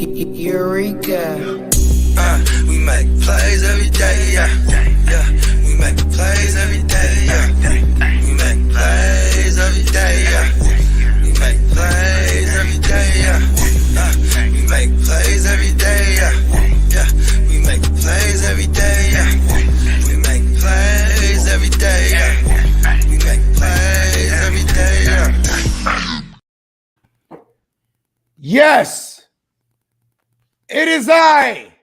Eureka. We make plays every day, yeah. We make plays every day, yeah. We make plays every day, yeah. We make plays every day, yeah. We make plays every day, yeah. We make plays every day, yeah. We make plays every day, yeah. We make plays every day, yeah. Yes, it is I,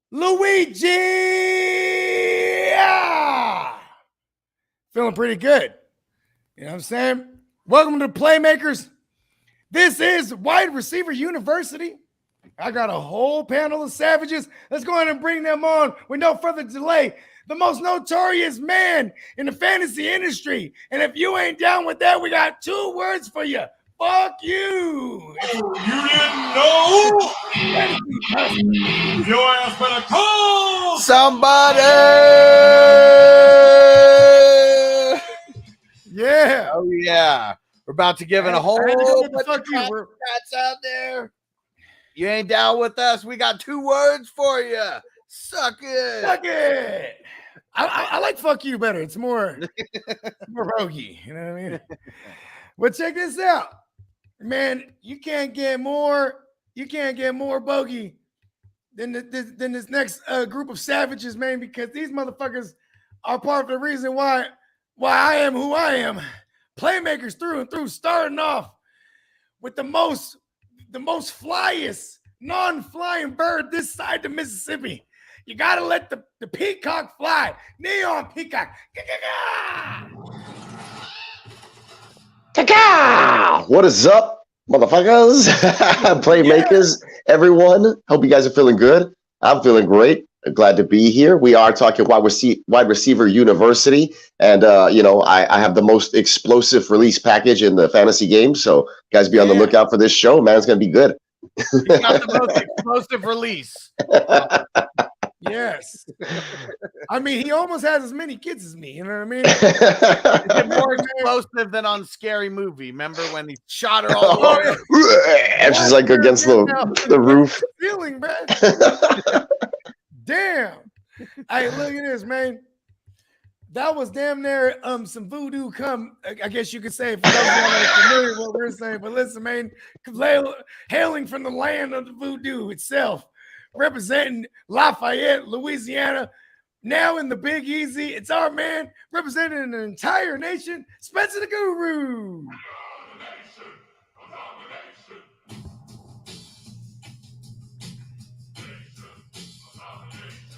Luigi. Feeling pretty good. You know what I'm saying? Welcome to Playmakers. This is Wide Receiver University. I got a whole panel of savages. Let's go ahead and bring them on with no further delay. The most notorious man in the fantasy industry. And if you ain't down with that, we got 2 words for you. Fuck you. You didn't know? Your ass better call somebody. Yeah. Oh, yeah. We're about to give it a whole bunch of cats out there. You ain't down with us? We got 2 words for you. Suck it. Suck it. I like fuck you better. It's more roguey. You know what I mean? But check this out. Man, you can't get more bogey than this next group of savages, man, because these motherfuckers are part of the reason why I am who I am. Playmakers through and through, starting off with the most flyest non-flying bird this side of Mississippi. You gotta let the peacock fly. Neon peacock. What is up, motherfuckers? Playmakers, everyone. Hope you guys are feeling good. I'm feeling great. Glad to be here. We are talking Wide Receiver University, and I have the most explosive release package in the fantasy game. So, guys, be on the lookout for this show. Man, it's gonna be good. You got the most explosive release. Yes. I mean, he almost has as many kids as me. You know what I mean? Is it more explosive than on Scary Movie? Remember when he shot her all over? And she's like against the roof. Feeling, man. Damn. Hey, look at this, man. That was damn near some voodoo come, I guess you could say, for those who aren't familiar with what we're saying. But listen, man, hailing from the land of the voodoo itself, representing Lafayette, Louisiana, now in the Big Easy, it's our man representing an entire nation, Spencer the Guru.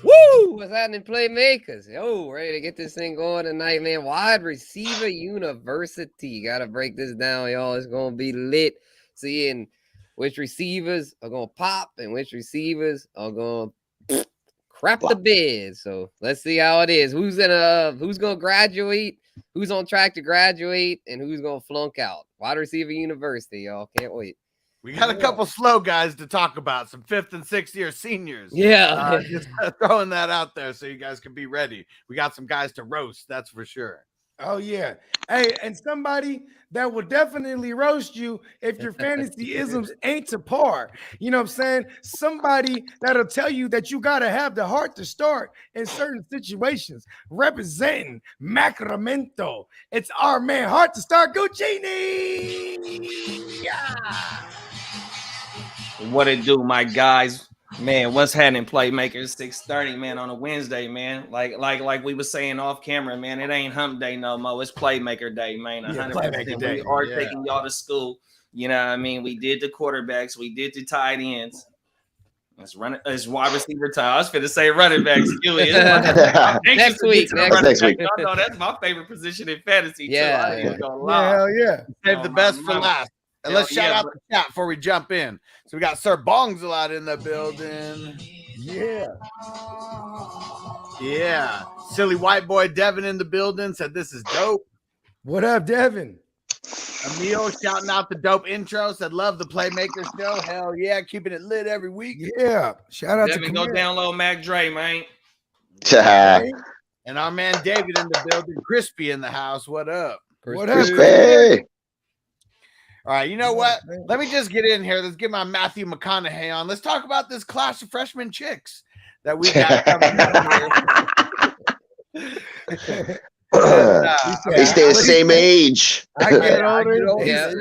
Woo! What's happening, Playmakers? Yo, ready to get this thing going tonight, man. Wide Receiver University. Gotta break this down, y'all. It's gonna be lit. Seeing which receivers are gonna pop and which receivers are gonna crap the bed. So let's see how it is. Who's gonna graduate? Who's on track to graduate? And who's gonna flunk out? Wide Receiver University, y'all. Can't wait. We got a couple slow guys to talk about, some 5th and 6th year seniors. Yeah. Just throwing that out there so you guys can be ready. We got some guys to roast, that's for sure. Oh, yeah. Hey, and somebody that will definitely roast you if your fantasy isms ain't to par. You know what I'm saying? Somebody that'll tell you that you got to have the heart to start in certain situations. Representing Macramento. It's our man, Heart to Start, Guccini. Yeah. What it do, my guys? Man, what's happening, Playmakers? 6:30, man, on a Wednesday, man. Like we were saying off camera, man. It ain't hump day no more. It's Playmaker day, man. 100%. We are taking y'all to school. You know what I mean? We did the quarterbacks. We did the tight ends. Let's run it. It's wide receiver time. I was finna say running backs. Next week. Next week. No, that's my favorite position in fantasy. Yeah. Too. Hell yeah. Save the best for last. And let's shout out the chat before we jump in. So we got Sir Bongsalot in the building. Yeah. Silly white boy Devin in the building said this is dope. What up, Devin? Emil shouting out the dope intro, said love the Playmakers show. Hell yeah, keeping it lit every week. Yeah. Shout out Devin, to go download Mac Dre, man. And our man David in the building. Crispy in the house. What up? What up, Crispy? All right, you know what? Let me just get in here. Let's get my Matthew McConaughey on. Let's talk about this class of freshman chicks that we got coming up here. They stay the same age. I get older. Yeah,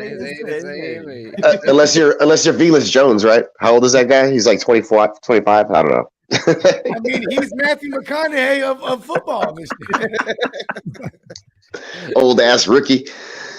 Unless you're Velas Jones, right? How old is that guy? He's like 24, 25. I don't know. I mean, he's Matthew McConaughey of football. Old ass rookie.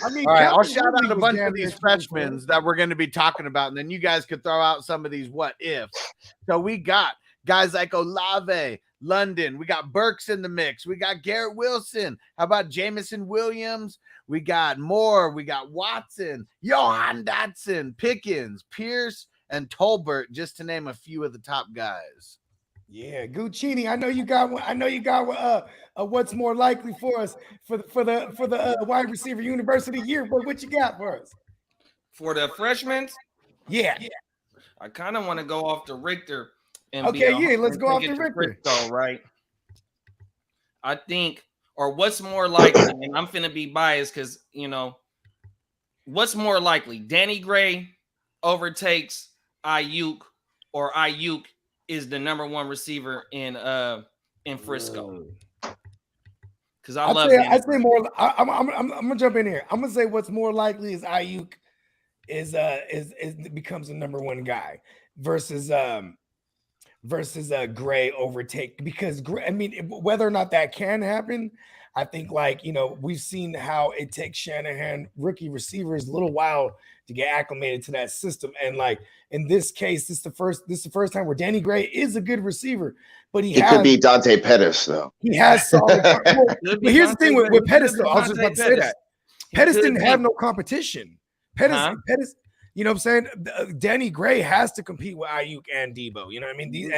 I mean, all right, I'll shout out a bunch of these freshmen that we're going to be talking about, and then you guys could throw out some of these what ifs. So we got guys like Olave, London. We got Burks in the mix. We got Garrett Wilson. How about Jamison Williams? We got Moore. We got Watson, Johan Dotson, Pickens, Pierce, and Tolbert, just to name a few of the top guys. Yeah, Guccini. I know you got one. I know you got what's more likely for us for the wide receiver university year. But what you got for us For the freshmen? Yeah. I kind of want to go off the Richter. And Let's go off the Richter. Though, right? I think, or what's more likely, and I'm finna be biased because what's more likely? Danny Gray overtakes Ayuk, or Ayuk is the number one receiver in Frisco. Because I'd say more. I'm gonna jump in here. I'm gonna say what's more likely is Ayuk is becomes the number one guy versus Gray overtake, because I mean, whether or not that can happen, I think we've seen how it takes Shanahan rookie receivers a little while to get acclimated to that system. And in this case, this is the first time where Danny Gray is a good receiver, but he could be Dante Pettis though. He has solid. But here's the thing with Pettis though. I was just about to say that Pettis didn't have no competition. Pettis. You know what I'm saying? Danny Gray has to compete with Ayuk and Debo. You know what I mean?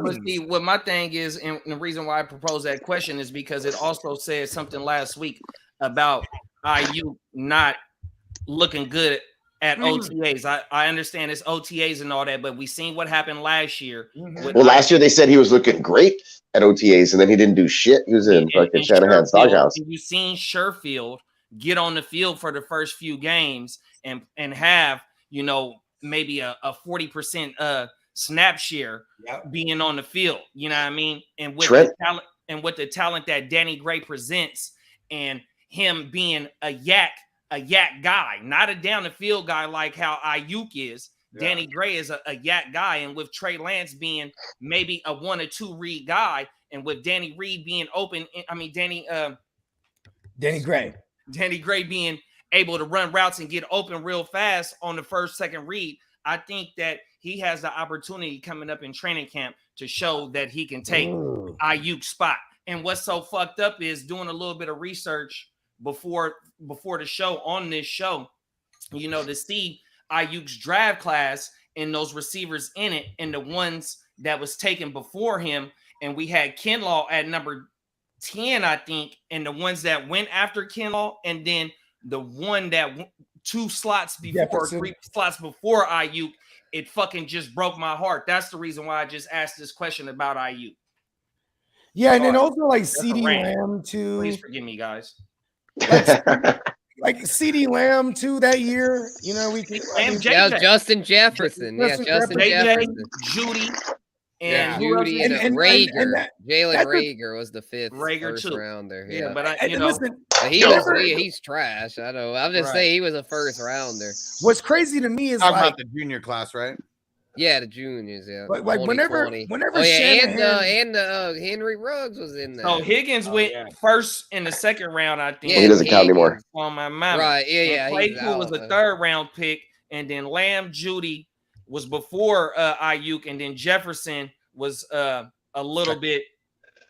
But see, what my thing is, and the reason why I proposed that question is because it also said something last week about Ayuk not looking good at OTAs. I understand it's OTAs and all that, but we seen what happened last year. Well, last year they said he was looking great at OTAs, and then he didn't do shit. He was in fucking Shanahan's doghouse. You seen Sherfield get on the field for the first few games and have maybe a 40% snap share being on the field. You know what I mean? And with the talent that Danny Gray presents, and him being a yak guy, not a down the field guy like how Ayuk is. Yeah. Danny Gray is a yak guy, and with Trey Lance being maybe a 1 or 2 read guy, and with Danny Reed being open, Danny Gray being able to run routes and get open real fast on the first, second read, I think that he has the opportunity coming up in training camp to show that he can take Ayuk's spot. And what's so fucked up is doing a little bit of research before the show on this show, to see Ayuk's draft class and those receivers in it and the ones that was taken before him. And we had Kinlaw at number 10, I think, and the ones that went after Kinlaw, and then the one that 2 slots before, 3 slots before Ayuk, it fucking just broke my heart. That's the reason why I just asked this question about Ayuk. Yeah, and then also CeeDee Lamb too. Please forgive me, guys. Like CeeDee Lamb too that year. Justin Jefferson. Justin Jefferson. Judy. And Judy and Rager. Jalen Rager was the 5th first rounder. Yeah, but he's trash. I know. I'm just saying he was a first rounder. What's crazy to me is about the junior class, right? Yeah, the juniors. Yeah, whenever and Henry Ruggs was in there. So Higgins went first in the 2nd round, I think. Yeah, he doesn't count anymore. On my mind, right? Yeah. Claypool was a 3rd round pick, and then Lamb, Judy was before Ayuk, and then Jefferson was a little bit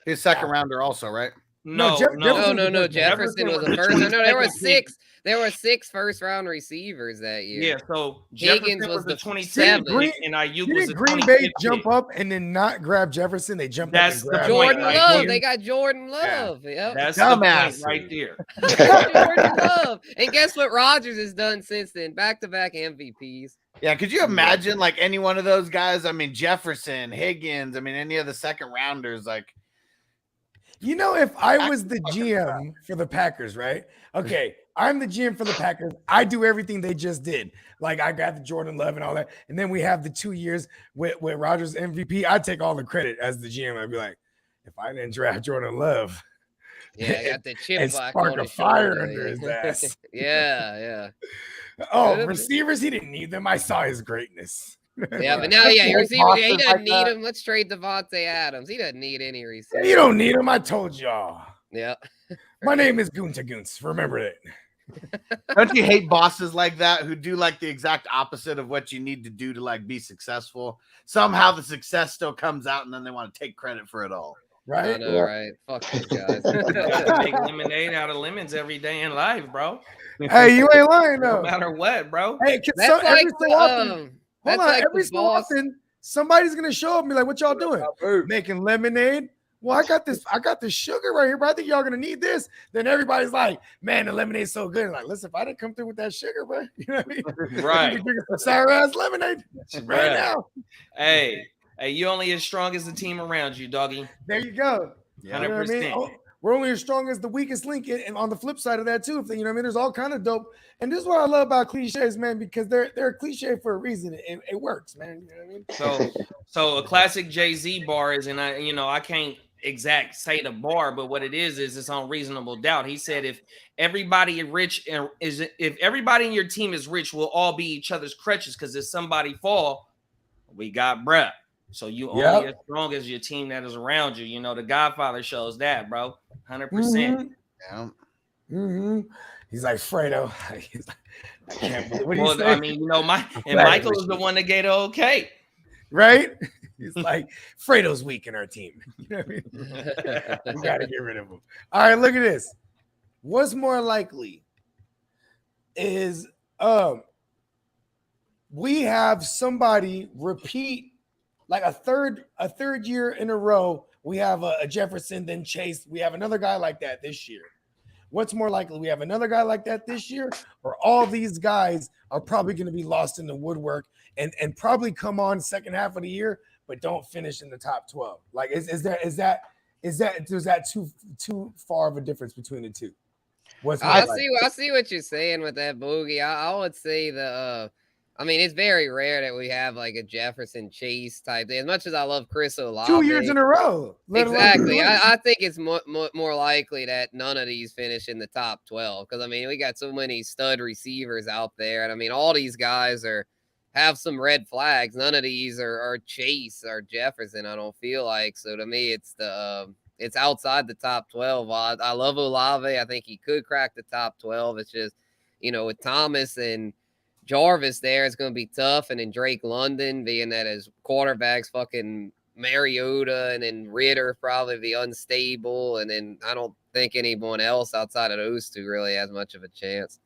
his 2nd rounder also, right? No. Jefferson was the first. No, there were 6. There were 6 first-round receivers that year. Yeah, so Higgins was the 27th, and Ayuk was the 25th. Green Bay jump up and then not grab Jefferson. They jumped up and grabbed Jordan Love. They got Jordan Love. Yeah. Yep. That's dumbass right there. Jordan Love. And guess what Rodgers has done since then? Back-to-back MVPs. Yeah, could you imagine any one of those guys? I mean, Jefferson, Higgins. I mean, any of the 2nd rounders, if I was the GM for the Packers, right? Okay, I'm the GM for the Packers. I do everything they just did. Like I got the Jordan Love and all that. And then we have the 2 years with Rodgers MVP. I take all the credit as the GM. I'd be like, if I didn't draft Jordan Love, Yeah, I got the chip and back spark on a his fire shoulder, under his ass. yeah. Oh, Good. receivers, he didn't need them. I saw his greatness. Yeah, but now, your receiver, he Boston doesn't like need that. him. Let's trade Devontae Adams. He doesn't need any receivers. You don't need them. I told y'all. Yeah. My name is Gunta Goons. Remember it. Don't you hate bosses like that who do like the exact opposite of what you need to do to like be successful? Somehow the success still comes out and then they want to take credit for it all. I Right? know, right? Fuck those guys. You gotta make lemonade out of lemons every day in life, bro. Hey, you ain't lying No though. matter what, bro. Hey, That's every like so often, hold that's on, like every the so boss. often, somebody's gonna show up and be like, "What y'all doing? Making lemonade?" Well, I got this sugar right here, but I think y'all gonna need this. Then everybody's like, "Man, the lemonade's so good." And like, listen, if I didn't come through with that sugar, bro, you know what I mean? Right. You can drink some sour ass lemonade right Right. now. Hey, you only as strong as the team around you, doggy. There you go. You know what I mean? 100%. Oh, we're only as strong as the weakest link, and on the flip side of that too, if you know what I mean, there's all kind of dope. And this is what I love about cliches, man, because they're a cliche for a reason. It works, man. You know what I mean? So a classic Jay-Z bar is, and I can't exact say the bar, but what it is it's on reasonable doubt. He said if everybody rich and if everybody in your team is rich, we'll all be each other's crutches, because if somebody fall, we got bruh. So you only as strong as your team that is around you. You know, the Godfather shows that, bro. 100%. Yeah. Mm-hmm. He's like Fredo. He's like, I can't believe what do you Well, say? I mean, Michael is the one that gave the okay. Right? He's like Fredo's weak in our team. You know what I mean? We gotta get rid of him. All right, look at this. What's more likely is we have somebody repeat like a third year in a row. We have a Jefferson, then Chase. We have another guy like that this year. What's more likely? We have another guy like that this year, or all these guys are probably going to be lost in the woodwork and probably come on second half of the year, but don't finish in the top 12. Like, is that too far of a difference between the two? I see what you're saying with that, Boogie. I would say I mean, it's very rare that we have like a Jefferson Chase type thing. As much as I love Chris Olave, 2 years in a row. Exactly. I think it's more likely that none of these finish in the top 12, because I mean, we got so many stud receivers out there, and I mean, all these guys have some red flags. None of these are Chase or Jefferson, I don't feel like. So to me, it's outside the top 12. I love Olave. I think he could crack the top 12. It's just, with Thomas and Jarvis there, it's going to be tough. And then Drake London, being that his quarterback's fucking Mariota, and then Ritter probably be unstable. And then I don't think anyone else outside of those two really has much of a chance.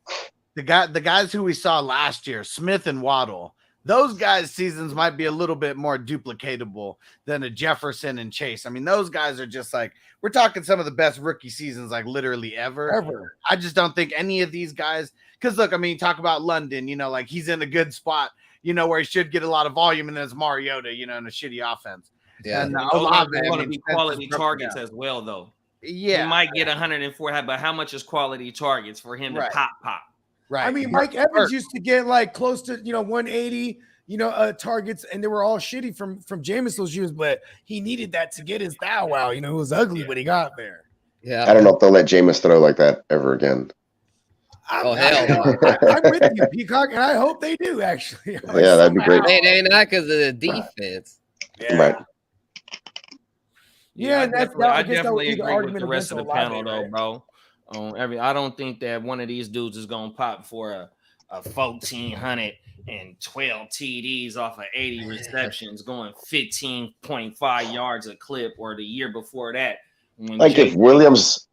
The guys who we saw last year, Smith and Waddle, those guys' seasons might be a little bit more duplicatable than a Jefferson and Chase. I mean, those guys are just like, we're talking some of the best rookie seasons, like literally ever. I just don't think any of these guys, because look, I mean, talk about London, like he's in a good spot, where he should get a lot of volume, and then it's Mariota, in a shitty offense. Yeah. And Olave going to be quality targets as well, though. Yeah. He might get 104, but how much is quality targets for him to pop? Right. I mean, Mike Evans used to get like close to 180, targets, and they were all shitty from Jameis those years, but he needed that to get his thou wow. It was ugly, but he got there. Yeah. I don't know if they'll let Jameis throw like that ever again. Oh, hell no. I'm with you, Peacock, and I hope they do, actually. Yeah, that'd be great. They not because of the defense. Yeah. Right. Yeah, I definitely agree with the rest of the panel, though, bro. I don't think that one of these dudes is gonna pop for a 1,412 TDs off of 80 receptions, going 15.5 yards a clip, or the year before that. Like if Williams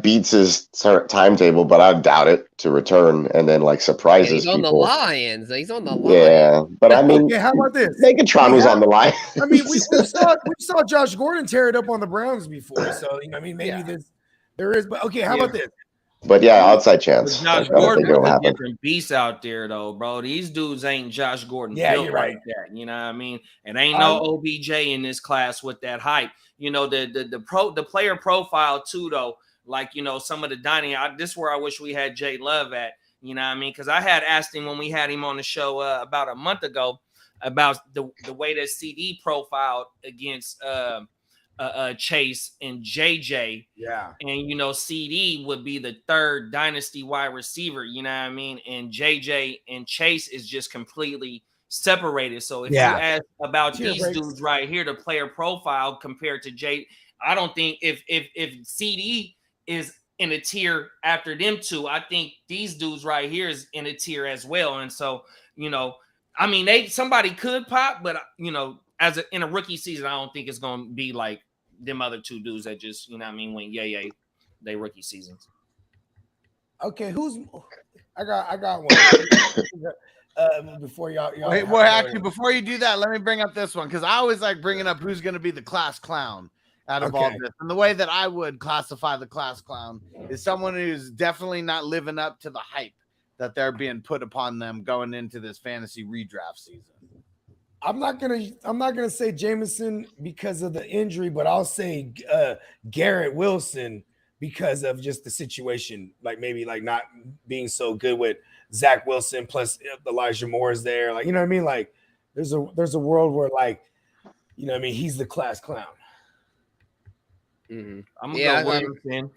beats his timetable, but I doubt it, to return and then surprises he's on people. the Lions. He's on the Lions. Yeah, but I mean, how about this? Megatron was on the line. I mean, we saw Josh Gordon tear it up on the Browns before, so maybe there is. But okay, how about this? But yeah, outside chance. Josh Gordon is a different beast out there, though, bro. These dudes ain't Josh Gordon. Yeah, built you're right. Like that. You know what I mean? It ain't no OBJ in this class with that hype. The player profile too, though. like, some of the dining. This is where I wish we had Jay Love at, you know what I mean? Because I had asked him when we had him on the show about a month ago about the way that CD profiled against Chase and JJ. Yeah. And, CD would be the third dynasty wide receiver, you know what I mean? And JJ and Chase is just completely separated. So if you ask about these dudes right here, the player profile compared to Jay, I don't think if CD is in a tier after them two, I think these dudes right here is in a tier as well. And so, I mean, somebody could pop, but in a rookie season, I don't think it's gonna be like them other two dudes that just, went they rookie seasons. Okay, I got one. Before y'all wait, well, actually, before you do that, let me bring up this one because I always like bringing up who's going to be the class clown out of all this. And the way that I would classify the class clown is someone who's definitely not living up to the hype that they're being put upon them going into this fantasy redraft season. I'm not gonna say Jameson because of the injury, but I'll say Garrett Wilson because of just the situation, like maybe like not being so good with Zach Wilson plus Elijah Moore is there, like, you know what I mean? Like there's a world where, like, you know what I mean, he's the class clown. Mm-hmm. I'm gonna go Williamson.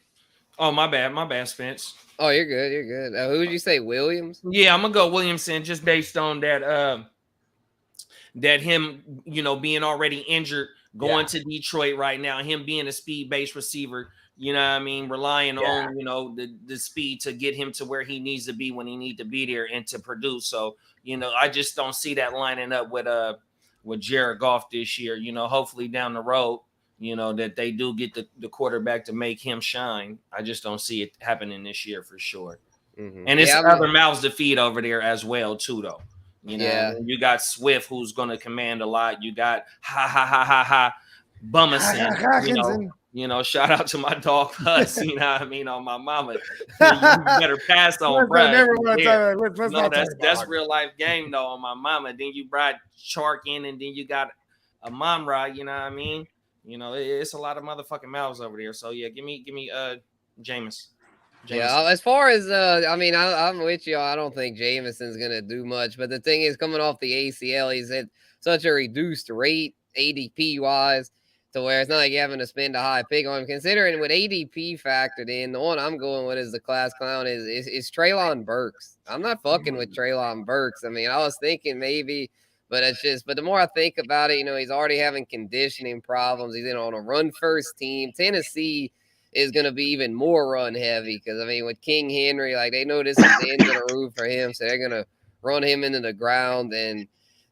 Oh, my bad, Spence. Oh, you're good. Who would you say, Williams? Yeah, I'm gonna go Williamson just based on that that him, being already injured, going to Detroit right now, him being a speed-based receiver, you know what I mean, relying on, the speed to get him to where he needs to be when he needs to be there and to produce. So, I just don't see that lining up with Jared Goff this year. Hopefully down the road, that they do get the quarterback to make him shine. I just don't see it happening this year for sure. Mm-hmm. And it's other mouths to feed over there as well, too, though. You got Swift, who's going to command a lot. You got Bummerson. Shout out to my dog Huss. You know what I mean, on my mama. You better pass on, bro. That's real life game though on my mama. Then you brought Chark in, and then you got a Monra. You know what I mean? It's a lot of motherfucking mouths over there. So yeah, give me Jameis. Yeah, as far as I'm with you. I don't think Jameson's gonna do much. But the thing is, coming off the ACL, he's at such a reduced rate ADP wise, to where it's not like you're having to spend a high pick on him. Considering with ADP factored in, the one I'm going with is the class clown is Treylon Burks. I'm not fucking with Treylon Burks. I mean, I was thinking maybe, but the more I think about it, he's already having conditioning problems. He's on a run first team. Tennessee is going to be even more run heavy because, with King Henry, like, they know this is the end of the roof for him, so they're going to run him into the ground. And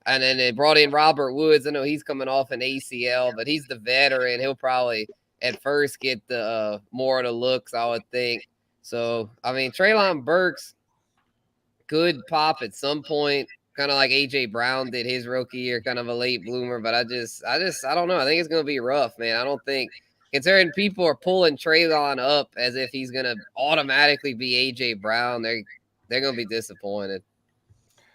then they brought in Robert Woods. I know he's coming off an ACL, but he's the veteran. He'll probably at first get the more of the looks, I would think. So, Treylon Burks could pop at some point, kind of like A.J. Brown did his rookie year, kind of a late bloomer. But I don't know. I think it's going to be rough, man. I don't think – considering people are pulling Treylon up as if he's going to automatically be A.J. Brown, they're going to be disappointed.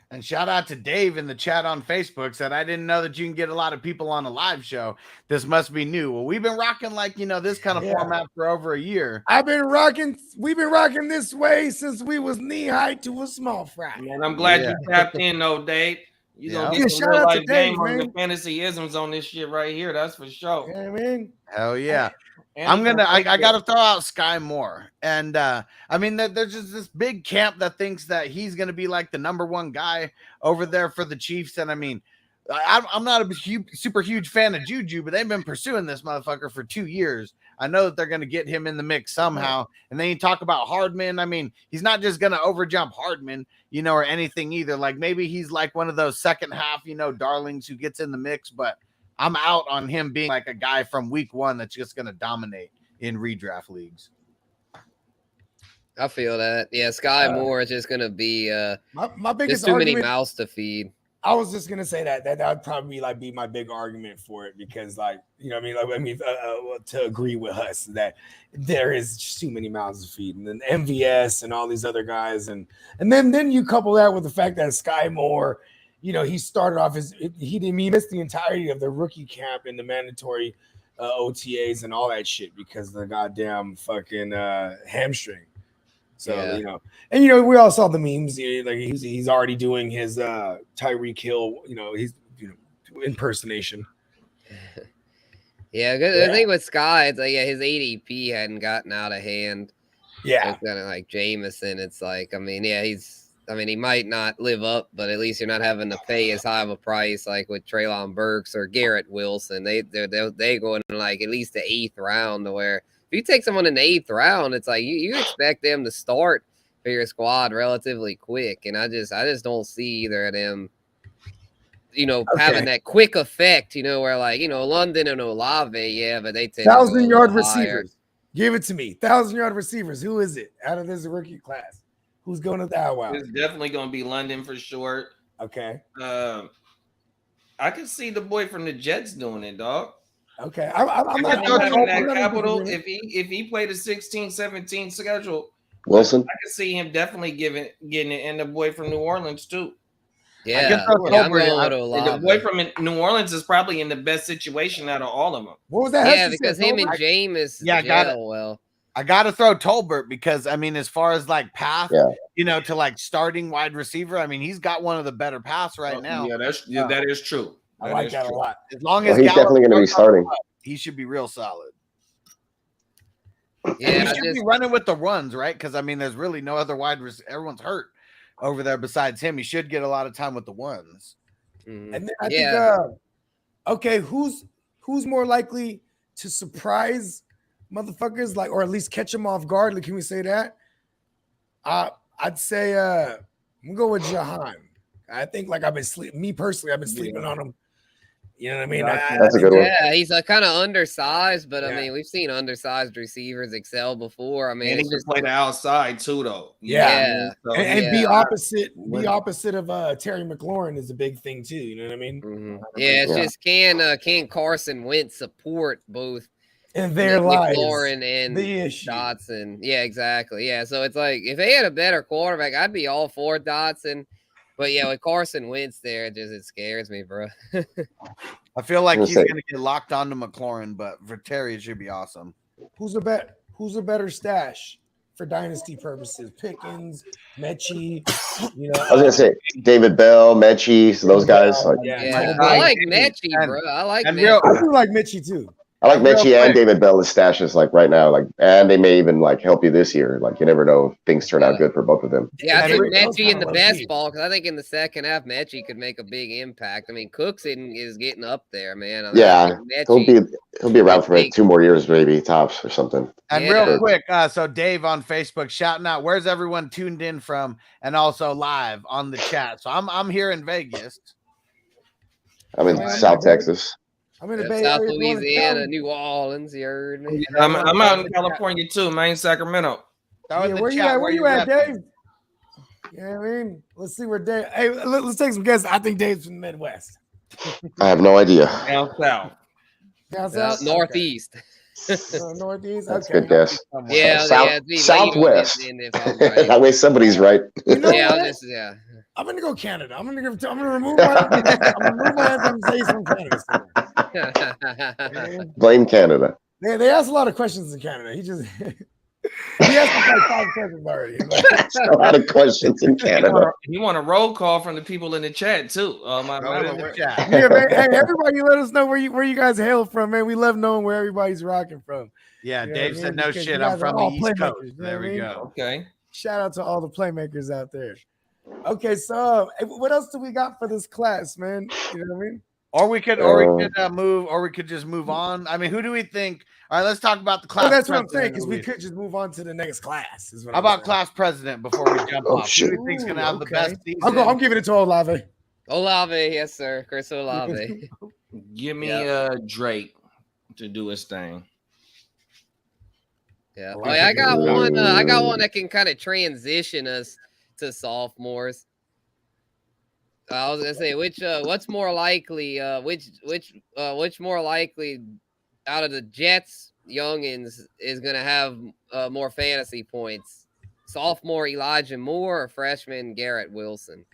And shout out to Dave in the chat on Facebook, said, I didn't know that you can get a lot of people on a live show. This must be new. Well, we've been rocking this kind of format for over a year. We've been rocking this way since we was knee high to a small fry. Man, I'm glad you tapped in though, Dave. You're going to get some real life game on the fantasy isms on this shit right here. That's for sure. Yeah, man. Hell yeah. I got to throw out Sky Moore. And there's just this big camp that thinks that he's going to be like the number one guy over there for the Chiefs. And I'm not a super huge fan of Juju, but they've been pursuing this motherfucker for 2 years. I know that they're going to get him in the mix somehow. And then you talk about Hardman. He's not just going to overjump Hardman, or anything either. Like maybe he's like one of those second half, darlings who gets in the mix, but I'm out on him being like a guy from week one that's just going to dominate in redraft leagues. I feel that. Yeah, Sky Moore is just going to be my biggest too argument, many mouths to feed. I was just gonna say that would probably be my big argument for it because, to agree with us that there is just too many mouths to feed, and then MVS and all these other guys, and then you couple that with the fact that Sky Moore, he started off he missed the entirety of the rookie camp in the mandatory OTAs and all that shit because of the goddamn fucking hamstring. So and we all saw the memes. Like he's already doing his Tyreek Hill. He's impersonation. Yeah, the thing with Scott, it's like his ADP hadn't gotten out of hand. Yeah, it's kind of like Jameson. It's like he might not live up, but at least you're not having to pay as high of a price like with Treylon Burks or Garrett Wilson. They go in like at least the 8th round, to where if you take someone in the 8th round, it's like you expect them to start for your squad relatively quick, and I just don't see either of them, having that quick effect. Where like London and Olave, but they tend 1,000-yard receivers. Give it to me. 1,000-yard receivers. Who is it out of this rookie class? Who's going to the Wow? It's definitely going to be London for sure. Okay. I can see the boy from the Jets doing it, dog. Okay. I'm not having that capital. If he played a 16-17 schedule, Wilson, I can see him definitely getting it, and the boy from New Orleans too. Yeah, the boy from New Orleans is probably in the best situation out of all of them. What was that? Yeah, because him and Jameis. Yeah, I got to throw Tolbert because as far as like path, to like starting wide receiver, he's got one of the better paths right now. Yeah, that is true. I like that a lot. As long as he's definitely going to be starting, he should be real solid. Yeah, he should be running with the runs, right? Because there's really no other wide receiver. Everyone's hurt over there besides him. He should get a lot of time with the ones. And then I think, okay, who's more likely to surprise motherfuckers, like, or at least catch them off guard? Like, can we say that? I'd say I'm gonna go with Jahan. I think I've been sleeping on him. You know what I mean? That's a good one. Yeah, he's kind of undersized, but we've seen undersized receivers excel before. And he just play the outside too, though. Yeah. And be opposite of Terry McLaurin is a big thing too. You know what I mean? Mm-hmm. Yeah, it's just can Carson Wentz support both in their lives, McLaurin and Dotson? Yeah, exactly. Yeah, so it's like if they had a better quarterback, I'd be all for Dotson. But yeah, with Carson Wentz there, it scares me, bro. I feel like he's going to get locked onto McLaurin, but for Terry, it should be awesome. Who's a better stash for dynasty purposes? Pickens, Mechie. I was going to say David Bell, Mechie, so those guys. I like Mechie, bro. I like Mechie. I do like Mechie too. I like Mechie and David Bell as stashes right now, and they may even help you this year. You never know if things turn out good for both of them. Yeah, I think Mechie in the best ball, because I think in the second half Mechie could make a big impact. Cooks is getting up there, man. He'll be around for 2 more years, maybe tops or something. And real quick, so Dave on Facebook shouting out, where's everyone tuned in from, and also live on the chat. So I'm here in Vegas. I'm in South Texas. I'm in the South Louisiana, New Orleans. You heard me. I'm out in California too, man. Sacramento. Where you at, Dave? Yeah, let's see where Dave. Hey, let's take some guesses. I think Dave's from the Midwest. I have no idea. Down south. Down south. Northeast. Northeast. That's a good guess. Yeah, Southwest. That way somebody's right. I'm gonna go Canada. I'm gonna remove my emphasis from Canada. Blame Canada. They asked a lot of questions in Canada. He asked like 5 questions already. A lot of questions in Canada. You want a roll call from the people in the chat too? Yeah, man. Hey, everybody, let us know where you guys hail from, man. We love knowing where everybody's rocking from. Yeah, Dave said no shit. I'm from the East Coast. There we go. Okay. Shout out to all the playmakers out there. Okay, so what else do we got for this class, man? You know what I mean? Or we could move, or we could just move on. Who do we think? All right, let's talk about the class. Oh, that's what I'm saying, because we could just move on to the next class. How about class president before we jump off? Who do you think's gonna have the best season? I'm giving it to Olave. Olave, yes, sir. Chris Olave. Give me Drake to do his thing. Yeah. I got one. I got one that can kind of transition us to sophomores. I was gonna say what's more likely? Which more likely out of the Jets youngins is gonna have more fantasy points? Sophomore Elijah Moore or freshman Garrett Wilson?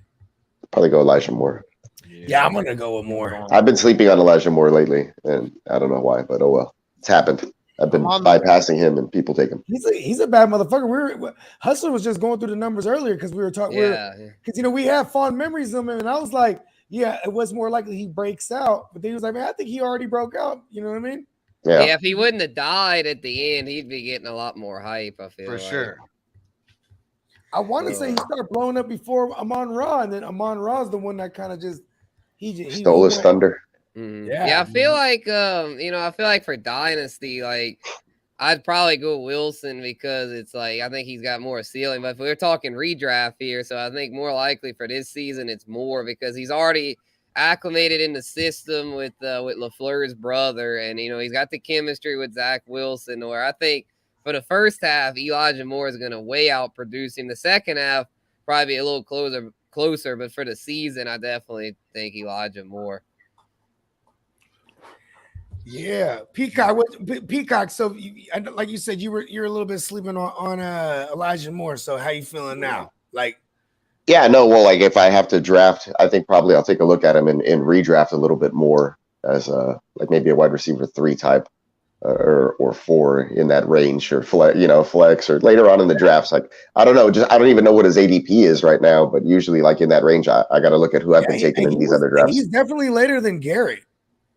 Probably go Elijah Moore. Yeah, I'm gonna go with Moore. I've been sleeping on Elijah Moore lately, and I don't know why, but oh well, it's happened. I've been bypassing him, and people take him. He's a bad motherfucker. Hustler was just going through the numbers earlier because we were talking. Because we have fond memories of him, and I was like, yeah, it was more likely he breaks out, but then he was like, man, I think he already broke out. You know what I mean? Yeah. If he wouldn't have died at the end, he'd be getting a lot more hype. I feel for sure. I want to say he started blowing up before Amon-Ra, and then Amon-Ra's the one that kind of just he stole his thunder. Mm-hmm. Yeah, I feel like I feel like for Dynasty, like I'd probably go Wilson because it's like I think he's got more ceiling. But if we're talking redraft here, so I think more likely for this season it's Moore because he's already acclimated in the system with LaFleur's brother, and he's got the chemistry with Zach Wilson. Where I think for the first half, Elijah Moore is going to way out produce him. The second half probably be a little closer, but for the season, I definitely think Elijah Moore. Yeah, Peacock. So, like you said, you're a little bit sleeping on Elijah Moore. So, how you feeling now? Like, yeah, no. Well, like if I have to draft, I think probably I'll take a look at him and redraft a little bit more as like maybe a wide receiver 3 type or 4 in that range or flex or later on in the drafts. Like I don't know, I don't even know what his ADP is right now, but usually like in that range, I got to look at who I've been taking in these other drafts. He's definitely later than Gary.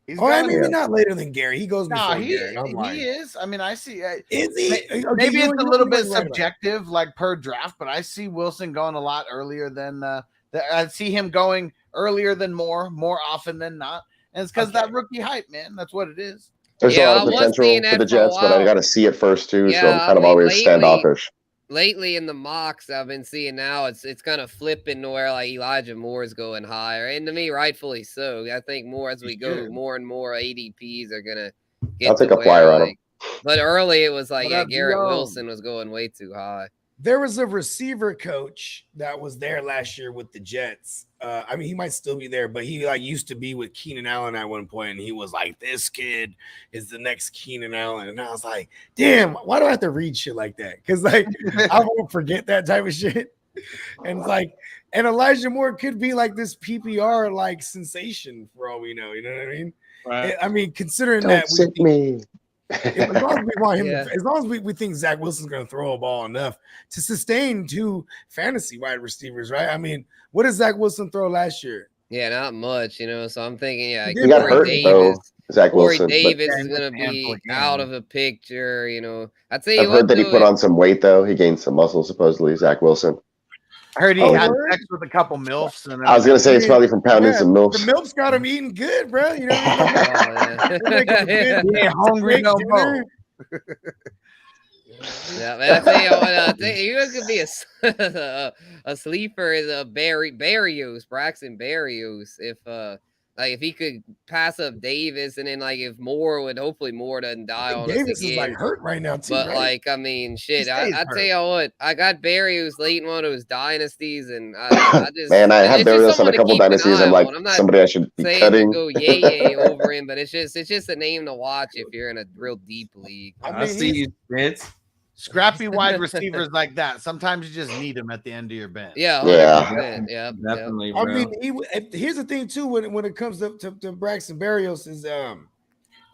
Maybe not later than Gary. He goes before Gary. He is. I mean, I see. Is he? Maybe it's a little bit subjective, like per draft, but I see Wilson going a lot earlier than I see him going earlier than more often than not, and it's because that rookie hype, man. That's what it is. There's a lot of potential for the Jets, but I got to see it first too. So I'm kind of always standoffish. Lately in the mocks I've been seeing now, it's kind of flipping to where like Elijah Moore is going higher, and to me, rightfully so. I think more as we go, more and more ADPs are gonna get. I'll take a flyer on him. But early it was like Garrett Wilson was going way too high. There was a receiver coach that was there last year with the Jets. I mean, he might still be there, but he like used to be with Keenan Allen at one point, and he was like, "This kid is the next Keenan Allen." And I was like, "Damn, why do I have to read shit like that?" Because like I won't forget that type of shit. And and Elijah Moore could be like this PPR like sensation for all we know. You know what I mean? Right. I mean, considering Don't that sit me. As long as we want him, as long as we think Zach Wilson's going to throw a ball enough to sustain 2 fantasy wide receivers, right? I mean, what did Zach Wilson throw last year? Yeah, not much, So I'm thinking, he got hurt though. Zach Wilson. Davis is going to be out of the picture, I'd say I've heard that he put on some weight though. He gained some muscle supposedly. Zach Wilson. I heard he had sex with a couple MILFs. And I was gonna say it's probably from pounding some MILFs. The MILFs got him eating good, bro. You know, hungry no more. Yeah, man. I tell you what, could be a sleeper is a Berrios, Braxton Berrios. If he could pass up Davis, and then like if Moore doesn't die on Davis us again. is like hurt right now too. But right? like, I mean, shit. I tell you what, I got Berrios late in one of those dynasties, and I just man, I had Berrios on a couple dynasties. I'm like somebody I should be cutting. Go yay over him, but it's just a name to watch if you're in a real deep league. I see you, Vince. Scrappy wide receivers like that. Sometimes you just need them at the end of your bench. Yeah, definitely. I mean, here's the thing too. When it comes to Braxton Berrios is,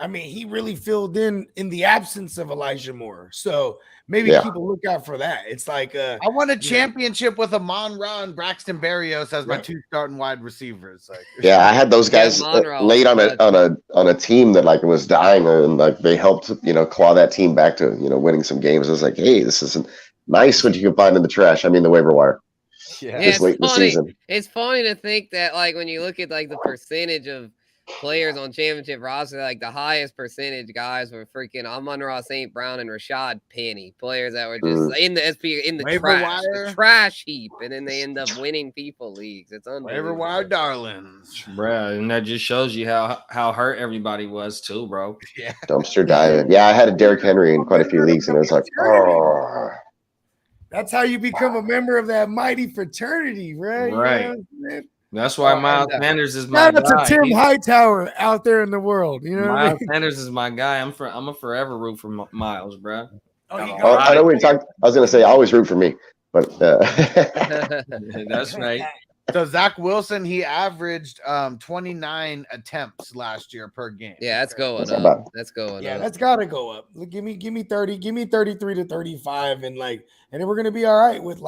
I mean, he really filled in the absence of Elijah Moore. So maybe keep a lookout for that. It's like I won a championship with Amon-Ra and Braxton Berrios as my 2 starting wide receivers. Like, I had those guys late on a team that like was dying, and like they helped claw that team back to winning some games. I was like, hey, this is nice what you can find in the trash. I mean, the waiver wire. Yeah, it's late in the season. It's funny to think that like when you look at like the percentage of players on championship roster, like the highest percentage guys were freaking Amon-Ra St. Brown and Rashad Penny, players that were just in the trash heap, and then they end up winning people leagues. It's unbelievable. Waiver wire darlings, bro, and that just shows you how hurt everybody was too, bro. Yeah, dumpster diving. Yeah, I had a Derrick Henry in quite a few leagues, and it was like, oh. That's how you become a member of that mighty fraternity, right? Right. That's why Miles Sanders is my guy. Shout out to Tim Hightower out there in the world. You know, Miles Sanders is my guy. I'm a forever root for Miles, bro. I know we talked. I was gonna say I always root for me, but that's right. So Zach Wilson, he averaged 29 attempts last year per game. Yeah, that's going That's not up. bad. That's going Yeah, up. that's got to go up. Look, give me 30, give me 33 to 35, and then we're gonna be all right with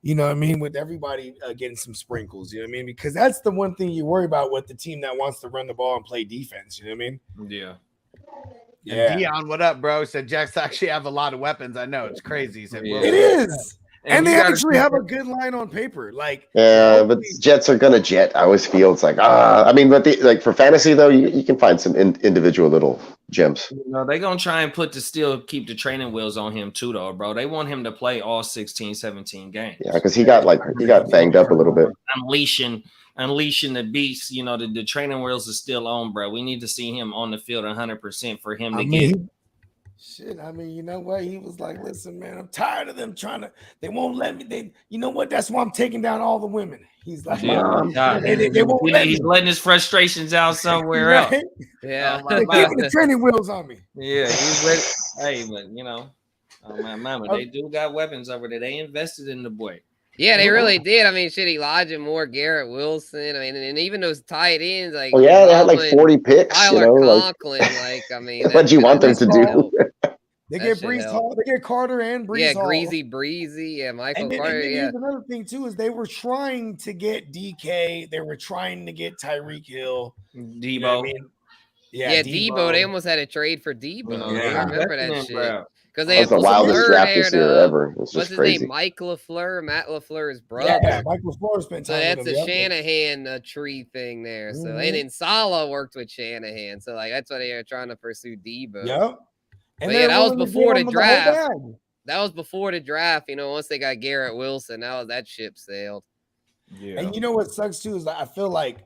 you know what I mean, with everybody getting some sprinkles. You know what I mean? Because that's the one thing you worry about with the team that wants to run the ball and play defense. You know what I mean? Yeah. And Dion, what up, bro? Said Jacks actually have a lot of weapons. I know it's crazy. He said, Yeah. It is. And they you gotta actually have a good line on paper. Yeah, but Jets are gonna jet. I always feel it's I mean, but for fantasy though, you can find some individual little gems. they're gonna try and keep the training wheels on him too, though, bro. They want him to play all 16, 17 games. Yeah, because he got banged up a little bit. Unleashing the beast. The training wheels are still on, bro. We need to see him on the field 100% for him to get. Shit, I mean, you know what? He was like, listen, man, I'm tired of them they won't let me. You know what? That's why I'm taking down all the women. He's like, they won't he's letting his frustrations out somewhere else. Yeah. They're keeping the training wheels on me. Yeah, he's ready. Hey, but oh my mama, they do got weapons over there. They invested in the boy. Yeah, they really did. I mean, shit, Elijah Moore, Garrett Wilson. I mean, and even those tight ends, they had 40 picks. Tyler Conklin, I mean, what'd you want them to do? They get Breeze Hall, they get Carter and Breeze Hall. Breezy, Michael and Carter. Here's another thing too is they were trying to get DK, they were trying to get Tyreek Hill, Debo. You know what I mean? Yeah, Debo. They almost had a trade for Debo. I remember that shit. Because they had the wildest draft this year ever. It's just what's crazy. his name? Mike LaFleur, Matt LaFleur's brother. Yeah, Mike LaFleur spent time. So that's with a him, Shanahan tree thing there. So and then Salah worked with Shanahan. So that's why they were trying to pursue Debo. Yep. And that was before the draft. That was before the draft. Once they got Garrett Wilson, that ship sailed. Yeah. And you know what sucks too is I feel like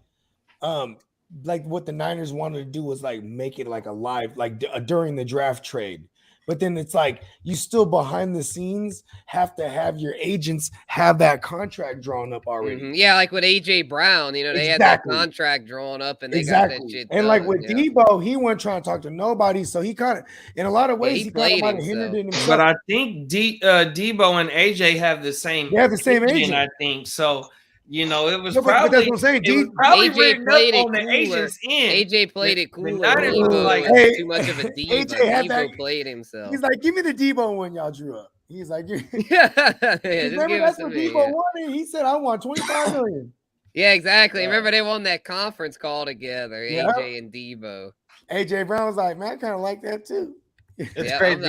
what the Niners wanted to do was make it a live during the draft trade. But then it's you still behind the scenes have to have your agents have that contract drawn up already. Mm-hmm. Yeah, like with AJ Brown, they had that contract drawn up and they got that shit done. And with Debo, he wasn't trying to talk to nobody. So he kind of, in a lot of ways, he kind of might have hindered himself. But I think Debo and AJ have the same. They have the same agent. I think so. It was but probably. That's what I'm saying. AJ played it on the agent's end. AJ played it cooler. Hey, too much of a Debo. AJ had Debo played himself. He's like, give me the Debo one y'all drew up. He's like, yeah. Remember that's what Debo wanted. He said, I want $25 million. Yeah, exactly. Remember they won that conference call together, AJ and Debo. AJ Brown was like, man, I kind of like that too. It's crazy.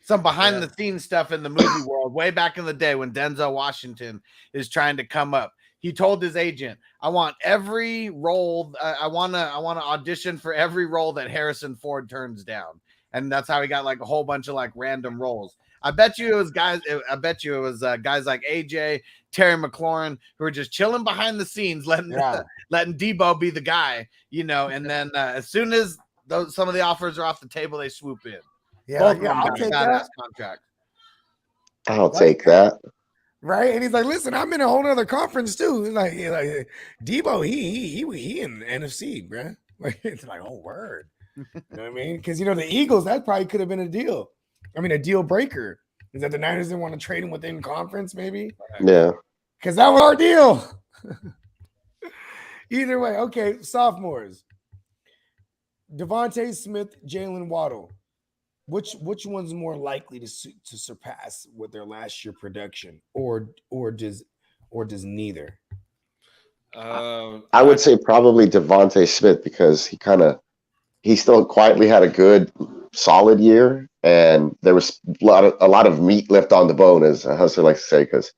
Some behind the scenes stuff in the movie world, way back in the day when Denzel Washington is trying to come up. He told his agent, I want every role. I want to audition for every role that Harrison Ford turns down. And that's how he got a whole bunch of random roles. I bet you it was guys. Guys like AJ, Terry McLaurin, who are just chilling behind the scenes, letting Debo be the guy, and then as soon as some of the offers are off the table, they swoop in. Yeah, I'll take that contract. I'll take that. Right, and he's like, "Listen, I'm in a whole other conference too." Like Debo, he in the NFC, bro. It's oh word, you know what I mean? Because the Eagles, that probably could have been a deal. I mean, a deal breaker. Is that the Niners didn't want to trade him within conference, maybe? Yeah, because that was our deal. Either way, okay. Sophomores: Devontae Smith, Jalen Waddle. Which one's more likely to surpass with their last year production, or does neither? I would say probably Devontae Smith because he still quietly had a good solid year, and there was a lot of meat left on the bone, as Hustler likes to say, because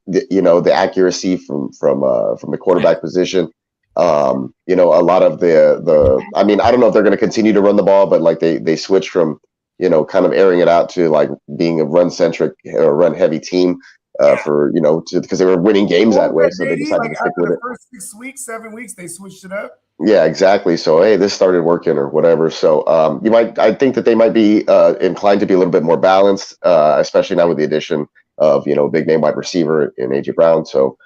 the accuracy from the quarterback position. A lot of I mean, I don't know if they're going to continue to run the ball, but they switched from, kind of airing it out to being a run centric or run heavy team because they were winning games that way. So they decided to stick with it. First 6 weeks, 7 weeks, they switched it up. Yeah, exactly. So, hey, this started working or whatever. So I think that they might be inclined to be a little bit more balanced, especially now with the addition of, big name wide receiver in AJ Brown. So,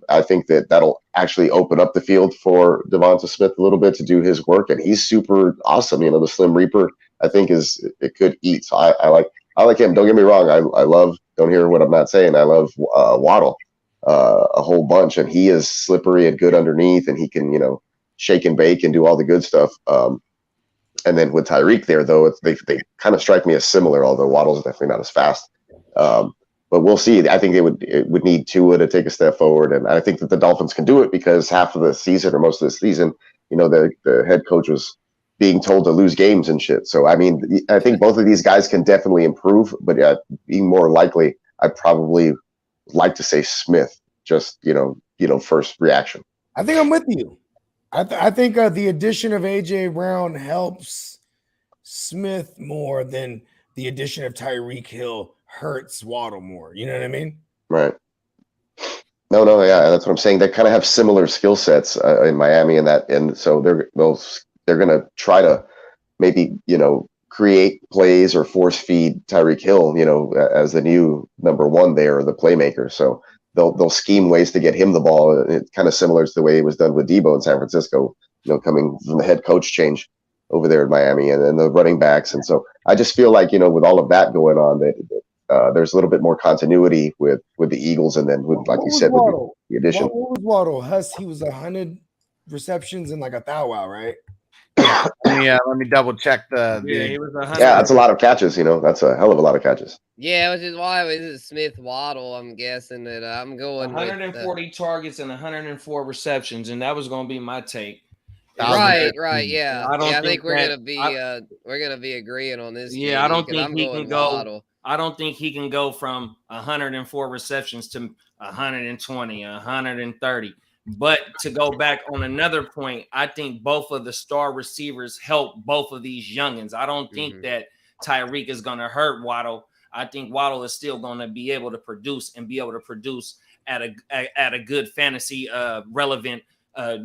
I think that'll actually open up the field for Devonta Smith a little bit to do his work, and he's super awesome. The Slim Reaper, I think it could eat. So I like him. Don't get me wrong. I love. Don't hear what I'm not saying. I love Waddle. a whole bunch, and he is slippery and good underneath, and he can, shake and bake and do all the good stuff. And then with Tyreek there, though, they kind of strike me as similar, although Waddle's definitely not as fast. But we'll see. I think it would need Tua to take a step forward, and I think that the Dolphins can do it because half of the season or most of the season, the head coach was being told to lose games and shit. So I mean, I think both of these guys can definitely improve, but being more likely, I'd probably like to say Smith. Just first reaction. I think I'm with you. I think the addition of AJ Brown helps Smith more than the addition of Tyreek Hill hurts Waddle more. You know what I mean? Right. No, yeah, that's what I'm saying. They kind of have similar skill sets in Miami, and so they're gonna try to maybe create plays or force feed Tyreek Hill, as the new number one there, or the playmaker. So they'll scheme ways to get him the ball. It's kind of similar to the way it was done with Debo in San Francisco, coming from the head coach change over there in Miami, and then the running backs. And so I just feel like, with all of that going on, that there's a little bit more continuity with the Eagles, and then with, like you said, with the addition. What was Waddle? Huss, he was 100 receptions and like a thou wow, right? Let me double check he was 100. Yeah, that's a lot of catches. That's a hell of a lot of catches. Yeah, which is why this is Smith Waddle. I'm guessing that I'm going 140 targets and 104 receptions, and that was going to be my take. Right, yeah. I think we're gonna be agreeing on this. Yeah, I don't think he can go. Waddle. I don't think he can go from 104 receptions to 120, 130. But to go back on another point, I think both of the star receivers help both of these youngins. I don't think that Tyreek is going to hurt Waddle. I think Waddle is still going to be able to produce at a good fantasy relevant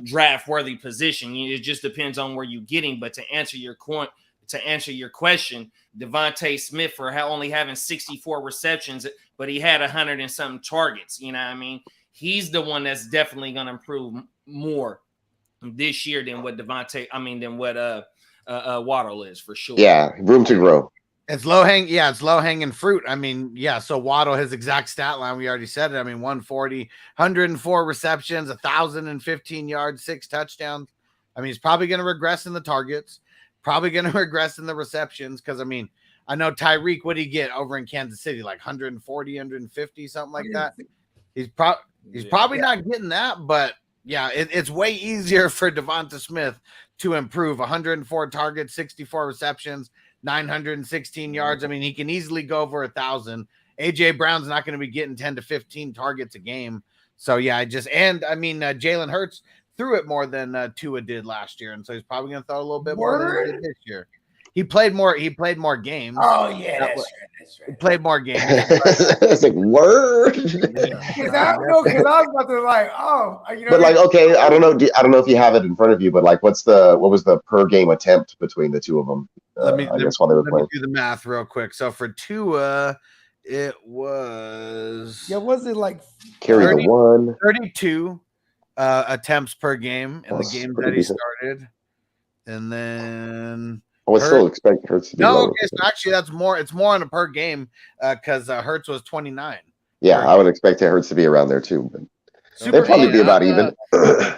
draft-worthy position. It just depends on where you're getting. But to answer your question, Devontae Smith for only having 64 receptions, but he had 100 and something targets. You know what I mean? He's the one that's definitely going to improve more this year than what Waddle is, for sure. Yeah, room to grow. It's low hanging fruit. I mean, so Waddle, his exact stat line, we already said it. I mean, 140, 104 receptions, 1,015 yards, 6 touchdowns. I mean, he's probably going to regress in the targets, probably going to regress in the receptions. Because, I mean, I know Tyreek, what did he get over in Kansas City? Like 140, 150, something like that. He's probably not getting that, but yeah, it's way easier for Devonta Smith to improve. 104 targets, 64 receptions, 916 yards. I mean, he can easily go over 1,000. AJ Brown's not going to be getting 10 to 15 targets a game. So yeah, Jalen Hurts threw it more than Tua did last year, and so he's probably going to throw a little bit more than he did this year. He played more games. Oh yeah, that's right. He played more games. It's like word. Because I was about to but okay, I don't know if you have it in front of you, but like, what was the per game attempt between the two of them? Let me do the math real quick. So for Tua, it was was it like carry the one 32 attempts per game in the games that he started, and then. I would still expect Hurts to be lower. Okay, so actually that's more. It's more on a per game because Hurts was 29. Yeah, I would expect Hurts to be around there too. But they'll probably be about even.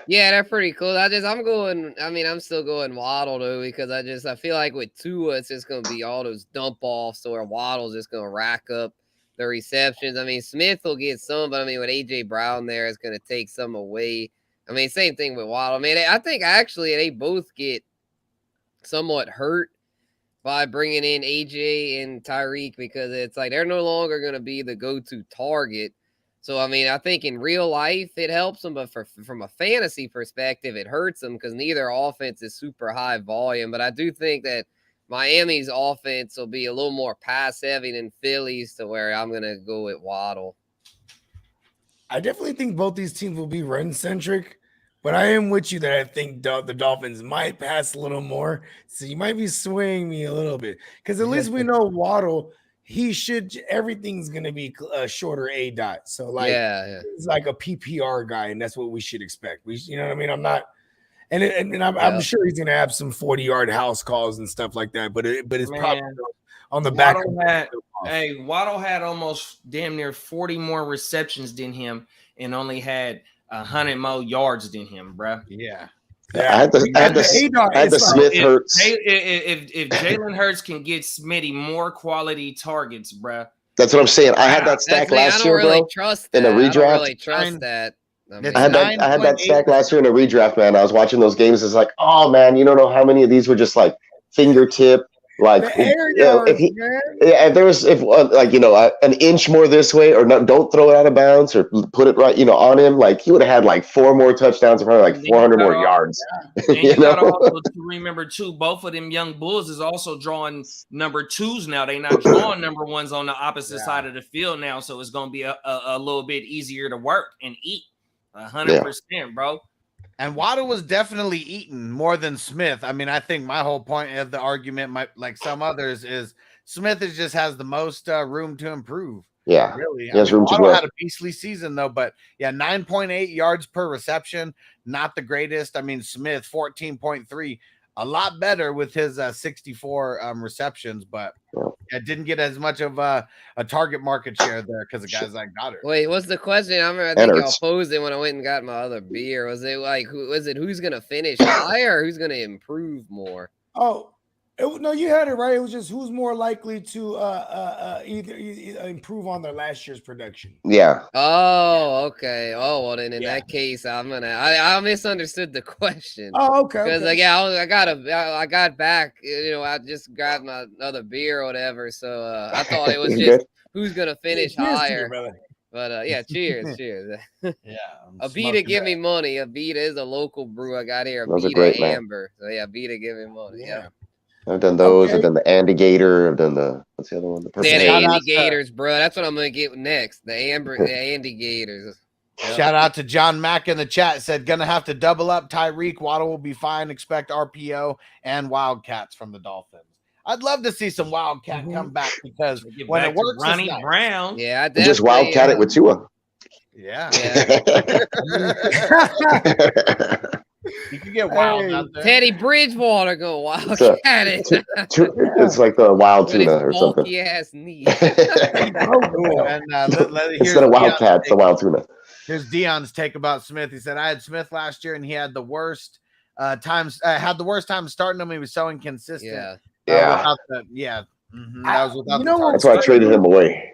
Yeah, they're pretty cool. I'm still going Waddle though, because I feel like with Tua, it's just gonna be all those dump offs, or Waddle's just gonna rack up the receptions. I mean, Smith will get some, but I mean, with AJ Brown there, it's gonna take some away. I mean, same thing with Waddle. I mean, I think actually they both get somewhat hurt by bringing in AJ and Tyreek, because it's like they're no longer going to be the go-to target. So, I mean, I think in real life it helps them, but from a fantasy perspective, it hurts them because neither offense is super high volume. But I do think that Miami's offense will be a little more pass-heavy than Philly's, to where I'm going to go with Waddle. I definitely think both these teams will be run-centric. But I am with you that I think the Dolphins might pass a little more. So you might be swaying me a little bit. Because at least we know Waddle, everything's going to be a shorter A dot. So he's like a PPR guy, and that's what we should expect. You know what I mean? I'm not – and I'm sure he's going to have some 40-yard house calls and stuff like that. But it's probably on the back of Hey, Waddle had almost damn near 40 more receptions than him and only had 100 more yards than him, bro. Yeah. Yeah. I had the Smith if, Hurts. If Jalen Hurts can get Smitty more quality targets, bro. That's what I'm saying. I had that That's stack me. I last don't year, really bro. trust in that. a I don't redraft. really trust that. I had that stack last year in a redraft, man. I was watching those games. It's like, oh man, you don't know how many of these were just like fingertip, like The air yards, if an inch more this way, or not, don't throw it out of bounds, or put it right, on him. Like he would have had like 4 more touchdowns, and probably like 400 more yards. And you gotta also remember too, both of them young bulls is also drawing number 2s now. They not drawing number 1s on the opposite side of the field now, so it's gonna be a little bit easier to work and eat. 100%, bro. And Waddle was definitely eaten more than Smith. I mean, I think my whole point of the argument, like some others, is Smith just has the most room to improve. Yeah, really. Waddle had a beastly season though, but 9.8 yards per reception, not the greatest. I mean, Smith 14.3, a lot better with his 64 receptions, but it didn't get as much of a target market share there because of guys like Goddard. Wait, what's the question? I think y'all posed it when I went and got my other beer. Was it like who's gonna finish higher or who's gonna improve more? Oh, no, you had it right. It was just who's more likely to either improve on their last year's production. Yeah. Oh, okay. Oh, well then in that case, I misunderstood the question. Oh, okay. Because I got back. I just grabbed my other beer or whatever. So I thought it was just who's gonna finish higher. But cheers. Yeah. Avita give me money. Avita is a local brew I got here. Those are great, Avita man. Amber. So Avita give me money. Yeah. I've done those. I've done the Andy Gator. I've done what's the other one? The Andy Gators, bro. That's what I'm gonna get next. The Andy Gators. Shout out to John Mack in the chat. Said gonna have to double up Tyreek. Waddle will be fine. Expect RPO and Wildcats from the Dolphins. I'd love to see some Wildcat come back because when it works, Ronnie Brown. Yeah, I just Wildcat it with Tua. Yeah. You can get wild out there. Teddy Bridgewater go Wildcat it. It's like the wild tuna or something. Ass knee. Instead of Wildcat, it's the wild tuna. Here's Dion's take about Smith. He said, I had Smith last year and he had the worst time starting him. He was so inconsistent. Yeah. That's why I traded him away.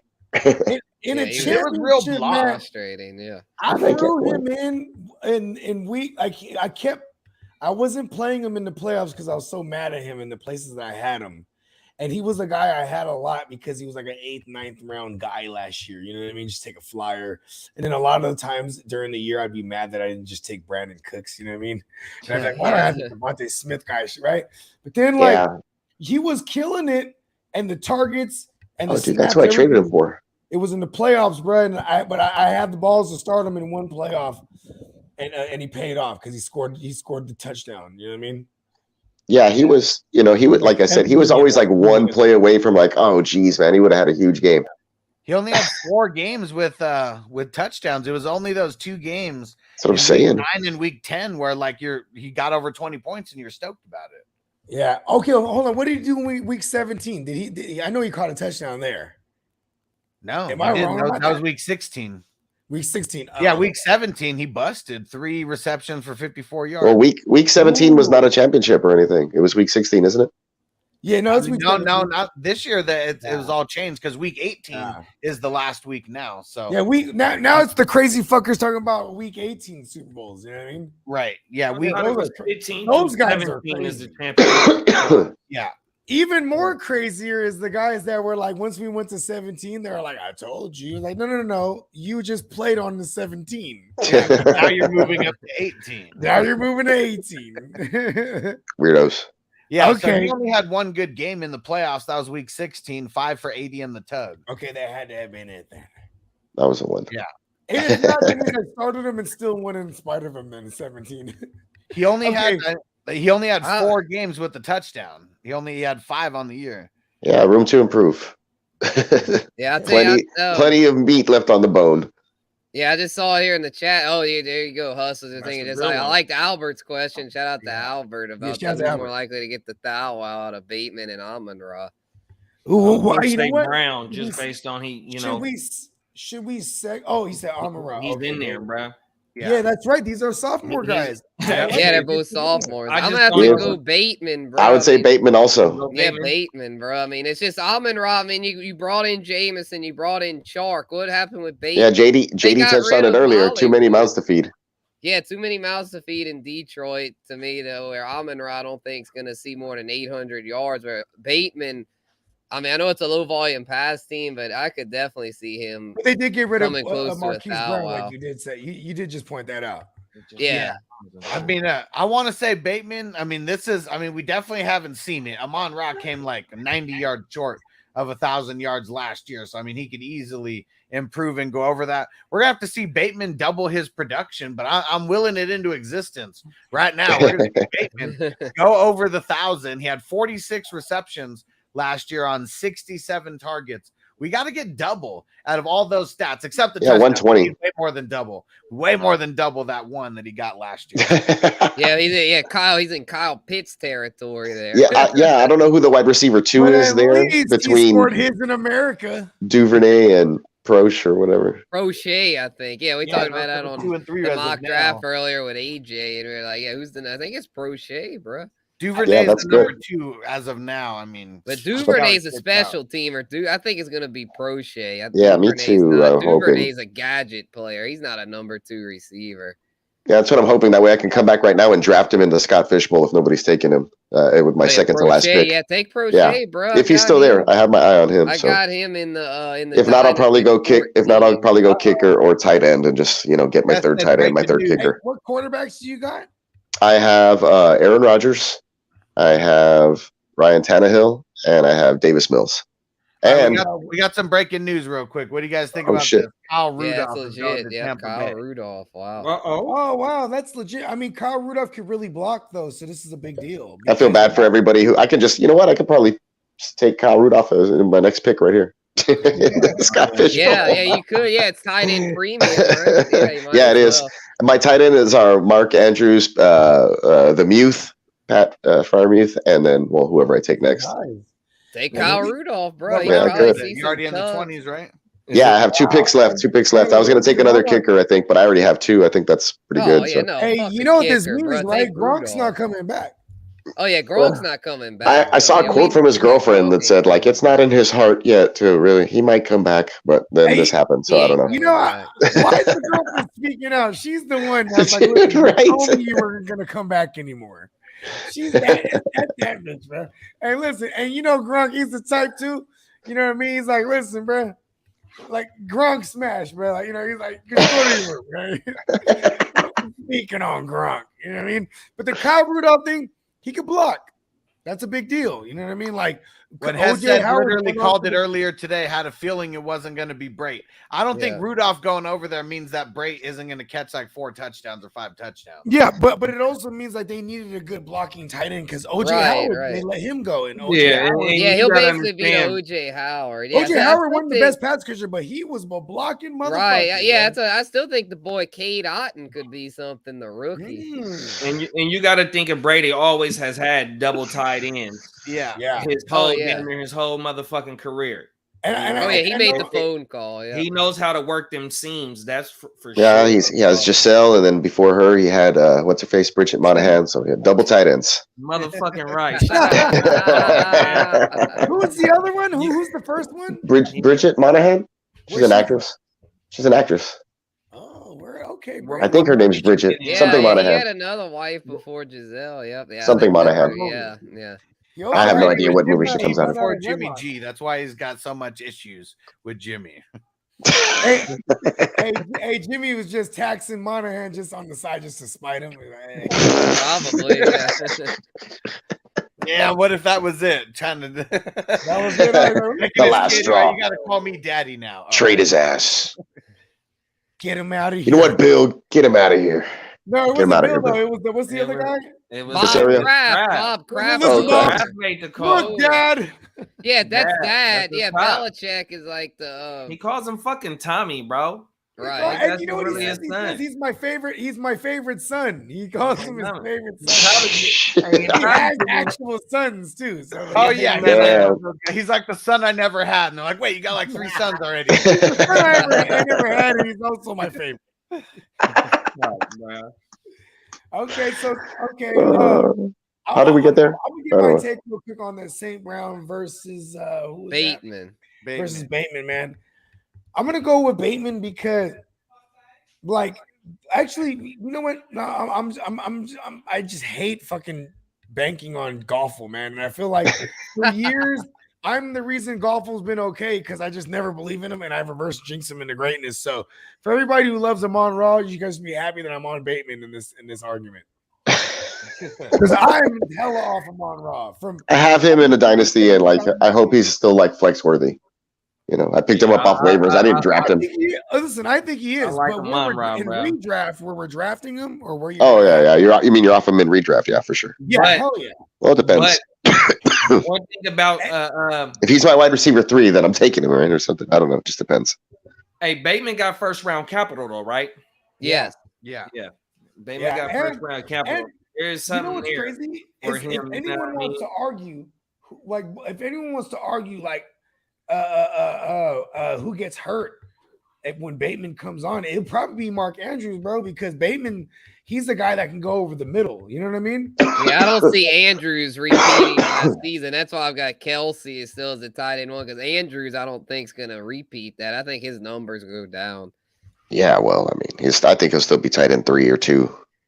In a championship, it was real frustrating. Yeah, I threw him in week. I wasn't playing him in the playoffs because I was so mad at him in the places that I had him, and he was a guy I had a lot because he was like an 8th, 9th round guy last year. You know what I mean? Just take a flyer, and then a lot of the times during the year I'd be mad that I didn't just take Brandon Cooks. You know what I mean? And I was like, why do I have the Devontae Smith guy? Right? But then he was killing it, and the targets and the dude, that's what I traded him for. It was in the playoffs, bro. And I had the balls to start him in one playoff, and he paid off because he scored the touchdown. You know what I mean? Yeah, he was. He would, like I said, he was always like one play away from like, oh geez, man, he would have had a huge game. He only had 4 games with touchdowns. It was only those 2 games. That's what I'm saying. 9 and week 10, where like he got over 20 points and you're stoked about it. Yeah. Okay. Hold on. What did he do in week 17? Did he? I know he caught a touchdown there. No, am I wrong? That was week 16. Week 16. Yeah, week 17, he busted 3 receptions for 54 yards. Well, week 17 was not a championship or anything. It was week 16, isn't it? Yeah, no, it's no, not this year. It was all changed because week 18 is the last week now. So now it's the crazy fuckers talking about week 18 Super Bowls. You know what I mean? Right. Yeah. Those guys are crazy. Yeah. Even more crazier is the guys that were like, once we went to 17, they were like, I told you. Like, no. You just played on the 17. Yeah, now you're moving up to 18. Now you're moving to 18. Weirdos. Yeah, okay. So he only had 1 good game in the playoffs. That was week 16, 5 for 80 in the tug. Okay, that had to have been it then. That was a win. Yeah. It's not that I started him and still won in spite of him then 17. He only had 4 games with the touchdown. He only had 5 on the year. Yeah, room to improve. Yeah, plenty of meat left on the bone. Yeah, I just saw here in the chat. Oh, yeah, there you go, Hustle. I liked Albert's question. Shout out to Albert about who's more likely to get the thou out of Bateman and Amon-Ra. Ooh, I'm why? gonna You know say what? Brown just based on he Should we say? Oh, he said Amon-Ra. he's Okay, in there, good. bro. Yeah, that's right. These are sophomore guys. Yeah, they're both sophomores. I I'm just gonna have don't to know. go Bateman, bro. I would say mean, Bateman also. Go Yeah, Bateman. Bateman, bro. I mean, it's just Amon-Ra. I mean, you brought in Jameson, you brought in Chark. What happened with Bateman? Yeah, JD got touched rid on it of earlier. Too many Hollywood. mouths to feed. Yeah, too many mouths to feed in Detroit to me, though, where Amon-Ra I don't think is going to see more than 800 yards. Where Bateman, I mean, I know it's a low volume pass team, but I could definitely see him. But they did get rid of coming close to Marquise 1,000. Brown, Wow. like you did say. You did just point that out. Yeah. I mean, I want to say Bateman. I mean, we definitely haven't seen it. Amon-Ra came like 90 yards short of 1,000 yards last year. So, I mean, he could easily improve and go over that. We're going to have to see Bateman double his production, but I'm willing it into existence right now. We're going to see Bateman go over the 1,000. He had 46 receptions last year on 67 targets. We got to get double out of all those stats, except the touchdown. 120. Way more than double that one that he got last year. Yeah, Kyle. He's in Kyle Pitts territory there. Yeah, I don't know who the wide receiver 2 But is at there least he between scored his in America. Duvernay and Proche or whatever. Crochet, I think. Yeah, we talked about that on 2 and 3 the as of mock now. draft earlier with AJ, and we were like, yeah, who's the? I think it's Crochet, bro. Duvernay is that's the number good. 2 as of now. I mean, But Duvernay's a special teamer. I think it's gonna be Crochet. Yeah, me too, I'm hoping. Duvernay's a gadget player. He's not a number 2 receiver. Yeah, that's what I'm hoping. That way I can come back right now and draft him in the Scott Fishbowl if nobody's taking him with my second to last pick. Yeah, take Crochet, bro. If he's still there, I have my eye on him. I so. got him in the. If not, I'll probably go kick. If not, I'll probably go kicker or tight end and just get my third tight end, my third kicker. What quarterbacks do you got? I have Aaron Rodgers, I have Ryan Tannehill, and I have Davis Mills. And we got some breaking news real quick. What do you guys think Oh, about shit. this? Kyle Yeah, Rudolph. that's is going legit. to Yeah, Tampa Kyle Bay. Rudolph. Wow. Oh wow, that's legit. I mean, Kyle Rudolph could really block though, so this is a big deal. I feel bad for everybody who I can just, I could probably just take Kyle Rudolph as my next pick right here. Scott Fishbowl. Yeah, you could. Yeah, it's tied in premium. Right? Yeah, it is. My tight end is our Mark Andrews, the Muth, Pat Fryermuth, and then whoever I take next. Take Kyle Rudolph, bro. Yeah, I could. You're already in the 20s, right? Yeah, I have 2 picks left. 2 picks left. I was going to take another kicker, I think, but I already have 2. I think that's pretty good. Yeah, So. no, Hey, fuck you the know what this kicker, means, bro. right? Take Gronk's Rudolph. not coming back. Oh yeah, Gronk's not coming back. I saw a quote from his girlfriend that said, like, it's not in his heart yet to really, he might come back, but then this happened, so I don't know. You know, why is the girlfriend speaking out? She's the one that's like, listen, Right. you told me you weren't going to come back anymore. She's that bitch, bro. Hey, listen, and Gronk, he's the type too. You know what I mean? He's like, listen, bro, like Gronk smash, bro. Like, he's like, just go to your room, right? Speaking on Gronk, you know what I mean? But the Kyle Rudolph thing, he could block. That's a big deal. You know what I mean? Like, When O.J. Hesed Howard literally went called off it earlier today, had a feeling it wasn't going to be Brait. I don't think Rudolph going over there means that Brait isn't going to catch like 4 touchdowns or 5 touchdowns. Yeah, but it also means like they needed a good blocking tight end because O.J. Howard, they let him go. And O.J. Howard, he'll basically be O.J. Howard. Yeah, O.J. Howard wasn't the best pass catcher, but he was a blocking motherfucker. Right, yeah, I still think the boy Cade Otton could be something, the rookie. And you got to think of Brady always has had double tight ends. Yeah. His whole motherfucking career. He made the phone call. Yeah. He knows how to work them seams. That's for sure. Yeah, he has Giselle, and then before her, he had what's her face, Bridget Monahan. So he had double tight ends. Motherfucking right. Who's the other one? Who's the first one? Bridget Monahan. She's an actress. She's an actress. Oh, we're okay. I think her name's Bridget. Something Monahan. He had another wife before Giselle. Yep. Yeah, something Monahan. Yeah. I have no idea what movie she comes out of. Before Jimmy G. That's why he's got so much issues with Jimmy. hey, Jimmy was just taxing Monahan just on the side just to spite him. Probably. Yeah, what if that was it? Trying to that was it. The last straw. You got to call me daddy now. Trade his ass. Get him out of here. You know what, Bill? Get him out of here. No, it wasn't Bill, though. It was what's the other guy? It was Bob Kraft. Kraft made the call. Look, Dad. Yeah, that's Dad. Yeah, Belichick is like the. He calls him fucking Tommy, bro. Right. And you know what really he says? his He son. says he's my favorite. He's my favorite son. He calls him his No. favorite Proud son. of you. He has actual sons too. So Oh like, yeah, Yeah. he's like the son I never had, and they're like, wait, you got like 3 sons already. the son I never had, and he's also my favorite. Okay, so How did we get there? I'm I gonna don't get know. my take real quick on the St. Brown versus who was that? Bateman. Versus Bateman, man. I'm gonna go with Bateman because, like, actually, you know what? No, I just hate fucking banking on Golfle, man. And I feel like for years I'm the reason Golfle's been okay because I just never believe in him and I've reverse jinxed him into greatness. So for everybody who loves him on Raw, you guys should be happy that I'm on Bateman in this argument. Because I'm hella off him on Raw. I have him in a dynasty, and like I hope he's still like flex worthy. You know, I picked him up off waivers. I didn't draft him. Listen, I think he is. I like But him when on we're Raw, in bro. redraft, where we're drafting him, or where you? Oh yeah. You mean you're off him in redraft? Yeah, for sure. Yeah, But- hell yeah. Well, it depends. But one thing about If he's my wide receiver 3, then I'm taking him, right, or something. I don't know. It just depends. hey, Bateman got first round capital though, right? Yes. Yeah. Bateman Yeah, got and- first round capital. and There's You know something what's here. crazy? for If him, you know anyone what I wants mean? to argue, like, if anyone wants to argue, like, who gets hurt when Bateman comes on, it'll probably be Mark Andrews, bro, because Bateman, he's the guy that can go over the middle. You know what I mean? Yeah, I don't see Andrews repeating last season. That's why I've got Kelsey is still as a tight end one because Andrews, I don't think is gonna repeat that. I think his numbers go down. Yeah, well, I mean, I think he'll still be tight end 3 or 2.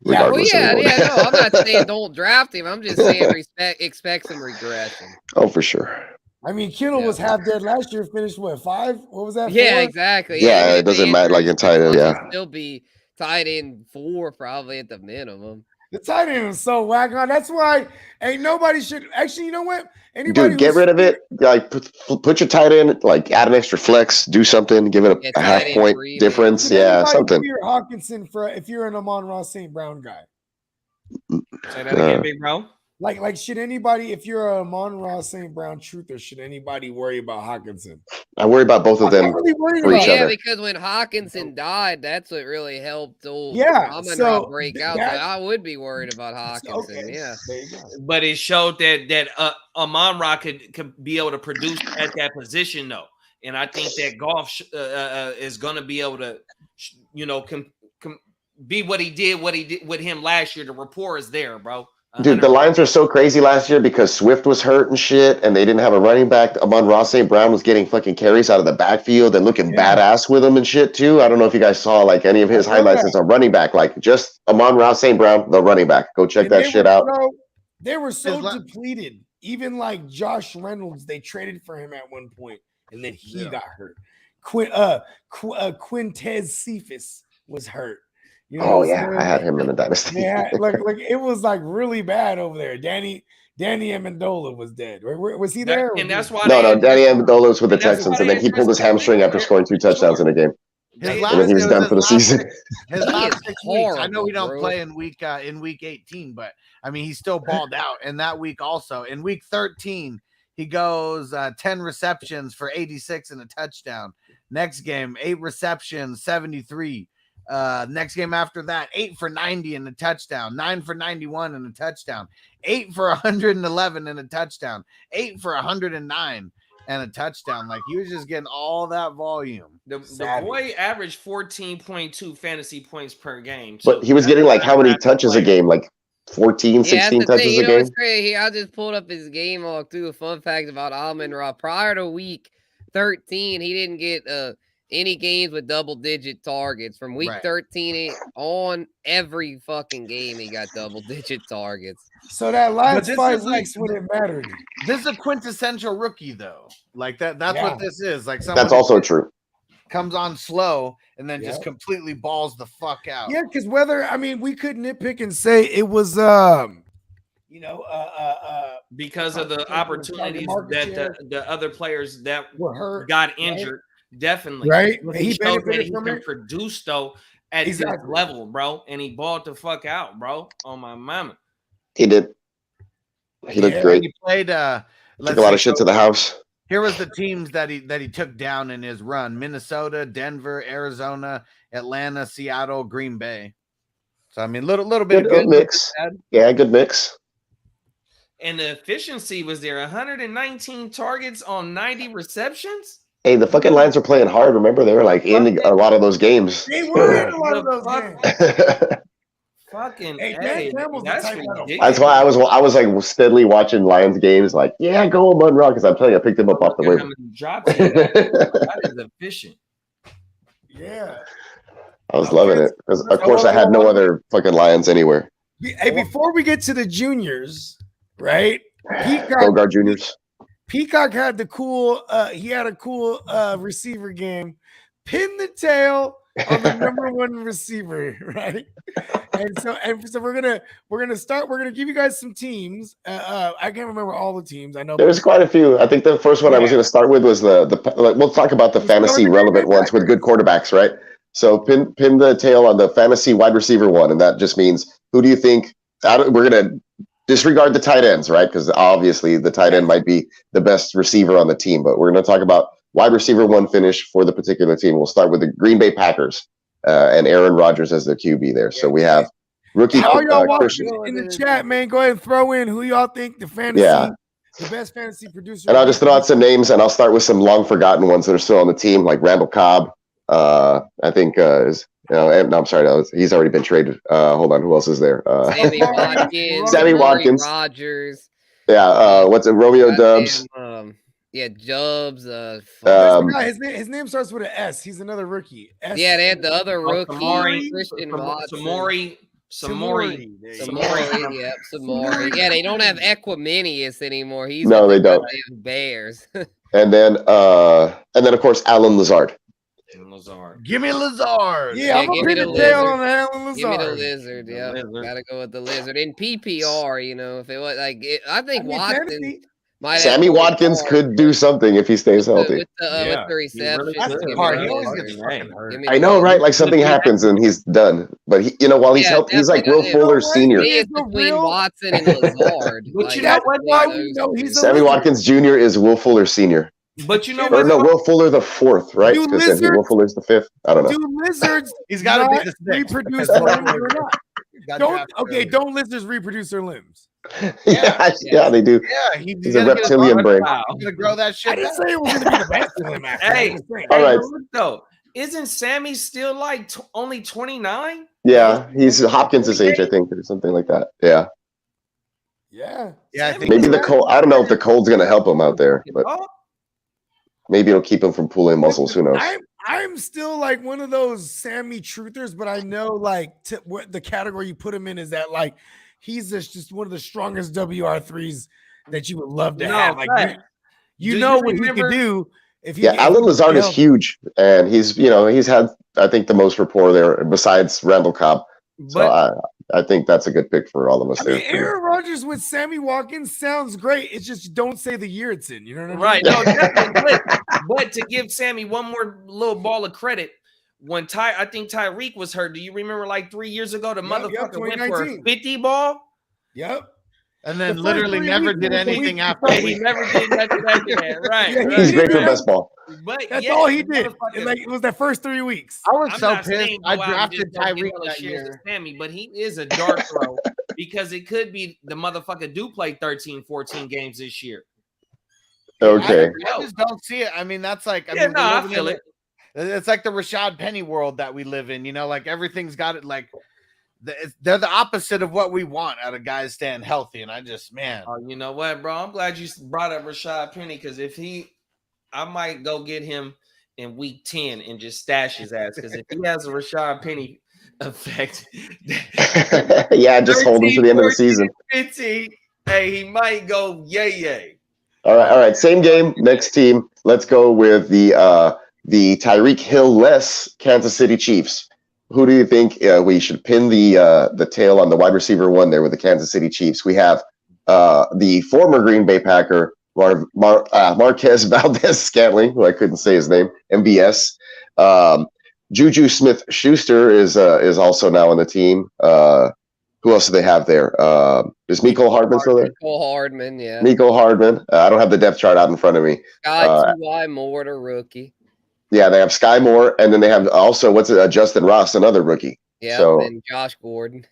Yeah, Well, Regardless of yeah, the yeah. order. No, I'm not saying don't draft him. I'm just saying expect some regression. Oh, for sure. I mean, Kittle was half dead last year, finished what, 5? What was that? Yeah, 4? exactly. Yeah, and it doesn't matter, like, in Andrews tight end, should yeah. still be tight end 4 probably at the minimum. The tight end is so whack on. That's why ain't nobody should actually. You know what? Anybody Dude, get who's- rid of it. Like, put your tight end, like, add an extra flex, do something, give it Yeah, a half tight end point 3, difference. Should Yeah, anybody something. fear Hawkinson if you're an Amon-Ra St. Brown guy. Say that again, big bro. Like, should anybody, if you're a Amon-Ra St. Brown truther, should anybody worry about Hawkinson? I worry about both of I'm them. not really worried for each about other. Yeah, it. because when Hawkinson died, that's what really helped old Yeah, Amon-Ra so break out. So that- I would be worried about Hawkinson. Okay, Yeah. there you go. But it showed that Amon-Ra could be able to produce at that position though, and I think that Golf is going to be able to, be what he did with him last year. The rapport is there, bro. Dude, the Lions were so crazy last year because Swift was hurt and shit, and they didn't have a running back. Amon-Ra St. Brown was getting fucking carries out of the backfield and looking badass with him and shit too. I don't know if you guys saw like any of his highlights as a running back, like just Amon-Ra St. Brown, the running back. Go check And that shit out. They were so His la- depleted. Even like Josh Reynolds, they traded for him at one point, and then he got hurt. Quintez Cephas was hurt. You know Oh what I'm yeah, saying? I had him in the dynasty. Yeah, like it was like really bad over there. Danny Amendola was dead. Was he there? and that's why No, they Danny Amendola was with the And that's Texans, why and then they he pulled his hamstring after scoring 2 touchdowns in a game. His They- last, And then he was it done his for the last season. His He last is 6 weeks. I know we horrible, don't bro. play in week 18, but I mean he still balled out in that week also. In week 13, he goes 10 receptions for 86 and a touchdown. Next game, 8 receptions, 73. Next game after that, 8 for 90 and a touchdown, 9 for 91 and a touchdown, 8 for 111 and a touchdown, 8 for 109 and a touchdown. Like he was just getting all that volume. The boy averaged 14.2 fantasy points per game. But he was getting like how many touches a game? Like 14, Yeah, 16 that's the thing. touches You a know game? what's crazy? I just pulled up his game log too. A fun fact about Amon-Ra. Prior to week 13, he didn't get any games with double-digit targets. From week Right. 13 on, every fucking game he got double-digit targets. So that last this 5 is like- weeks when it mattered. This is a quintessential rookie though. Like that's Yeah. what this is. Like someone That's also true. comes on slow and then Yeah. just completely balls the fuck out. Yeah, because we could nitpick and say it was because of the opportunities market that share. the other players that were hurt, got injured. Definitely, right? But He he showed that benefited he from can it. produce though at this Exactly. level, bro, and he balled the fuck out, bro. On my mama. He did. He looked Yeah. great. He played Took a lot of shit to the house. Here was the teams that he took down in his run: Minnesota, Denver, Arizona, Atlanta, Seattle, Green Bay. So I mean, little bit Good of good mix. Yeah, good mix. And the efficiency was there 119 targets on 90 receptions. Hey, the fucking Lions were playing hard. Remember, they were like in a lot of those games. They were in a lot of those games. Fucking Hey, Dan hey, Campbell's the that's type that'll ridiculous. That's why I was like steadily watching Lions games. Like, yeah, go Amon Ra, because I'm telling you, I picked him up off the Look at how waiver. many drops he got. That is efficient. Yeah. I was loving it because, of course, I had no other fucking Lions anywhere. Hey, before we get to the juniors, right? Bogard Juniors. Peacock had the cool. He had a cool receiver game. Pin the tail on the number one receiver, right? And so we're gonna start. We're gonna give you guys some teams. I can't remember all the teams. I know There's quite a few. I think the first one I was going to start with was we'll talk about the fantasy relevant ones with good quarterbacks, right? So pin the tail on the fantasy wide receiver one, and that just means who do you think? We're going to disregard the tight ends, right? Because obviously the tight end might be the best receiver on the team, but we're going to talk about wide receiver one finish for the particular team. We'll start with the Green Bay Packers and Aaron Rodgers as the QB there. So we have rookie. How y'all watching Christian. in the chat, man? Go ahead and throw in who y'all think the fantasy, the best fantasy producer. And I'll just throw out some names, and I'll start with some long forgotten ones that are still on the team, like Randall Cobb. I think I'm sorry, he's already been traded. Hold on, who else is there? Sammy Watkins, Sammy Watkins, Rogers. Yeah, what's it? Romeo Dubs. Yeah, Jubs. His name starts with an S. He's another rookie. Yeah, they had the other rookie, Christian Watson. Samori. Yep, Sophomore. Yeah, they don't have Equiminius anymore. He's No, they don't. Bears. And then of course Alan Lazard. Give me Lazard. Yeah, I'm gonna pin the tail on Alan Lazard. Give me the lizard. Yeah, gotta go with the lizard in PPR. You know, if it was like, I think Watson. Sammy Watkins could do something if he stays healthy. With the reception. I know, right? Like something happens and he's done. But he, while he's healthy, he's like Will Fuller Senior. He is between Watson and Lazard. But you know what? Sammy Watkins Jr. is Will Fuller Senior. But you know what? No, Will Fuller the fourth, right? Because Will Fuller's the fifth. I don't know. Do lizards he's got to be the sixth. reproduce their limbs or not? Don't lizards reproduce their limbs? Yeah, they do. Yeah, he's a reptilian brain. I'm gonna grow that shit. I didn't say it was gonna be the best limb. Hey, all right. Though, isn't Sammy still like only 29? Yeah, he's Hopkins' age, I think, or something like that. Yeah. Yeah. I think maybe the cold. I don't know if the cold's gonna help him out there, but maybe it'll keep him from pulling muscles. Who knows? I'm still like one of those Sammy truthers, but I know like what the category you put him in is that like he's just one of the strongest WR3s that you would love to have. Like you know what he could do. Alan Lazard is huge, and he's had I think the most rapport there besides Randall Cobb. So I think that's a good pick for all of us there. Aaron Rodgers with Sammy Watkins sounds great. It's just don't say the year it's in. You know what I mean? Right. No, definitely. But to give Sammy one more little ball of credit, when I think Tyreek was hurt. Do you remember like 3 years ago the motherfucker went for a 50 ball? Yep. And then literally never did anything after. He never did nothing after that. Right. He's great for best ball. But that's all he did. It was the first 3 weeks. I was so pissed. I drafted Tyreek that year. Sammy, but he is a dart throw because it could be the motherfucker do play 13, 14 games this year. Okay. I just don't see it. I mean, that's like I feel it. It's like the Rashad Penny world that we live in. Like everything's got it like. They're the opposite of what we want out of guys staying healthy, and I just you know what, bro? I'm glad you brought up Rashad Penny because I might go get him in week 10 and just stash his ass because if he has a Rashad Penny effect, just hold him to the end of the season. 15, hey, he might go yay. All right, same game, next team. Let's go with the Tyreek Hill-less Kansas City Chiefs. Who do you think we should pin the tail on the wide receiver one there with the Kansas City Chiefs? We have the former Green Bay Packer, Marquez Valdez-Scantling, who I couldn't say his name, MVS. Juju Smith-Schuster is also now on the team. Who else do they have there? Is Mecole Hardman still there? Mecole Hardman, yeah. Mecole Hardman. I don't have the depth chart out in front of me. Ty Moore, the rookie. Yeah, they have Sky Moore, and then they have also Justin Ross, another rookie. Yeah, so, and Josh Gordon.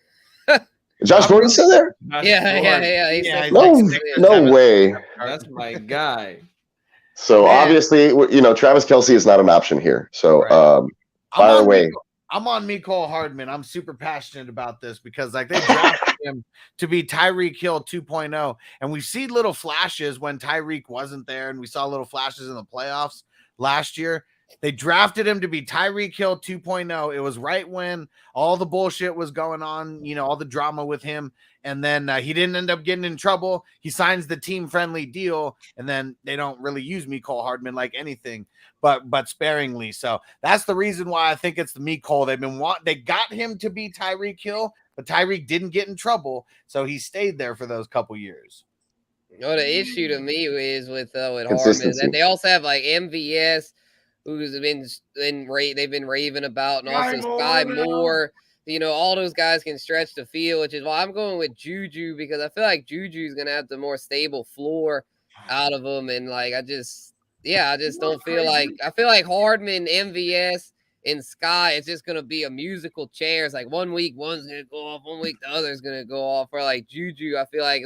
Josh Gordon's still there? Yeah. No way. That's my guy. So obviously, Travis Kelce is not an option here. So fire away. I'm on Mecole Hardman. I'm super passionate about this because they drafted him to be Tyreek Hill 2.0. And we see little flashes when Tyreek wasn't there, and we saw little flashes in the playoffs last year. They drafted him to be Tyreek Hill 2.0. It was right when all the bullshit was going on, all the drama with him. And then he didn't end up getting in trouble. He signs the team-friendly deal, and then they don't really use Mecole Hardman like anything, but sparingly. So that's the reason why I think it's the Mecole. They got him to be Tyreek Hill, but Tyreek didn't get in trouble, so he stayed there for those couple years. The issue to me is with Hardman is that they also have MVS, who's they've been raving about, and also Sky Moore. All those guys can stretch the field, which is why I'm going with Juju, because I feel like Juju's gonna have the more stable floor out of them, and I just don't feel like I feel like Hardman, MVS, and Sky is just gonna be a musical chairs. One week one's gonna go off, one week the other's gonna go off. For Juju, I feel like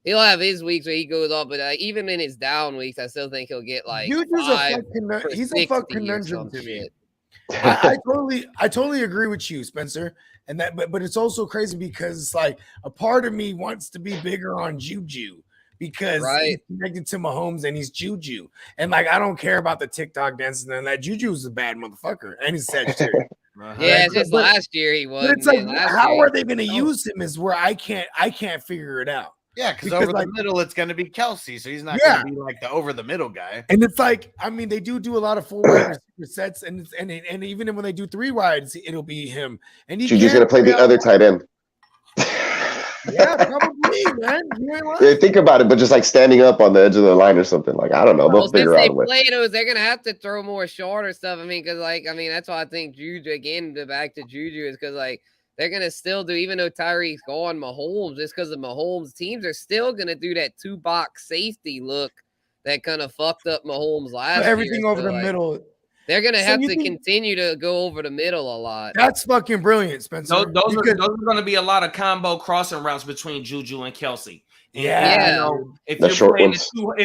he'll have his weeks where he goes off, but even in his down weeks, I still think he'll get he's a fucking conundrum to me. I totally agree with you, Spencer. And but it's also crazy because a part of me wants to be bigger on Juju because he's connected to Mahomes and he's Juju. And I don't care about the TikTok dances and that. Juju's a bad motherfucker and he's Sagittarius. Yeah, it's just last year he was. But it's how are they going to use him is where I can't figure it out. Yeah, because over the middle, it's going to be Kelce, so he's not going to be the over the middle guy. And it's they do a lot of 4 wide receiver sets, and even when they do 3 wides, it'll be him. And Juju's going to play the other tight end. Yeah, probably, man. Yeah, think about it, but just standing up on the edge of the line or something. I don't know. They'll figure out a way. They're going to have to throw more shorter stuff. Because that's why I think Juju, again, back to Juju, is because they're going to still do, even though Tyreek's gone, Mahomes, just because of Mahomes, teams are still going to do that 2-box safety look that kind of fucked up Mahomes last year. Everything over the middle. They're going to have to continue to go over the middle a lot. That's fucking brilliant, Spencer. Those are going to be a lot of combo crossing routes between Juju and Kelce. If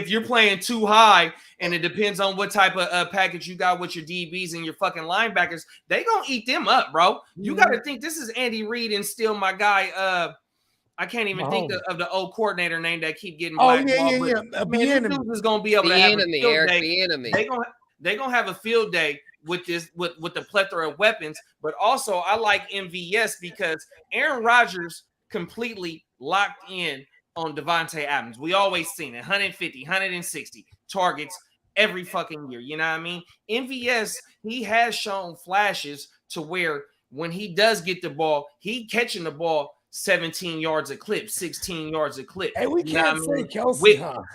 you're playing too high, and it depends on what type of package you got with your DBs and your fucking linebackers, they gonna eat them up, bro. You got to think this is Andy Reid and still my guy. I can't even think of the old coordinator name that keep getting blackballed. This dude is gonna be able to have a field day. They gonna have a field day with this with the plethora of weapons. But also, I like MVS because Aaron Rodgers completely locked in on Devontae Adams. We always seen it, 150, 160 targets every fucking year. You know what I mean? MVS, he has shown flashes to where when he does get the ball, he catching the ball 17 yards a clip, 16 yards a clip. Hey, we can't say Kelce,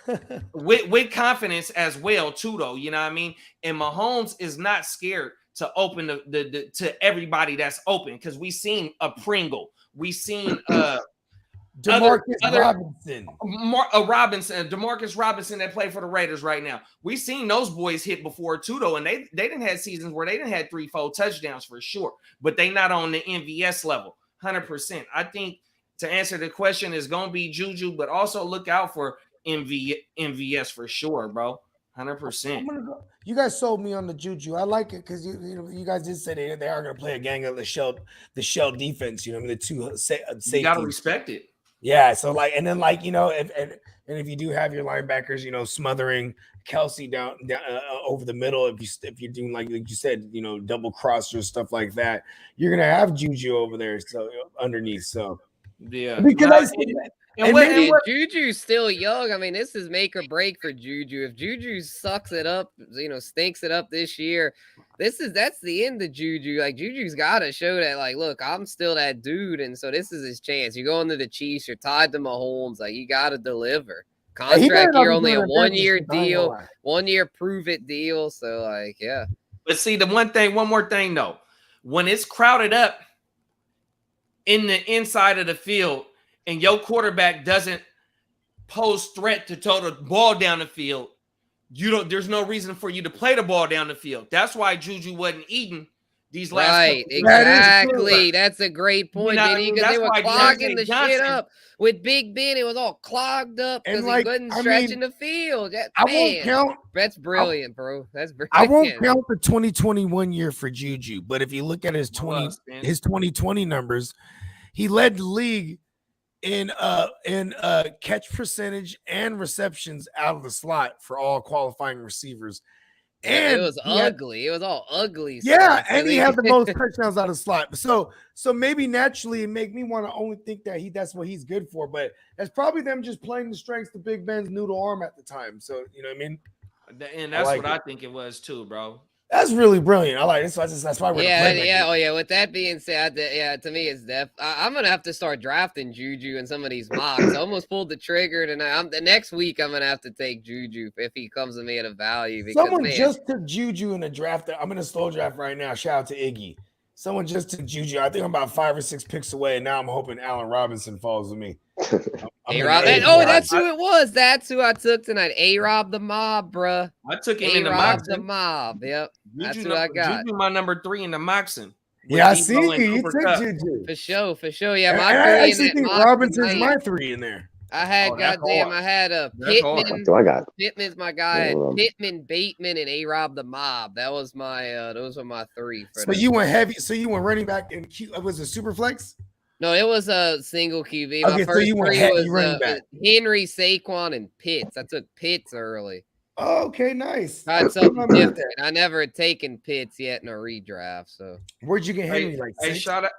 with confidence as well, too, though. You know what I mean? And Mahomes is not scared to open the to everybody that's open, because we seen a Pringle. We seen Demarcus Robinson that play for the Raiders right now. We seen those boys hit before too, though, and they didn't have seasons where they didn't have 3-4 touchdowns for sure, but they not on the MVS level, 100%. I think to answer the question is going to be Juju, but also look out for MVS for sure, bro. 100%. You guys sold me on the Juju. I like it because you guys did say they are going to play a gang of the shell defense. The two safeties. You got to respect it. Yeah, so and then if you do have your linebackers, smothering Kelce down over the middle, if you're doing like you said, double cross or stuff like that, you're gonna have Juju over there, so underneath. So yeah, because and Juju's still young. I mean, this is make or break for Juju. If Juju sucks it up, stinks it up this year, that's the end of Juju. Juju's got to show that, look, I'm still that dude, and so this is his chance. You go into the Chiefs, you're tied to Mahomes, you got to deliver. Contract year, only a 1-year deal, 1-year prove it deal. So, yeah. But see, one more thing though, when it's crowded up, in the inside of the field and your quarterback doesn't pose threat to throw the ball down the field, there's no reason for you to play the ball down the field. That's why Juju wasn't eating these last Right, couple exactly. That's a great point, You know what I because mean? they were That's why clogging the Deontay shit Johnson- up with Big Ben. It was all clogged up And, because like, he couldn't I stretch mean, in the field. I won't count. That's brilliant, bro. That's brilliant. I won't count the 2021 year for Juju, but if you look at his Plus, man. 2020 numbers, he led the league in catch percentage and receptions out of the slot for all qualifying receivers. And it was he had- ugly. It was all ugly. Yeah, stuff. and he had the most touchdowns out of slot. So maybe naturally it make me want to only think that that's what he's good for. But that's probably them just playing the strengths of Big Ben's noodle arm at the time. So you know what I mean? And that's like what I it. think it was too, bro. That's really brilliant. I like it. So that's why we're the Yeah. playmakers. Oh, yeah. With that being said, to me, it's def. I'm gonna have to start drafting Juju in some of these mocks. I almost pulled the trigger tonight. The next week, I'm gonna have to take Juju if he comes to me at a value. Because, Someone man, just took Juju in the draft. I'm in a slow draft right now. Shout out to Iggy. Someone just took Juju. I think I'm about 5 or 6 picks away, and now I'm hoping Allen Robinson falls with me. I'm in A-Rob. A- That's who it was. That's who I took tonight. A-Rob the mob, bruh. I took him in the A-Rob the Moxon. mob. Yep. That's Juju, who I got. Juju, my number 3 in the Moxon. Yeah, I With see Debo you. and You Cooper took Kupp. Juju. For sure. Yeah, And my I three in actually that think mock Robinson's tonight, my 3 in there. I had Oh, that's goddamn. hard. I had a That's hard. What Pittman. do I got? Pittman's my guy. I had Hold on. Pittman, Bateman, and A-Rob the mob. That was my. Those were my 3. For So the- you went heavy. So you went running back and was it super flex? No, it was a single QB. My Okay, so first you went 3 heavy was running back. Henry, Saquon, and Pitts. I took Pitts early. Oh, okay, nice. Tried something Remember that. different. I never had taken Pitts yet in a redraft. So Where'd you get Henry? Hey, Like hey, 6? shout out.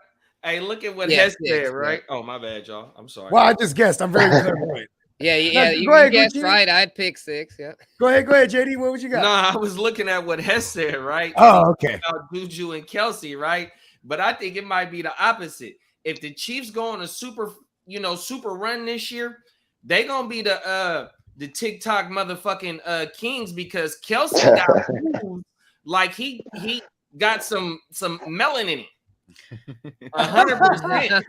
Hey, look at what Yeah, Hess 6, said, yeah. right? Oh, my bad, y'all. I'm sorry. Well, I just guessed. I'm very clairvoyant. yeah, No, you, go ahead, you guessed Guccini. right. I'd pick 6. Yeah. Go ahead, JD. What would you got? No, I was looking at what Hess said, right? Oh, okay. About Juju and Kelsey, right? But I think it might be the opposite. If the Chiefs go on a super run this year, they gonna be the TikTok motherfucking kings, because Kelsey got moves like he got some melanin in it. 100%.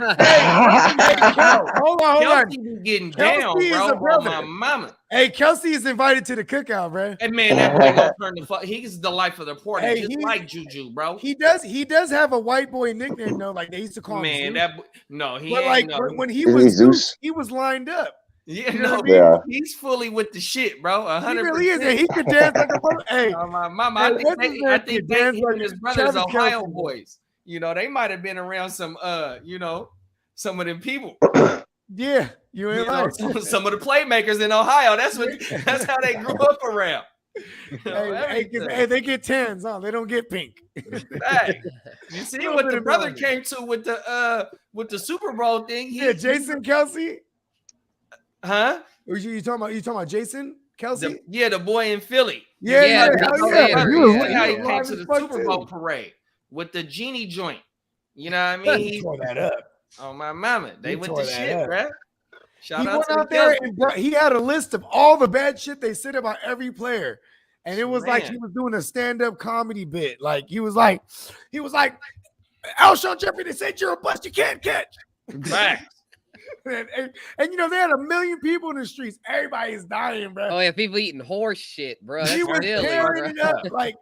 Hold on. Kelsey be getting down, Kelsey is bro. a On brother. my mama. Hey, Kelsey is invited to the cookout, bro. And man, that boy gonna turn the fuck. He's the life of the party, Hey, just he- like Juju, bro. He does have a white boy nickname though. Like they used to call him. Man, Zeus. that no, he But ain't like no. when he Isn't was he Zeus, Zeus? he was lined up. Yeah, You know no, what I mean? Yeah. he's fully with the shit, bro. He 100%. really is, and he could dance like a brother. Hey, My mama, Hey, I what's his think name they could dance him like and his brothers Travis Ohio Kelce. boys. You know, they might have been around some some of them people. yeah, you ain't You know, right. some of the playmakers in Ohio. That's how they grew up around. You know, Hey, they get tans, huh? They don't get pink. hey, you see Little what bit the of brother melanin. came to with the Super Bowl thing. Yeah, Jason Kelsey. Huh? You talking about Jason Kelsey? The boy in Philly. Yeah, Yeah, hell that's yeah. fair. You was- Yeah, Look how he you was came live to as the fuck, Super too. Bowl parade with the genie joint. You know what I mean? He tore that up. Oh my mama, they He went tore to that shit, up. bruh. Shout He out went to out the there Kelsey. and he had a list of all the bad shit they said about every player. And it was like Man. he was doing a stand-up comedy bit. Like he was like, Alshon Jeffrey, they said you're a bust, you can't catch. Facts. And you know, they had 1 million people in the streets. Everybody's dying, bro. Oh yeah, people eating horse shit, bro. That's he was silly, tearing bro. it up. Like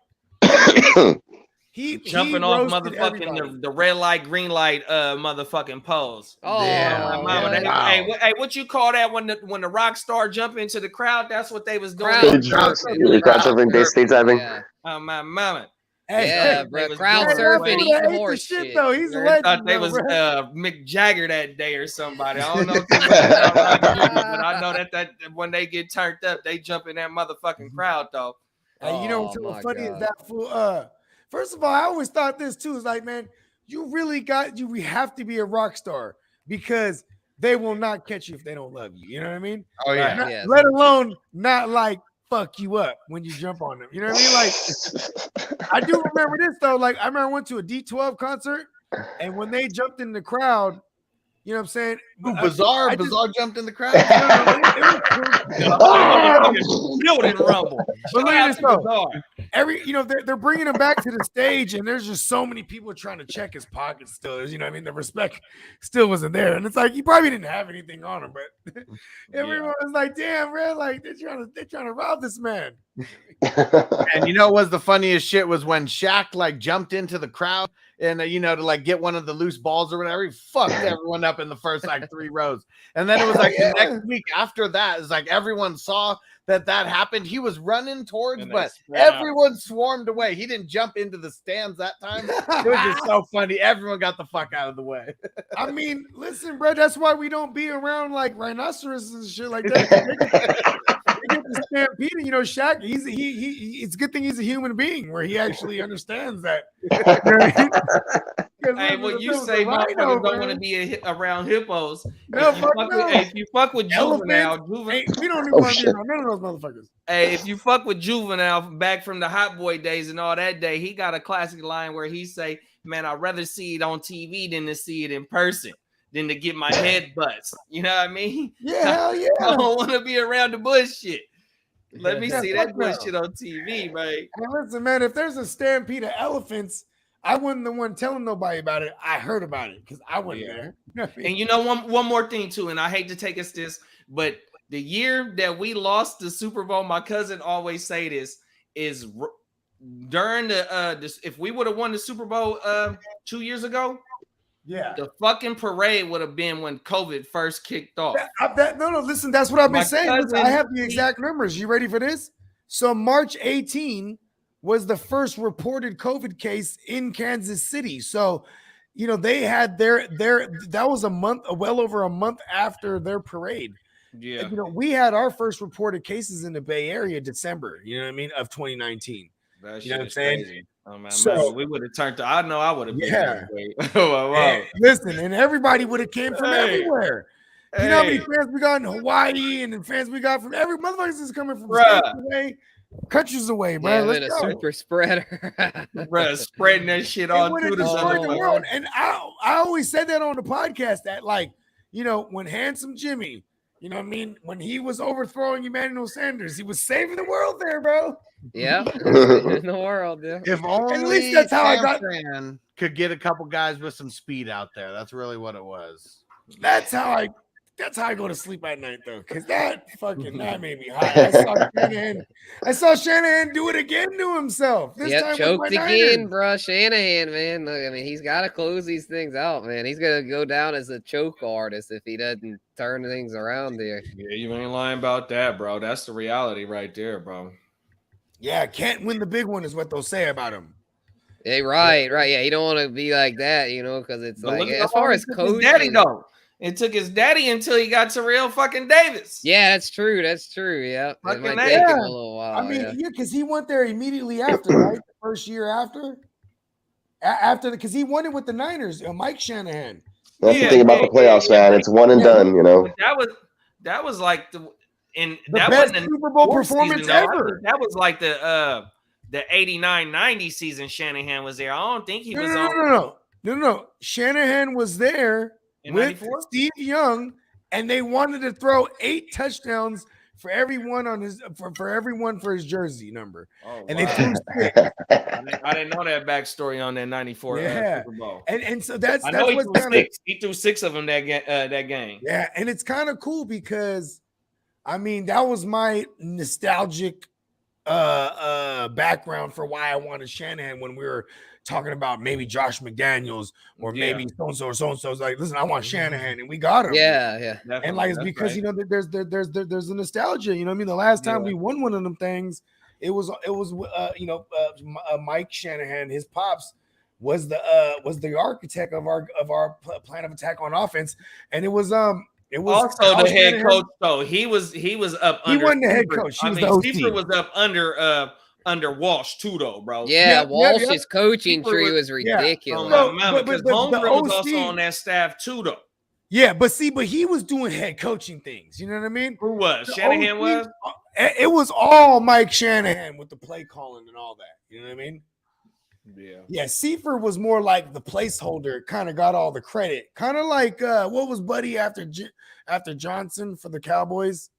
he Jumping off roasted everybody. motherfucking the red light, green light motherfucking pose. Oh, Yeah, My mama, what? Wow. hey, what you call that when the rock star jump into the crowd? That's what they was doing. Crowd They crowd surfing, they stage diving. Yeah, My mama. Hey, yeah, they bro. was Crowd doing that surfing, fool it. that eating ate the horse shit, shit. though. He's a I legend. thought they though, was bro. Mick Jagger that day or somebody. I don't know too much about rock music, but I know that when they get turned up, they jump in that motherfucking crowd though. Hey, you know Oh, what's so my funny is God. that fool. First of all, I always thought this too. Is like, man, we have to be a rock star because they will not catch you if they don't love you. You know what I mean? Oh yeah. Not- Yes. Let alone not like fuck you up when you jump on them. You know what I mean? Like, I do remember this though. Like, I remember I went to a D12 concert, and when they jumped in the crowd, you know what I'm saying? Ooh, Bizarre I just- jumped in the crowd. It was cool. Building rumble. But look at this though. they're bringing him back to the stage, and there's just so many people trying to check his pockets still. You know what I mean? The respect still wasn't there, and it's like he probably didn't have anything on him, but everyone was like, "Damn, bro, like they're trying to rob this man." And you know what was the funniest shit was when Shaq like jumped into the crowd and to like get one of the loose balls or whatever. He fucked everyone up in the first like 3 rows, and then it was like the next week after that, it's like everyone saw that happened. He was running towards, but everyone swarmed away. He didn't jump into the stands that time. It was just so funny. Everyone got the fuck out of the way. I mean, listen, bro, that's why we don't be around like rhinoceroses and shit like that. They get the stampede, Shaq. It's a good thing he's a human being where he actually understands that. Hey, what you say, motherfuckers don't want to be around hippos. No, if you fuck with Juvenile, we don't even want to be around none of those motherfuckers. Hey, if you fuck with Juvenile back from the Hot Boy days and all that day, he got a classic line where he say, "Man, I'd rather see it on TV than to see it in person, than to get my head butts." You know what I mean? Yeah, hell yeah. I don't want to be around the bullshit. Let me see that fuck bullshit on TV, right? Well, listen, man, if there's a stampede of elephants, I wasn't the one telling nobody about it. I heard about it because I wasn't there. And you know, one more thing too, and I hate to take us this, but the year that we lost the Super Bowl, my cousin always say this, is during the if we would have won the Super Bowl 2 years ago, yeah, the fucking parade would have been when COVID first kicked off. No, listen, that's what I've been saying. cousin- I have the exact numbers. You ready for this? So March 18 was the first reported COVID case in Kansas City. So, they had their that was a month, well over a month after their parade. Yeah. And, we had our first reported cases in the Bay Area December, of 2019. That You know what I'm shit is saying? crazy. Oh man, So- we would have turned to. I know I would have been. Yeah. Wow. And listen, and everybody would have came from Hey. everywhere. You know how many Hey. fans we got in Hawaii and then fans we got from every motherfuckers is coming from Bruh. states away, countries away, bro. Yeah, Let's been a go. super spreader. Bruh, spreading that shit It all would through have the destroyed the zone. world. And I always said that on the podcast that, like, when Handsome Jimmy, when he was overthrowing Emmanuel Sanders, he was saving the world there, bro. Yeah, in the world. Yeah. If only At least that's how I got. Fran could get a couple guys with some speed out there. That's really what it was. That's how I go to sleep at night, though, because that made me high. I saw Shanahan do it again to himself. This time with Choked my again, Niners. bro. Shanahan, man. Look, I mean, he's got to close these things out, man. He's gonna go down as a choke artist if he doesn't turn things around there. Yeah, you ain't lying about that, bro. That's the reality right there, bro. Yeah, can't win the big one is what they'll say about him. Hey, right. Yeah, you don't want to be like that, because it's But like look at as how far he as took his coaching. daddy though. It took his daddy until he got Terrell fucking Davis. Yeah, that's true. Yeah, it Fucking might A. take him Yeah. a little while. I mean, yeah. yeah, because he went there immediately after, right? The first year after. Because he won it with the Niners, Mike Shanahan. That's Yeah, the thing about the playoffs, man. It's one and done, But that was like the that best wasn't Super Bowl fourth performance season, though. I ever. think that was like the 89-90 season Shanahan was there. I don't think he was on No. Shanahan was there in with 94. Steve Young, and they wanted to throw 8 touchdowns for everyone on his for everyone for his jersey number, Oh, and they wow. threw 6. I didn't know that backstory on that 94 Yeah. Super Bowl. And so that's I know he what's threw kind of 6. He threw 6 of them that game. yeah, and it's kind of cool because I mean that was my nostalgic background for why I wanted Shanahan when we were talking about maybe Josh McDaniels or maybe so-and-so or so-and-so. It's like, listen, I want Shanahan, and we got him. Yeah. And like it's That's because right. there's a nostalgia. You know what I mean? The last time we won one of them things, it was Mike Shanahan, his pops was the architect of our plan of attack on offense, and it was also Kyle the head Shanahan. coach. So he was up. He under wasn't the head Seifert. coach. He I was mean, the OC. Seifert was up under Walsh too, though, bro. Yeah, Yeah, Walsh's coaching People tree were- was Oh ridiculous. my So, mama, but because the Holmgren was also OC on that staff too, though. Yeah, but he was doing head coaching things. You know what I mean? Who was The Shanahan? OC Was It was all Mike Shanahan with the play calling and all that. You know what I mean? Yeah, Seifert was more like the placeholder, kind of got all the credit. Kind of like what was Buddy after Johnson for the Cowboys?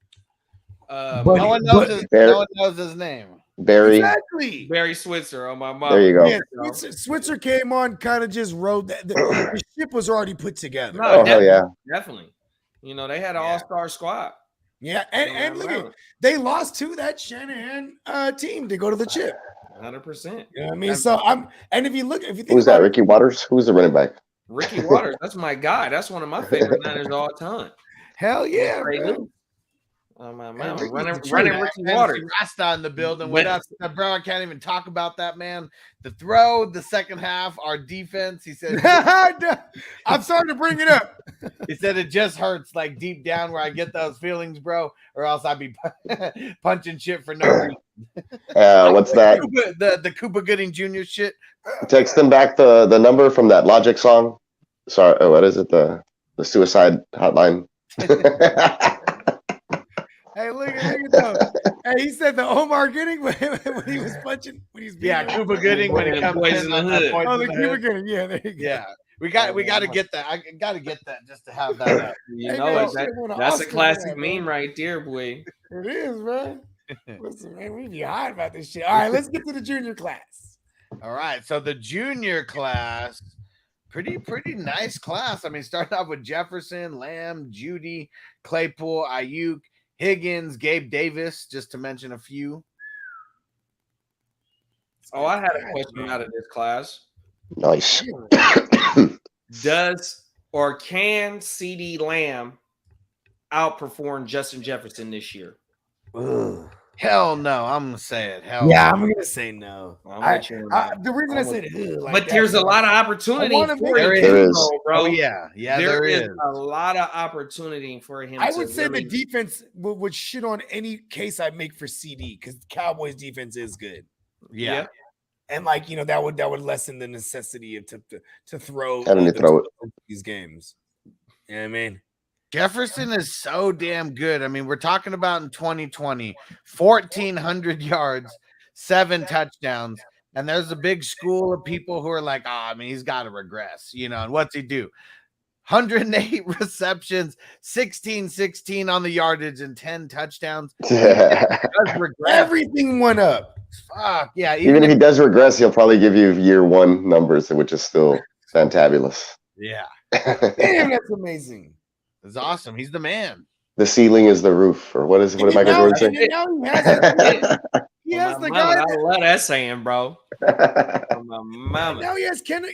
But No one knows his name. Barry. Exactly. Barry Switzer on my mom. There you go. Yeah, Switzer came on, kind of just rode that. The ship was already put together. No, Oh, hell yeah. definitely. You know, they had an all-star squad. Yeah, and look at they lost to that Shanahan team to go to the chip. 100%. You know what I mean? So if you think Who's that? Ricky Waters? Who's the running back? Ricky Waters, that's my guy. That's one of my favorite Niners all time. Hell yeah, bro. Oh my mama, running Ricky And Waters. Rasta in the building with us, bro. I can't even talk about that, man. The throw, the second half, our defense. He said, I'm sorry to bring it up. he said it just hurts like deep down where I get those feelings, bro, or else I'd be punching shit for no reason. What's that? The Cuba Gooding Jr. shit. Text them back the number from that Logic song. Sorry, what is it? The suicide hotline. Hey, look at that. Hey, he said the Omar Gooding when he was punching. When he's Cuba Gooding when it comes Boys in in the Hood. Oh, the Cuba Gooding. Yeah, there you go. Yeah, we got to get that. I got to get that just to have that up. You Hey, know man, it. shit won an That's a Oscar for classic that, bro. meme right there, boy. It is, man. Listen, man, we be hot about this shit. All right, let's get to the junior class. All right, so the junior class, pretty nice class. I mean, starting off with Jefferson, Lamb, Judy, Claypool, Ayuk, Higgins, Gabe Davis, just to mention a few. Oh, I had a question out of this class. Nice. Does or can CD Lamb outperform Justin Jefferson this year? Hell no, I'm gonna say it. Hell Yeah, no. I'm gonna say no. I'm with you on that. The reason I I'm said it, But there's a lot of opportunity wanna for make- him, There is. though, bro. Oh yeah, there is is. a lot of opportunity for him. I to would say really- the defense would shit on any case I make for CD because Cowboys defense is good, Yeah. and like that would lessen the necessity of to throw Having to throw it. these games. You know what I mean? Jefferson is so damn good. I mean, we're talking about in 2020, 1,400 yards, 7 touchdowns. And there's a big school of people who are like, he's got to regress, and what's he do? 108 receptions, 16 on the yardage, and 10 touchdowns. Does regress. Everything went up. Fuck, yeah. Even if he does regress, he'll probably give you year 1 numbers, which is still fantabulous. Yeah, Damn, that's amazing. it's awesome. He's the man. The ceiling is the roof, or what did Michael Jordan say? And now he has the guy. I love that saying, bro. Oh, my mama. Now he has Ken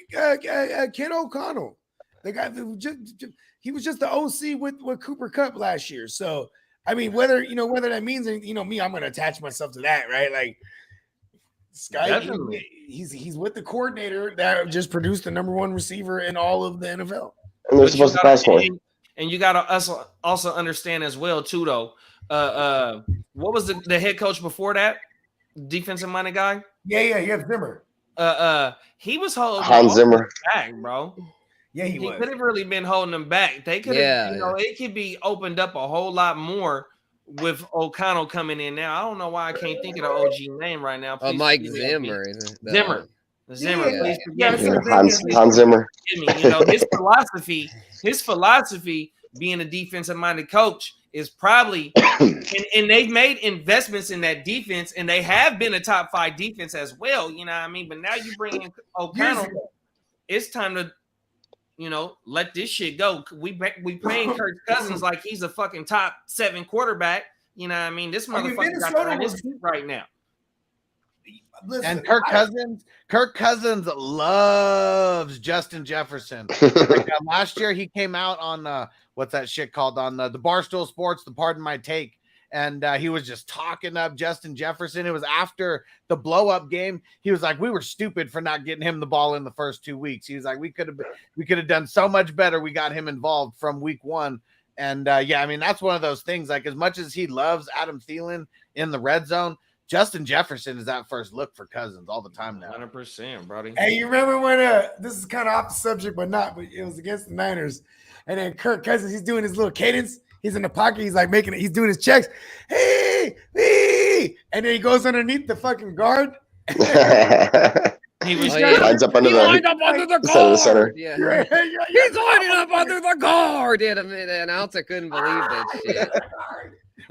O'Connell, the guy who he was just the OC with Cooper Kupp last year. So I mean, whether that means anything, me, I'm gonna attach myself to that, right? Like Sky, Definitely. he's with the coordinator that just produced the #1 receiver in all of the NFL. And they're supposed to pass more. And you gotta also understand as well, too, though. What was the head coach before that? Defensive minded guy? Yeah, you have Zimmer. He was holding Hans Zimmer. back, bro. Yeah, he He was. could have really been holding them back. They could have, it could be opened up a whole lot more with O'Connell coming in now. I don't know why I can't think of the OG name right now. Please Mike forgive me. Zimmer. Zimmer. Yeah. Please Yeah, forgive me. Hans Zimmer. Forgive me. His philosophy being a defensive minded coach is probably and they've made investments in that defense, and they have been a top 5 defense as well. You know what I mean? But now you bring in O'Connell, it's time to let this shit go. We playing Kirk Cousins like he's a fucking top 7 quarterback. You know what I mean? This motherfucker got to earn his feet right now. Listen, And Kirk Cousins loves Justin Jefferson. Last year he came out on what's that shit called on the Barstool Sports, the Pardon My Take, and he was just talking up Justin Jefferson. It was after the blow up game. He was like, "We were stupid for not getting him the ball in the first 2 weeks." He was like, "We could have done so much better. We got him involved from week 1." And I mean, that's one of those things. Like, as much as he loves Adam Thielen in the red zone, Justin Jefferson is that first look for Cousins all the time now. 100%, buddy. Hey, you remember when this is kind of off the subject, but it was against the Niners, and then Kirk Cousins, he's doing his little cadence. He's in the pocket. He's like he's doing his checks. Hey, and then he goes underneath the fucking guard. He was Lines up under the center. Yeah. He's lining up under the guard. Yeah, the announcer couldn't believe that shit.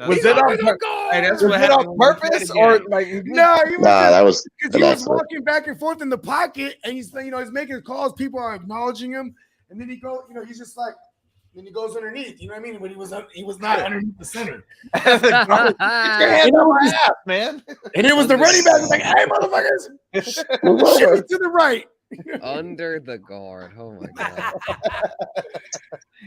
Was it on purpose? Hey, that's Was what it happened on when we played purpose again. or like? No, he was Nah, that was because an he was accident. walking back and forth in the pocket, and he's he's making calls. People are acknowledging him, and then he goes, he's just like, then he goes underneath. You know what I mean? But he was not underneath the center. Get your hand on my ass, man. And it was the running back was like, "Hey, motherfuckers, shoot to the right." Under the guard. Oh my god.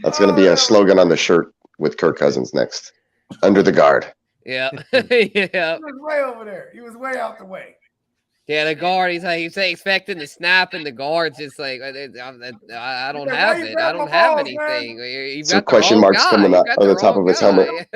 That's going to be a slogan on the shirt with Kirk Cousins next. Under the guard. Yeah. Yeah. He was way over there. He was way out the way. Yeah, the guard, he's expecting the snap, and the guard's just like, I don't have it. I don't have anything. You've Some got the question wrong marks guy. coming You up got on the top wrong of his guy. helmet.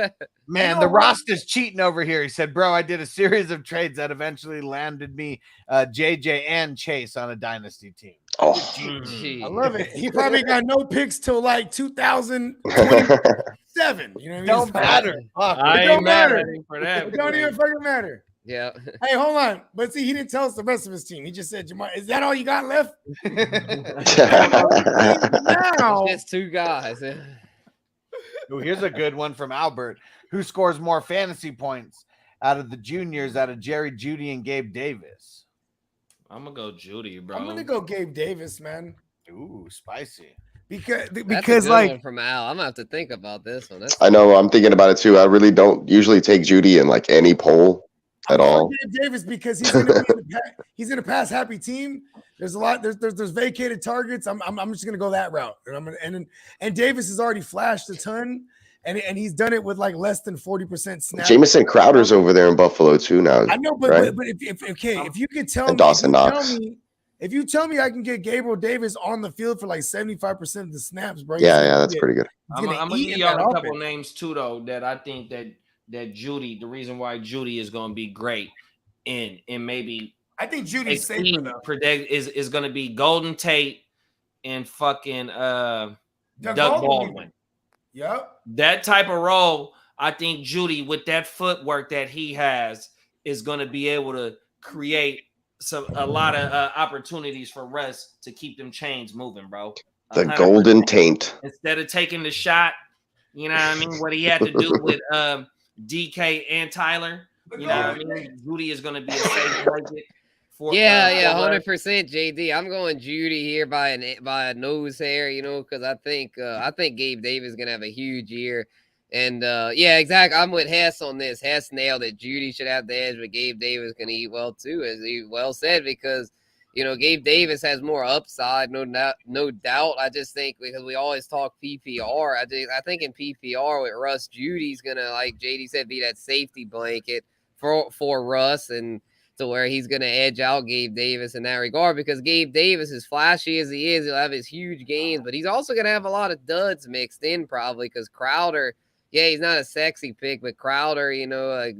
Man, the Rosta's cheating over here. He said, bro, I did a series of trades that eventually landed me JJ and Chase on a dynasty team. Oh, Jeez. I love it. He probably got no picks till like 2027. You know what I mean? Don't matter. Fuck. I don't ain't mad matter. at him for that. It don't even fucking matter. Yeah. Hey, hold on. But see, he didn't tell us the rest of his team. He just said, Jamar, is that all you got left? Now, Just two guys. Ooh, here's a good one from Albert. Who scores more fantasy points out of the juniors, out of Jerry Jeudy and Gabe Davis? I'm gonna go Judy, bro. I'm gonna go Gabe Davis, man. Ooh, spicy. Because That's a because good like one from Al. I'm gonna have to think about this one. That's I know. I'm thinking about it too. I really don't usually take Judy in like any poll at all. Gabe Davis because he's gonna be he's in a pass happy team. There's a lot. There's vacated targets. I'm just gonna go that route, and Davis has already flashed a ton, and he's done it with like less than 40% snap. Jamison Crowder's over there in Buffalo too now. I know, but right? but if you could tell And me, Dawson Knox. if you tell me I can get Gabriel Davis on the field for like 75% of the snaps, bro. Yeah, that's pretty good. I'm gonna give y'all a couple names too, though, that I think that Judy, the reason why Judy is gonna be great and maybe I think Judy's safer though. is gonna be Golden Tate and fucking Doug Baldwin. Yep. That type of role, I think Judy, with that footwork that he has, is gonna be able to create a lot of opportunities for Russ to keep them chains moving, bro. The golden taint. Instead of taking the shot, you know what I mean? What he had to do with DK and Tyler, you know what I mean? Judy is going to be a safe blanket for 100% JD. I'm going Judy here by a nose hair, because I think Gabe Davis is gonna have a huge year. And yeah, exactly. I'm with Hess on this. Hess nailed it. Judy should have the edge, but Gabe Davis can eat well too, as he well said, because Gabe Davis has more upside, no doubt. I just think because we always talk PPR, I think in PPR with Russ, Judy's gonna, like JD said, be that safety blanket for Russ, and to where he's gonna edge out Gabe Davis in that regard, because Gabe Davis, as flashy as he is, he'll have his huge gains, but he's also gonna have a lot of duds mixed in probably, because Crowder. Yeah, he's not a sexy pick, but Crowder, like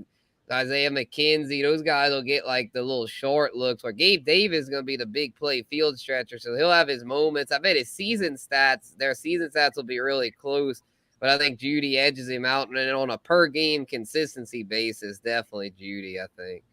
Isaiah McKenzie, those guys will get like the little short looks. Where Gabe Davis is going to be the big play field stretcher, so he'll have his moments. I bet their season stats will be really close, but I think Judy edges him out, and then on a per game consistency basis, definitely Judy, I think.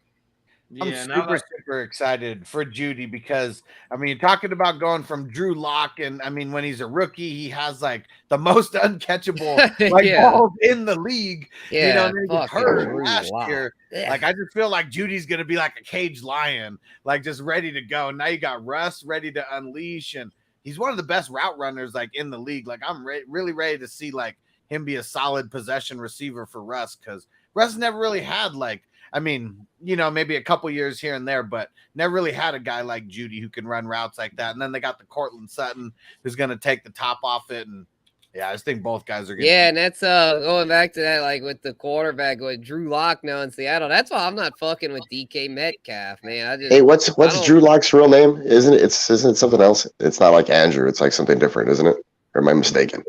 I'm super excited for Judy because, you're talking about going from Drew Lock, and when he's a rookie, he has like the most uncatchable balls in the league. Yeah, he was hurt last year. Yeah. Like, I just feel like Judy's gonna be like a caged lion, like just ready to go. Now you got Russ ready to unleash, and he's one of the best route runners like in the league. Like, I'm really ready to see like him be a solid possession receiver for Russ, because Russ never really had like. Maybe a couple years here and there, but never really had a guy like Judy who can run routes like that. And then they got the Cortland Sutton who's going to take the top off it. And yeah, I just think both guys are good. Yeah, and that's going back to that, like with the quarterback with Drew Lock now in Seattle. That's why I'm not fucking with DK Metcalf, man. Hey, what's Drew Lock's real name? Isn't it something else? It's not like Andrew. It's like something different, isn't it? Or am I mistaken?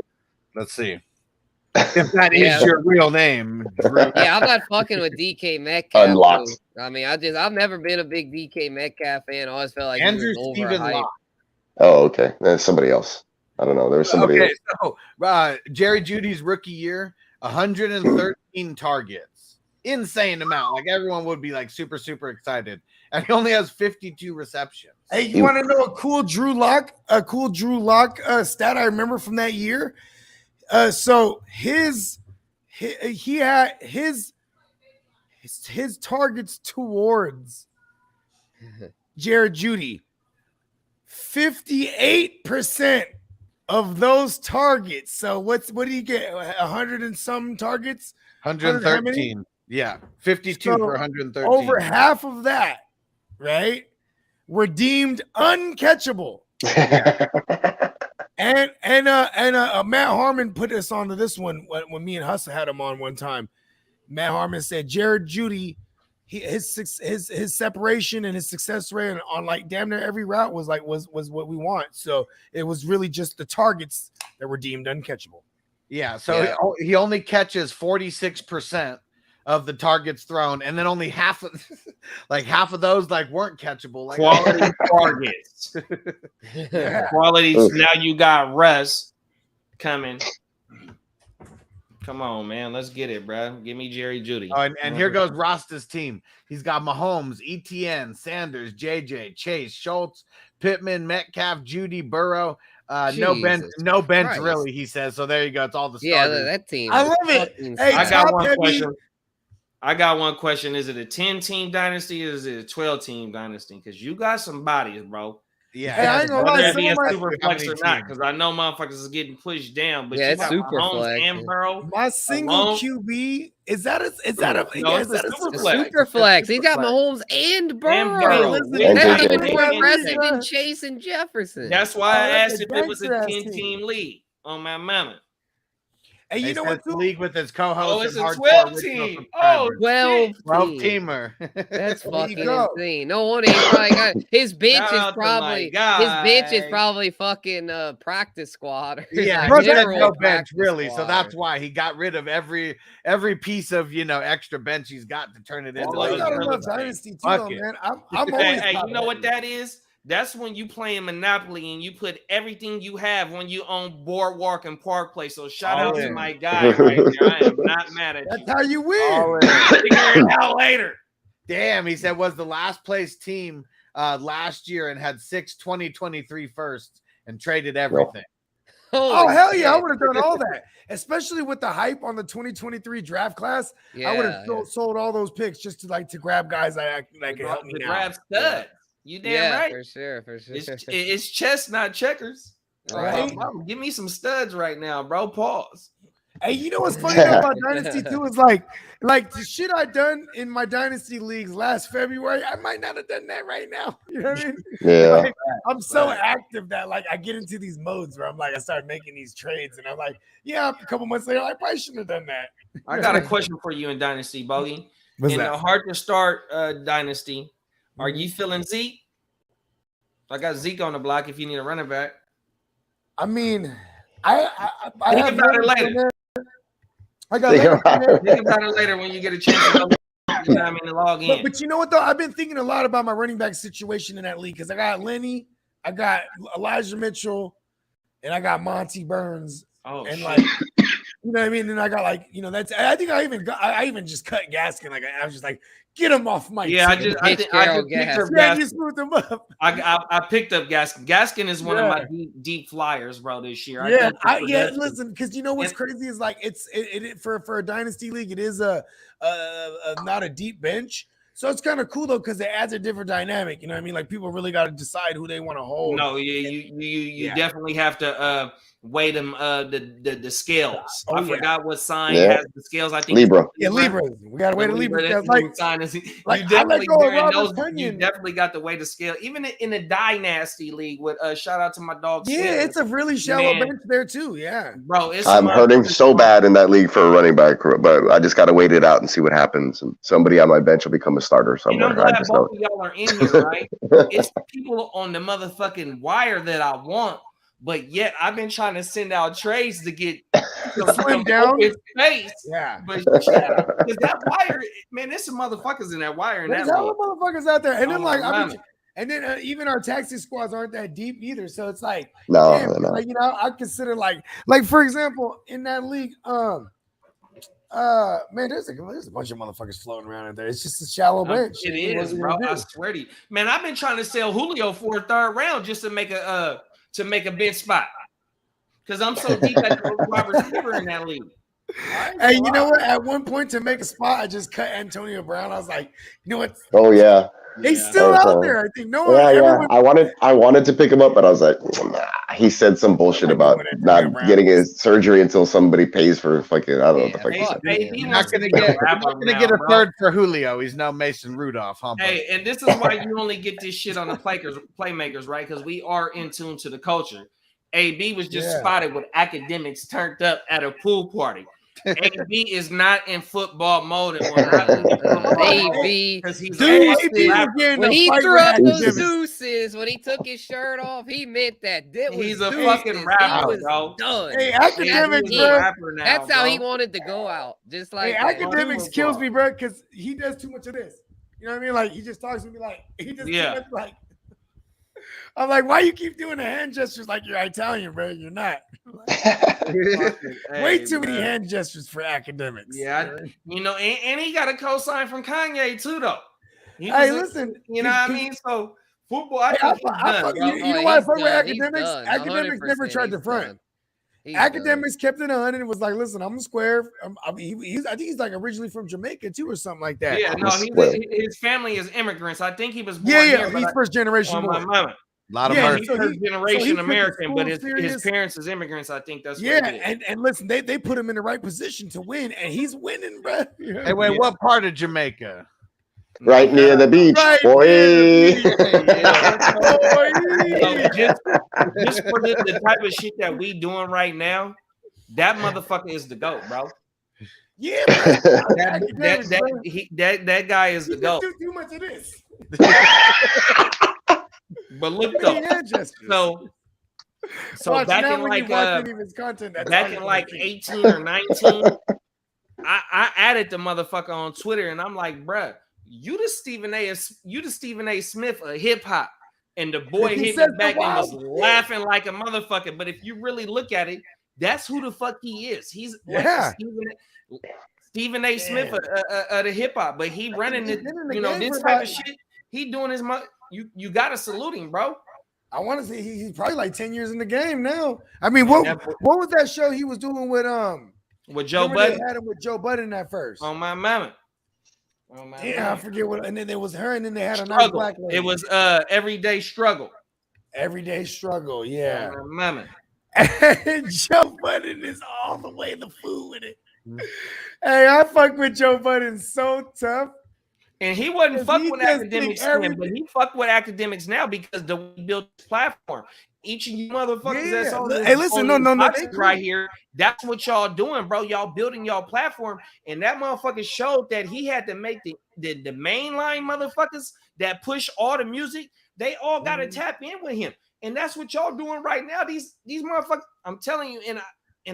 Let's see. If that is your real name, Drew. Yeah, I'm not fucking with DK Metcalf. Unlocked. So, I've never been a big DK Metcalf fan. I always felt like Andrew he was Steven overhyped. Locke. Oh, okay. That's somebody else. I don't know. There was somebody else. So Jerry Judy's rookie year, 113 targets. Insane amount. Like, everyone would be like super, super excited. And he only has 52 receptions. Hey, you want to know a cool Drew Lock stat I remember from that year? So his he had his targets towards Jared Judy. 58% of those targets. So what do you get? 100 and some targets? 113. Yeah, 52 So for 113. over half of that, right, were deemed uncatchable. And Matt Harmon put us onto this one when me and Hustle had him on one time. Matt Harmon said Jared Judy, his separation and his success rate on like damn near every route was what we want. So it was really just the targets that were deemed uncatchable. Yeah, so he only catches 46% of the targets thrown, and then only half of those weren't catchable. Like Quality targets. Quality. Now you got Russ coming. Come on, man. Let's get it, bro. Give me Jerry Judy. Oh, and here goes Rasta's team. He's got Mahomes, ETN, Sanders, JJ, Chase, Schultz, Pittman, Metcalf, Judy, Burrow. No bench Christ. really, he says. So there you go. It's all the starters. Yeah, that team. I love it. Hey, I got one heavy. question. I got one question. Is it a 10-team dynasty or is it a 12-team dynasty? Because you got some bodies, bro. Yeah, Hey, I ain't gonna lie, Whether it some be a of my- super How flex many or not, teams? because I know motherfuckers is getting pushed down. But Yeah, you it's got super Mahomes flex. and Burrow. My single Alone? QB is that a super flex. Super flex. He's got flex. Mahomes and Burrow. Burrow. Listen, And That's JJ. even more And impressive JJ. than Chase and Jefferson. That's why I that's asked a if it was a gangster-ass team. 10-team league on my mama. And you They know said what? the Too? league with his co-host. Oh, it's a and hardcore 12 original team. Oh, subscribers. 12 12 team. teamer. That's There you fucking go. insane. No wonder he probably got his bench Shout is out to my probably his guy. bench is probably fucking practice squad. or Yeah, Bro, he had general no bench practice really, so squad. that's why he got rid of every piece of extra bench he's got to turn it into. Well, Well, you those got real enough estate. dynasty too, Fuck though, it. man. I'm always. Hey, you top know what heavy. that is? That's when you playing Monopoly and you put everything you have when you own Boardwalk and Park Place. So shout All out to in. my guy right there. I am not mad at That's you. how you win. All in. Figure it out later. Damn, he said was the last place team last year and had 6 2023 firsts and traded everything. Oh Holy hell yeah! I shit. would have done all that, especially with the hype on the 2023 draft class. Yeah, I would have sold all those picks just to grab guys that could help me The now. grab stud. You damn yeah, right. for sure. It's chess, not checkers. Right. Mama, give me some studs right now, bro. Pause. Hey, you know what's funny though about Dynasty too is like the shit I done in my Dynasty leagues last February. I might not have done that right now. You know what I mean? Yeah. Like, I'm so active that I get into these modes where I start making these trades and I'm like, yeah, a couple months later, I probably shouldn't have done that. I got a question for you in Dynasty, Bogey. What's In that? the hard to start Dynasty, are you feeling Zeke? I got Zeke on the block if you need a running back. I mean, I Think have about it Leonard later. in there. I got Think Leonard in about there. it. Think about it later when you get a chance to go, you know what I mean, to log in. But you know what though? I've been thinking a lot about my running back situation in that league because I got Lenny, I got Elijah Mitchell, and I got Monty Burns. Oh, And shit. like, you know what I mean? And I got that's I think I even just cut Gaskin. Like I was just like, get him off my Yeah, I team. just Pitch picked Carroll up gas. yeah, Gaskin. you smoothed him up. I picked up Gaskin. Gaskin is one of my Yeah. deep flyers, bro, this year. Yeah, think the production- listen, because you know what's And- crazy is like it for a dynasty league, it is a not a deep bench. So it's kind of cool though, because it adds a different dynamic. You know what I mean? Like people really got to decide who they want to hold. No, you Yeah. definitely have to weigh them the scales. Oh, I yeah. forgot what sign Yeah. has the scales. I think Libra. Yeah, Libra. We got to wait to Libra. That's Like, the sign is. like, You I let definitely go of during Robert those, you Tunyon. definitely got the way to scale. Even in the dynasty league with shout out to my dog. yeah, Skinner. it's a really shallow Man. bench there too. Yeah. Bro, it's I'm hurting so bad in that league for a running back, but I just got to wait it out and see what happens. And somebody on my bench will become a starter And I'm somewhere. I glad just both know. of y'all are in here, right? It's the people on the motherfucking wire that I want, but yet I've been trying to send out trades to get Slim down. open space. Yeah. But because that wire, man, there's some motherfuckers in that wire. In There's that hella league. motherfuckers out there. And then Oh, like, my mama. and then even our taxi squads aren't that deep either. So it's like, No, damn, no. like, I consider like for example, in that league, man, there's a bunch of motherfuckers floating around in there. It's just a shallow bench. It I mean, what is, are you bro. gonna I do? swear to you, man. I've been trying to sell Julio for a third round just to make a bench spot because I'm so deep at the wide receiver in that league. Hey, you know what? At one point to make a spot, I just cut Antonio Brown. I was like, you know what? Oh yeah. He's still Okay. out there. I think no one. Yeah, yeah. Everyone, I wanted to pick him up, but I was like, nah. He said some bullshit about not getting his surgery until somebody pays for fucking. I don't know what the fuck he said. Hey, he You're wants not to gonna get get a third for Julio. He's now Mason Rudolph, huh? Hey, and this is why you only get this shit on the playmakers, right? Because we are in tune to the culture. AB was just spotted with academics turned up at a pool party. AB is not in football mode anymore. AB, because he's when he threw up those deuces, when he took his shirt off, he meant that. He's a fucking rapper, bro. Done. Hey, academics, bro. That's how he wanted to go out. Just like academics kills me, bro, because he does too much of this. You know what I mean? Like he just talks to me like he just too much, like. I'm like, why you keep doing the hand gestures like you're Italian, bro? You're not. Way too many hand gestures for academics. Yeah, you know, and he got a cosign from Kanye too, though. Hey, listen, you know what I mean? So football, I think he's done, you know why I fuck with academics? Academics never tried to front. Academics kept it on and it was like, listen, I'm a square. I think he's like originally from Jamaica too, or something like that. Yeah, no, his family is immigrants. I think he was born here. He's first generation. My mama. A lot of he's first generation American, but his parents is immigrants. I think that's what and listen, they put him in the right position to win, and he's winning, bro. Hey, wait, what part of Jamaica? Right near the beach, boy. Just for the type of shit that we doing right now, that motherfucker is the GOAT, bro. Yeah, that guy is the GOAT. Do too much of this. But look though, so back in like 18 or 19, I added the motherfucker on Twitter, and I'm like, bruh, you the Stephen A. Smith of hip hop, and the boy hit me back and was laughing like a motherfucker. But if you really look at it, that's who the fuck he is. He's like Stephen A. Smith of the hip hop, but he running it, you know, this type of shit. He doing his you gotta salute him, bro. I want to say he's probably like 10 years in the game now. I mean, what was that show he was doing with Joe Budden? They had him with Joe Budden at first. On my mama. I forget what. And then there was her, and then they had a nice black lady. It was Everyday Struggle. Everyday Struggle, yeah. On my mama. And Joe Budden is all the way the fool with it. Hey, I fuck with Joe Budden so tough. And he wasn't fuck with academics then, but he fuck with academics now because the built platform. Each of you motherfuckers that's on this, hey, listen, no, right here. That's what y'all doing, bro. Y'all building y'all platform, and that motherfucker showed that he had to make the mainline motherfuckers that push all the music. They all got to tap in with him, and that's what y'all doing right now. These motherfuckers, I'm telling you, and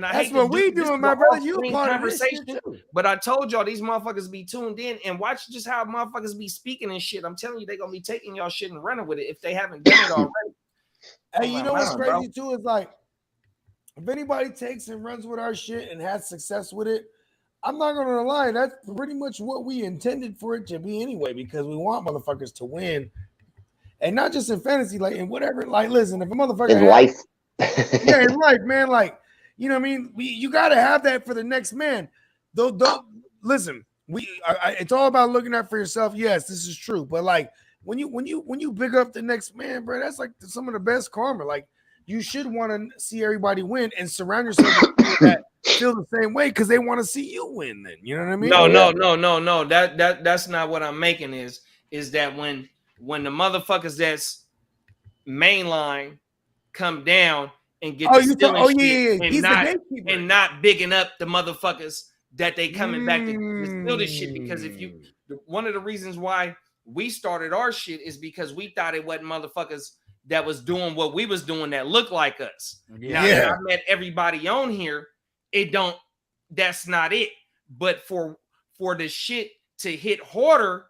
I that's hate what we doing, my brother. You part conversation, but I told y'all these motherfuckers be tuned in and watch just how motherfuckers be speaking and shit. I'm telling you, they gonna be taking y'all shit and running with it if they haven't done it already. Hey, you know what's crazy too is like, if anybody takes and runs with our shit and has success with it, I'm not gonna lie, that's pretty much what we intended for it to be anyway, because we want motherfuckers to win, and not just in fantasy, like in whatever. Like, listen, if a motherfucker in life, in life, man, like. You know what I mean? You got to have that for the next man. Though, listen, it's all about looking out for yourself. Yes, this is true. But like when you big up the next man, bro, that's like some of the best karma. Like you should want to see everybody win and surround yourself with people that feel the same way because they want to see you win. Then you know what I mean? No. That's not what I'm making. Is that when the motherfuckers that's mainline come down and get He's the gatekeeper. And not bigging up the motherfuckers that they coming back to steal this shit. Because one of the reasons why we started our shit is because we thought it wasn't motherfuckers that was doing what we was doing that looked like us. Now that I met everybody on here, that's not it. But for the shit to hit harder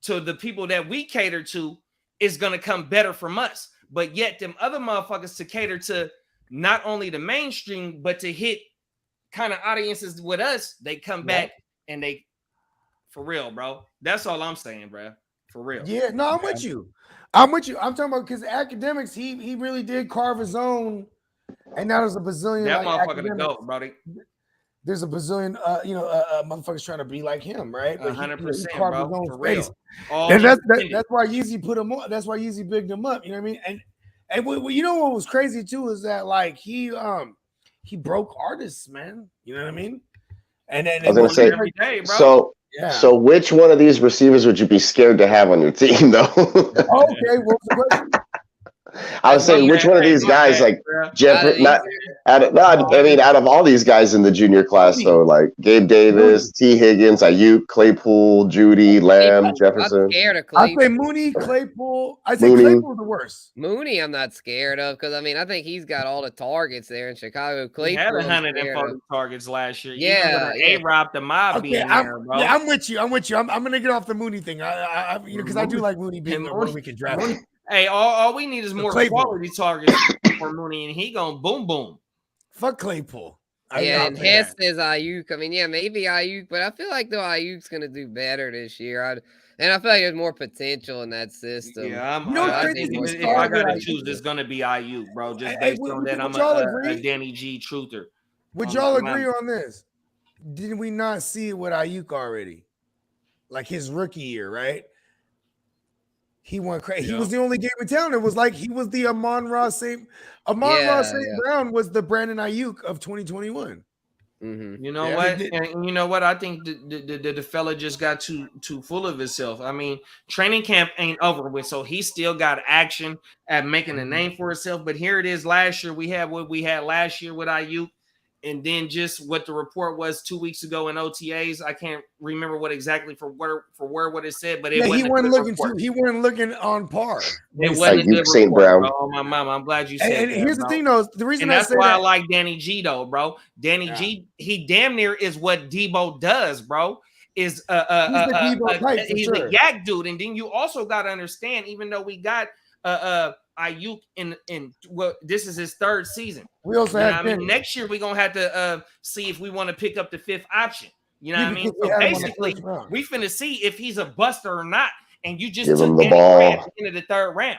to the people that we cater to is gonna come better from us. But yet them other motherfuckers to cater to not only the mainstream, but to hit kind of audiences with us, they come back and they, for real, bro. That's all I'm saying, bro. For real. Yeah, no, I'm with you. I'm talking about because academics, he really did carve his own, and now there's a bazillion. That motherfucker to go, bro. there's a bazillion, motherfuckers trying to be like him, right? But 100%, carved his bro. own For space. real. All And that's independent. why Yeezy put him on. That's why Yeezy bigged him up. You know what I mean? And you know what was crazy too is that like he broke artists, man. You know what I mean? And then I was gonna say, every day, bro. so which one of these receivers would you be scared to have on your team, though? Okay, what was the question? I was saying, which one of these guys, like Jeffrey, out of all these guys in the junior class, so like Gabe Davis, T. Higgins, Ayuk, Claypool, Judy, Lamb, Jefferson. I'm scared of I Claypool. say Mooney, Claypool. I say Mooney. Claypool's the worst. Mooney, I'm not scared of because I think he's got all the targets there in Chicago. He Claypool, had I'm scared 140 of. targets last year. Yeah, A-Rob the mob Okay, being there, bro. I'm with you. I'm gonna get off the Mooney thing. Because I do like Mooney being the one we can draft. Hey, all we need is more Claypool. quality targets for Mooney, and he gonna boom boom. Fuck Claypool. And Hess says Ayuk. I mean, yeah, maybe Ayuk, but I feel like though Ayuk's gonna do better this year. And I feel like there's more potential in that system. Yeah, I think think if I gotta choose, it's gonna be Ayuk, bro. Just based on that, I'm a Danny G truther. Would y'all agree on this? Did we not see it with Ayuk already? Like his rookie year, right? He went crazy. He was the only game in town. It was like he was the Amon-Ra St. Brown was the Brandon Ayuk of 2021. Mm-hmm. You know what? And you know what? I think the fella just got too full of himself. I mean, training camp ain't over with, so he still got action at making a name for himself. But here it is. Last year we had what we had last year with Ayuk, and then just what the report was 2 weeks ago in OTAs. I can't remember what exactly for word what it said, but it wasn't he wasn't looking on par. It wasn't Ayuk St. Brown. Oh my mama, I'm glad you said and that. Here's bro. the thing, though. The reason and that's why I I like Danny G, though, bro. Danny G, he damn near is what Debo does, bro. Is he's a yak dude, and then you also got to understand, even though we got Ayuk in this is his third season. We also have next year we're gonna have to see if we want to pick up the fifth option. You know what I mean? So basically, we finna see if he's a buster or not. And you just took the ball at the end of the third round.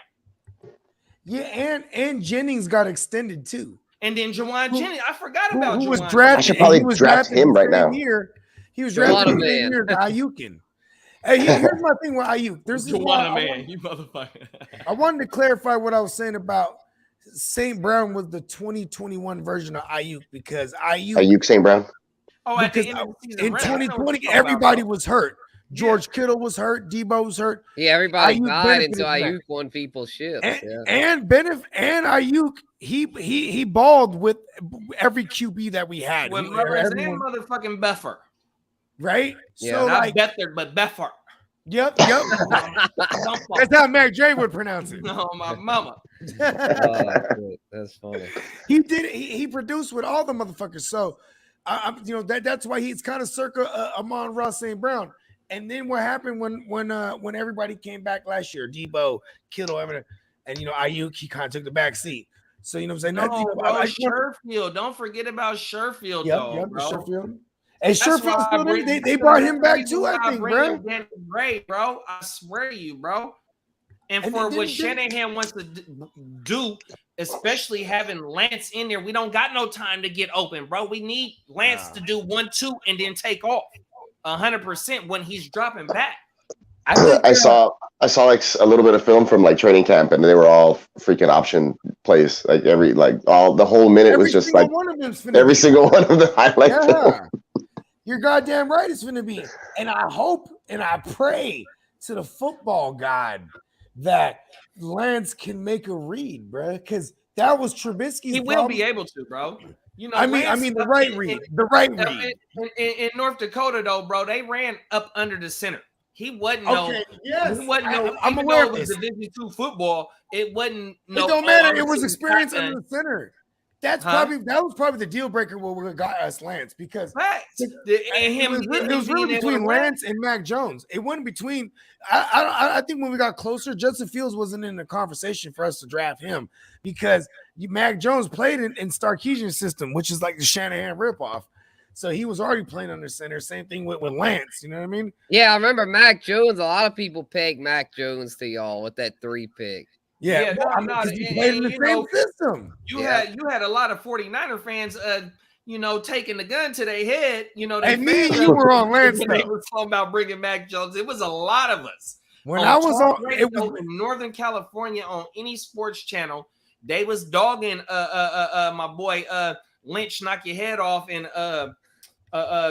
Yeah, and Jennings got extended too. And then Juwan Jennings, I forgot about who Juwan. was drafted. I should probably draft him right now. He was drafted the same year as Ayukin. Hey, here's my thing with Ayuk. There's this man, you motherfucker. I wanted to clarify what I was saying about St. Brown was the 2021 version of Ayuk because Ayuk St. Brown. Oh, at the end of the season, in 2020, everybody was hurt. George Kittle was hurt. Debo was hurt. Yeah, everybody died until Ayuk won people's ships. And Ayuk, he balled with every QB that we had. With motherfucking Buffer. Right? Yeah, so not Bethard, but Beffer. Yep. That's how Mac Dre would pronounce it. No, my mama. That's funny. He did it. He produced with all the motherfuckers. So, that's why he's kind of circa Amon-Ra St. Brown. And then what happened when everybody came back last year? Debo, Kittle, everything, and Ayuk, he kind of took the back seat. So you know what I'm saying? Sherfield. Don't forget about Sherfield, though, bro. Sherfield. And Sherfield still there. They brought him back too, I think, bro. Great, bro. I swear to you, bro. And for what Shanahan wants to do, especially having Lance in there, we don't got no time to get open, bro. We need Lance to do 1-2 and then take off 100% when he's dropping back. I saw like a little bit of film from like training camp, and they were all freaking option plays. Like the whole minute was just like every single one of the highlight film. You're goddamn right. It's going to be, and I hope and I pray to the football god that Lance can make a read, bro, because that was Trubisky's. He will be able to, bro. I mean the right read. In North Dakota, though, bro, they ran up under the center. He wasn't I'm aware of this. Division II football. It wasn't. It don't matter. It was experience under the center. That was probably the deal breaker where we got us Lance because it was really between Lance and Mac Jones. It wasn't between. I think when we got closer, Justin Fields wasn't in the conversation for us to draft him because Mac Jones played in Sarkisian's system, which is like the Shanahan ripoff. So he was already playing under center. Same thing with Lance. You know what I mean? Yeah, I remember Mac Jones. A lot of people pegged Mac Jones to y'all with that 3 pick. Yeah, you played in the same system. You had a lot of 49er fans taking the gun to their head. And me and you were on Lance. When they were talking about bringing Mac Jones. It was a lot of us. When I was on, radio in Northern California on any sports channel, they was dogging my boy Lynch, knock your head off, and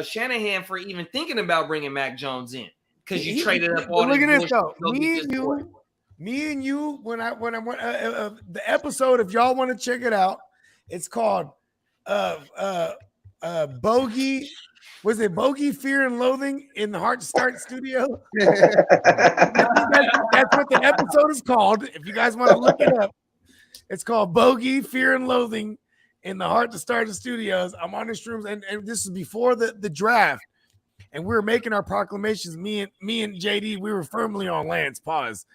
Shanahan for even thinking about bringing Mac Jones in because you traded up all. Look at this though. Me and you. When I went the episode, if y'all want to check it out, it's called Bogey. Was it Bogey, Fear and Loathing in the Heart Start Studio? That's what the episode is called. If you guys want to look it up, it's called Bogey, Fear and Loathing in the Heart to Start Studios. I'm on the streams, and this is before the draft, and we were making our proclamations. Me and JD, we were firmly on Lance. Pause,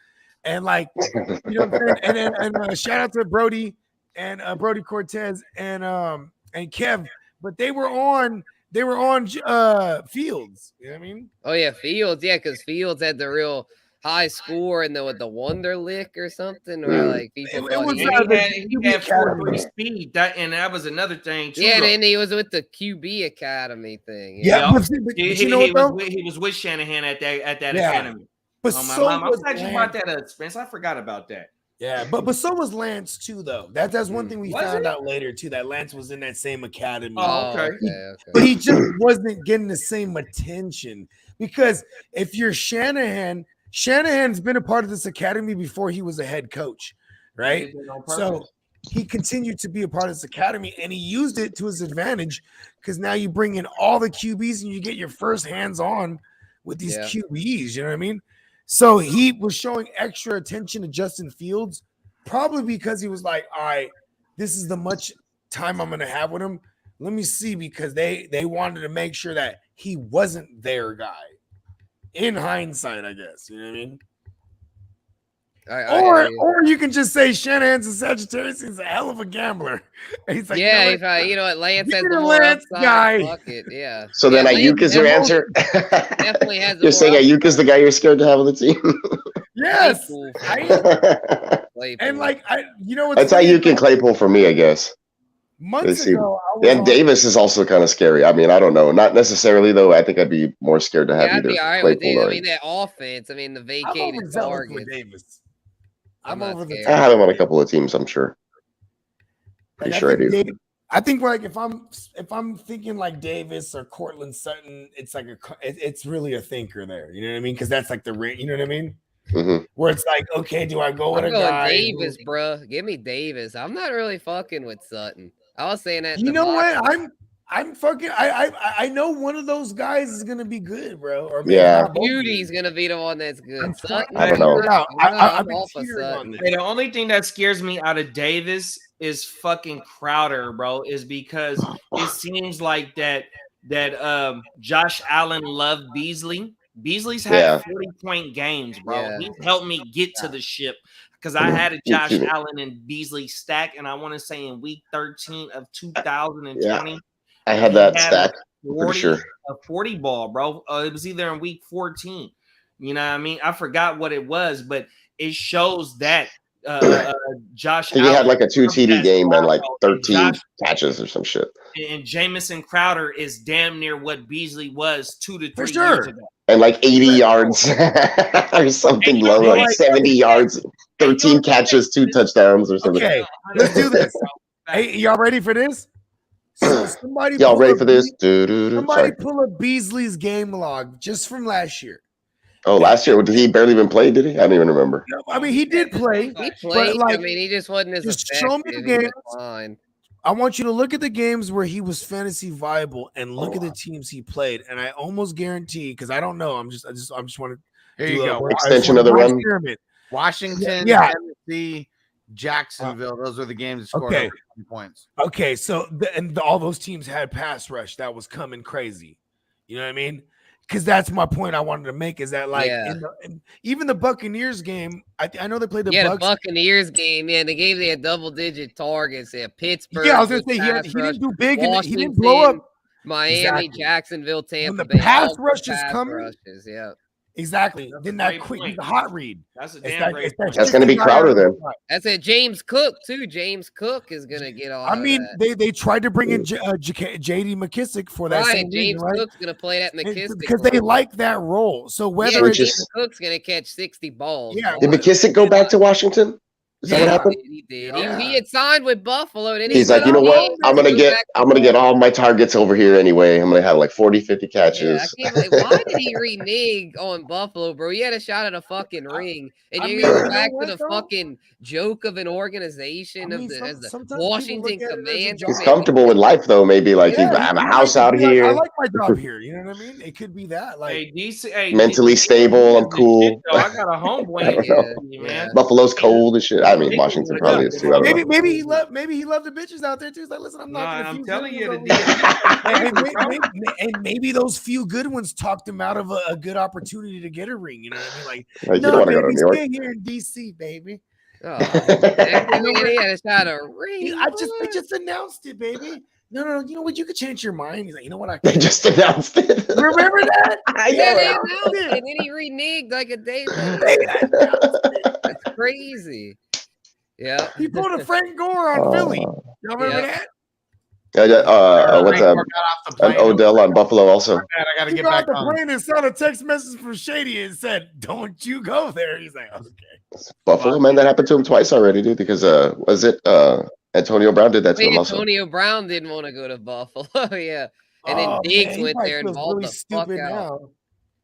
and like what I'm saying. And shout out to Brody and Brody Cortez and Kev, but they were on Fields. You know what I mean? Oh yeah, Fields. Yeah, because Fields had the real high score and the Wonder Lick or something, or like people. It was he had 4.3 speed. That was another thing too. Yeah, and he was with the QB Academy thing. Yeah, but he was with Shanahan at that academy. But I'm glad you brought that up, Spence. I forgot about that. Yeah, but so was Lance too, though. That's one thing we found out later too. That Lance was in that same academy. Oh, okay. But he just wasn't getting the same attention because if you're Shanahan's been a part of this academy before he was a head coach, right? So he continued to be a part of this academy, and he used it to his advantage because now you bring in all the QBs and you get your first hands-on with these QBs. You know what I mean? So he was showing extra attention to Justin Fields, probably because he was like, all right, this is the much time I'm going to have with him. Let me see, because they wanted to make sure that he wasn't their guy. In hindsight, I guess. You know what I mean? Or you can just say Shanahan's a Sagittarius. He's a hell of a gambler. And he's like, Lance has the more upside. Guy. Fuck it, yeah. So then Ayuk is your answer? Definitely has. You're saying Ayuk is the guy you're scared to have on the team? Yes. And like, that's Ayuk and Claypool for me, I guess. Months ago, and Davis is also kind of scary. I mean, I don't know. Not necessarily, though. I think I'd be more scared to have either. I'd be all right with Davis. I mean, that offense. I mean, the vacated targets. Davis. I'm over the. I have him on a couple of teams. I'm sure. Pretty sure I do. I think like if I'm thinking like Davis or Cortland Sutton, it's like it's really a thinker there. You know what I mean? Because that's like the you know what I mean. Mm-hmm. Where it's like, okay, do I go with a guy? Davis, bro. Give me Davis. I'm not really fucking with Sutton. I was saying that. You know what? I'm fucking. I know one of those guys is gonna be good, bro. Or maybe Beauty's gonna be the one that's good. Sutton, I don't know. I'm off of Sutton. Hey, the only thing that scares me out of Davis is fucking Crowder, bro. Is because it seems like that Josh Allen loved Beasley. Beasley's had 40-point games, bro. Yeah. He's helped me get to the ship because I had a Josh Allen and Beasley stack, and I want to say in week 13 of 2020, I had that stack. Pretty sure a 40 ball, bro. It was either in week 14. You know what I mean? I forgot what it was, but it shows that Josh. He had like a 2 TD game and like 13 catches or some shit. And Jamison Crowder is damn near what Beasley was 2 to 3 years ago. And like 80 yards or something low, like 70 yards, 13 catches, 2 touchdowns or something. Okay, let's do this. Hey, y'all ready for this? So somebody y'all ready for this? Somebody pull up Beasley's game log just from last year. Oh, last year he barely even played, did he? I don't even remember. No, I mean, he did play. He played. Like, I mean, he just wasn't as just show me the games. I want you to look at the games where he was fantasy viable and look at the teams he played. And I almost guarantee, because I don't know, I just want to. Here you go. Extension of the run. Washington, Tennessee, Jacksonville. Those are the games that scored over 20 points. Okay, so all those teams had pass rush that was coming crazy. You know what I mean? Because that's my point I wanted to make is that like even the Buccaneers game, I know they played the the Buccaneers game. Yeah, they had double-digit targets. Yeah, Pittsburgh. Yeah, I was gonna say he didn't do big and he didn't blow up. Miami, Jacksonville, Tampa Bay. When the pass rush is coming, Exactly. That's Then a that great quick, point. he's a hot read. That's a It's damn that- great it's that point. That's gonna be shit they Crowder got then. on the side. That's it. James Cook too. James Cook is gonna get all. I mean, of that. they tried to bring in JD McKissick for that Right, same James reason, right? Cook's gonna play that McKissick Because they role. like that role. So Yeah, whether Which it's is- James Cook's gonna catch 60 balls. Yeah, Did but- McKissick go back to Washington? Is that what Yeah. happened? He did. Yeah. He had signed with Buffalo. Then He's like, you know what? I'm gonna get all my targets over here anyway. I'm gonna have like 40, 50 Yeah, I catches. can't believe, why did he renege on Buffalo, bro? He had a shot at a fucking ring, and I you're mean, gonna you go know back to what, the though? fucking joke of an organization I mean, as the sometimes people Washington look at it as a Command. job. He's comfortable with life though. Maybe like Yeah, I have a he house might out be like, I here, like my job here. You know what I mean? It could be that. Like, Hey, DC, hey, mentally DC, stable. I'm shit, cool. though. I got a homeboy I in don't know. Tennessee, man. Buffalo's cold and shit. I mean, Washington probably is too. I don't know. maybe he loved the bitches out there too. He's like, listen, I'm not gonna I'm fuse telling you, them, the and maybe those few good ones talked him out of a good opportunity to get a ring. You know what I mean? Like, Like, you no, don't want to go to baby, New York. stay here in DC, baby. Oh, man, he had a shot at a ring. They just announced it, baby. No, you know what? You could change your mind. He's like, you know what? I They just announced it. remember that. Yeah, they Yeah, announced it, and then he reneged like a day later. They announced it. That's crazy. Yeah. He pulled a Frank Gore on Philly. Y'all remember Yeah. that? What's an Odell on Buffalo also? I gotta He get got back the on. plane and sent a text message from Shady and said, "Don't you go there." He's like, "Okay." Buffalo, man, that happened to him twice already, dude. Because was it Antonio Brown did that to him also? Antonio Brown didn't want to go to Buffalo. Yeah. And then Oh, Diggs man, he went probably there and feels balled really the fuck stupid out. now.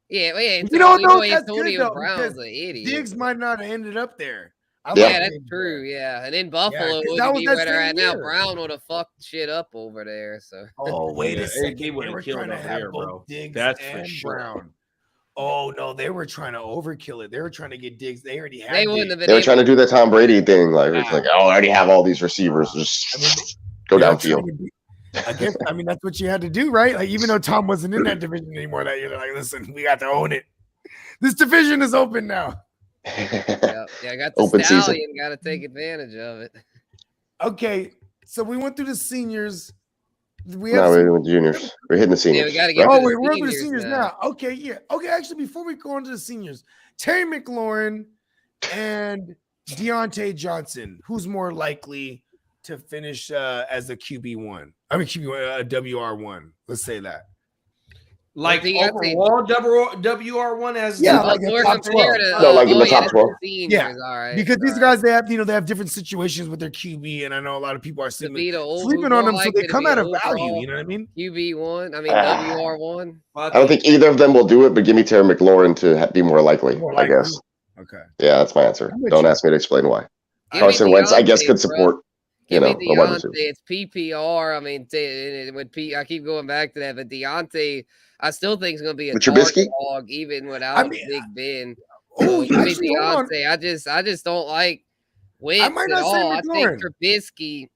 Yeah, You don't know that's good, Antonio though, Brown's because an idiot. Diggs might not have ended up there. Yeah, that's true. Yeah, and then Buffalo 'cause that would was be that where they're same at now. year. Brown would have fucked shit up over there. So. Oh, wait Yeah, a second. AD They would've were killed trying to over have there, both bro. Diggs That's for and sure. Brown. Oh no, they were trying to overkill it. They were trying to get Diggs. They already had. They wouldn't Diggs. have been. They were trying to do the Tom Brady thing, like it's like, oh, I already have all these receivers, just go They were downfield. trying to be- I guess. I mean, that's what you had to do, right? Like, even though Tom wasn't in that division anymore, that you're like, listen, we got to own it. This division is open now. Yeah, I got the Open season. stallion. Got to take advantage of it. Okay, so we went through the seniors. We No, have we're some- doing juniors. We're hitting the seniors. we gotta get right? Oh to wait, the we're on to the seniors seniors now. now. Okay, yeah. Okay, actually, before we go on to the seniors, Terry McLaurin and Deontay Johnson, who's more likely to finish as a QB1? I mean, QB1, WR1. Let's say that. Like Deontay- overall, WR1 as Yeah, the- like We're a top compared 12. to, No, like in the yeah, top that's 12. the seniors, Yeah, all right. Because these all guys, they have different situations with their QB, and I know a lot of people are To sleeping, be the old, sleeping on them, so they come at a value. You know what I mean? QB1, I mean Ah. WR1. I don't think either of them will do it, but give me Terry McLaurin to be more likely, More I likely? guess. Okay. Yeah, that's my answer. I'm with Don't you. ask me to explain why. Give me Carson Wentz, I guess, Deontay, could bro. support, Give me a wide Deontay. receiver. It's PPR. I mean, I keep going back to that, but Deontay, I still think is going to be a With target Trubisky? hog, even without I mean, Big Ben. Oh, Give me actually, hold on. Deontay. I just don't like Wentz might at not say all. I think McLaurin.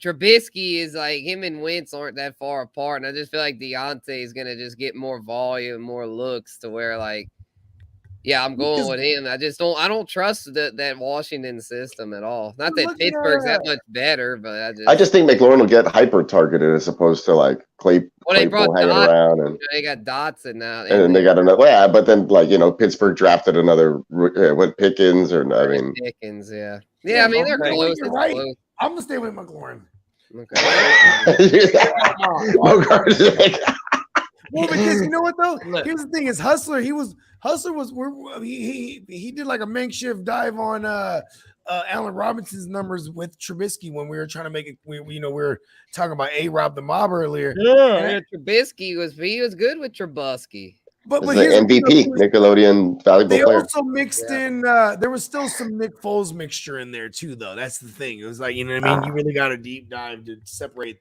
Trubisky is like him and Wentz aren't that far apart, and I just feel like Deontay is going to just get more volume, more looks to where like. Yeah, I'm going Because- with him. I don't trust that Washington system at all. Not that Look at Pittsburgh's that much better, but I just think McLaurin will get hyper targeted as opposed to like Well, they Claypool brought hanging Dotson. around, and They got Dotson now. and then they got another. Yeah, but then Pittsburgh drafted another what Pickens or I mean Pickens, yeah. I mean they're okay. close. You're It's right. close. I'm gonna stay with McLaurin. Okay. Bogard is like, Well, because you know what though? Look. Here's the thing: is Hustler. He did like a makeshift dive on Allen Robinson's numbers with Trubisky when we were trying to make it. We were talking about A-Rob the Mob earlier. Yeah, Trubisky was good with Trubisky. But it's here's like the MVP, thing, Nickelodeon valuable they player. also mixed in. There was still some Nick Foles mixture in there too, though. That's the thing. It was like, you know what I mean. You really got to deep dive to separate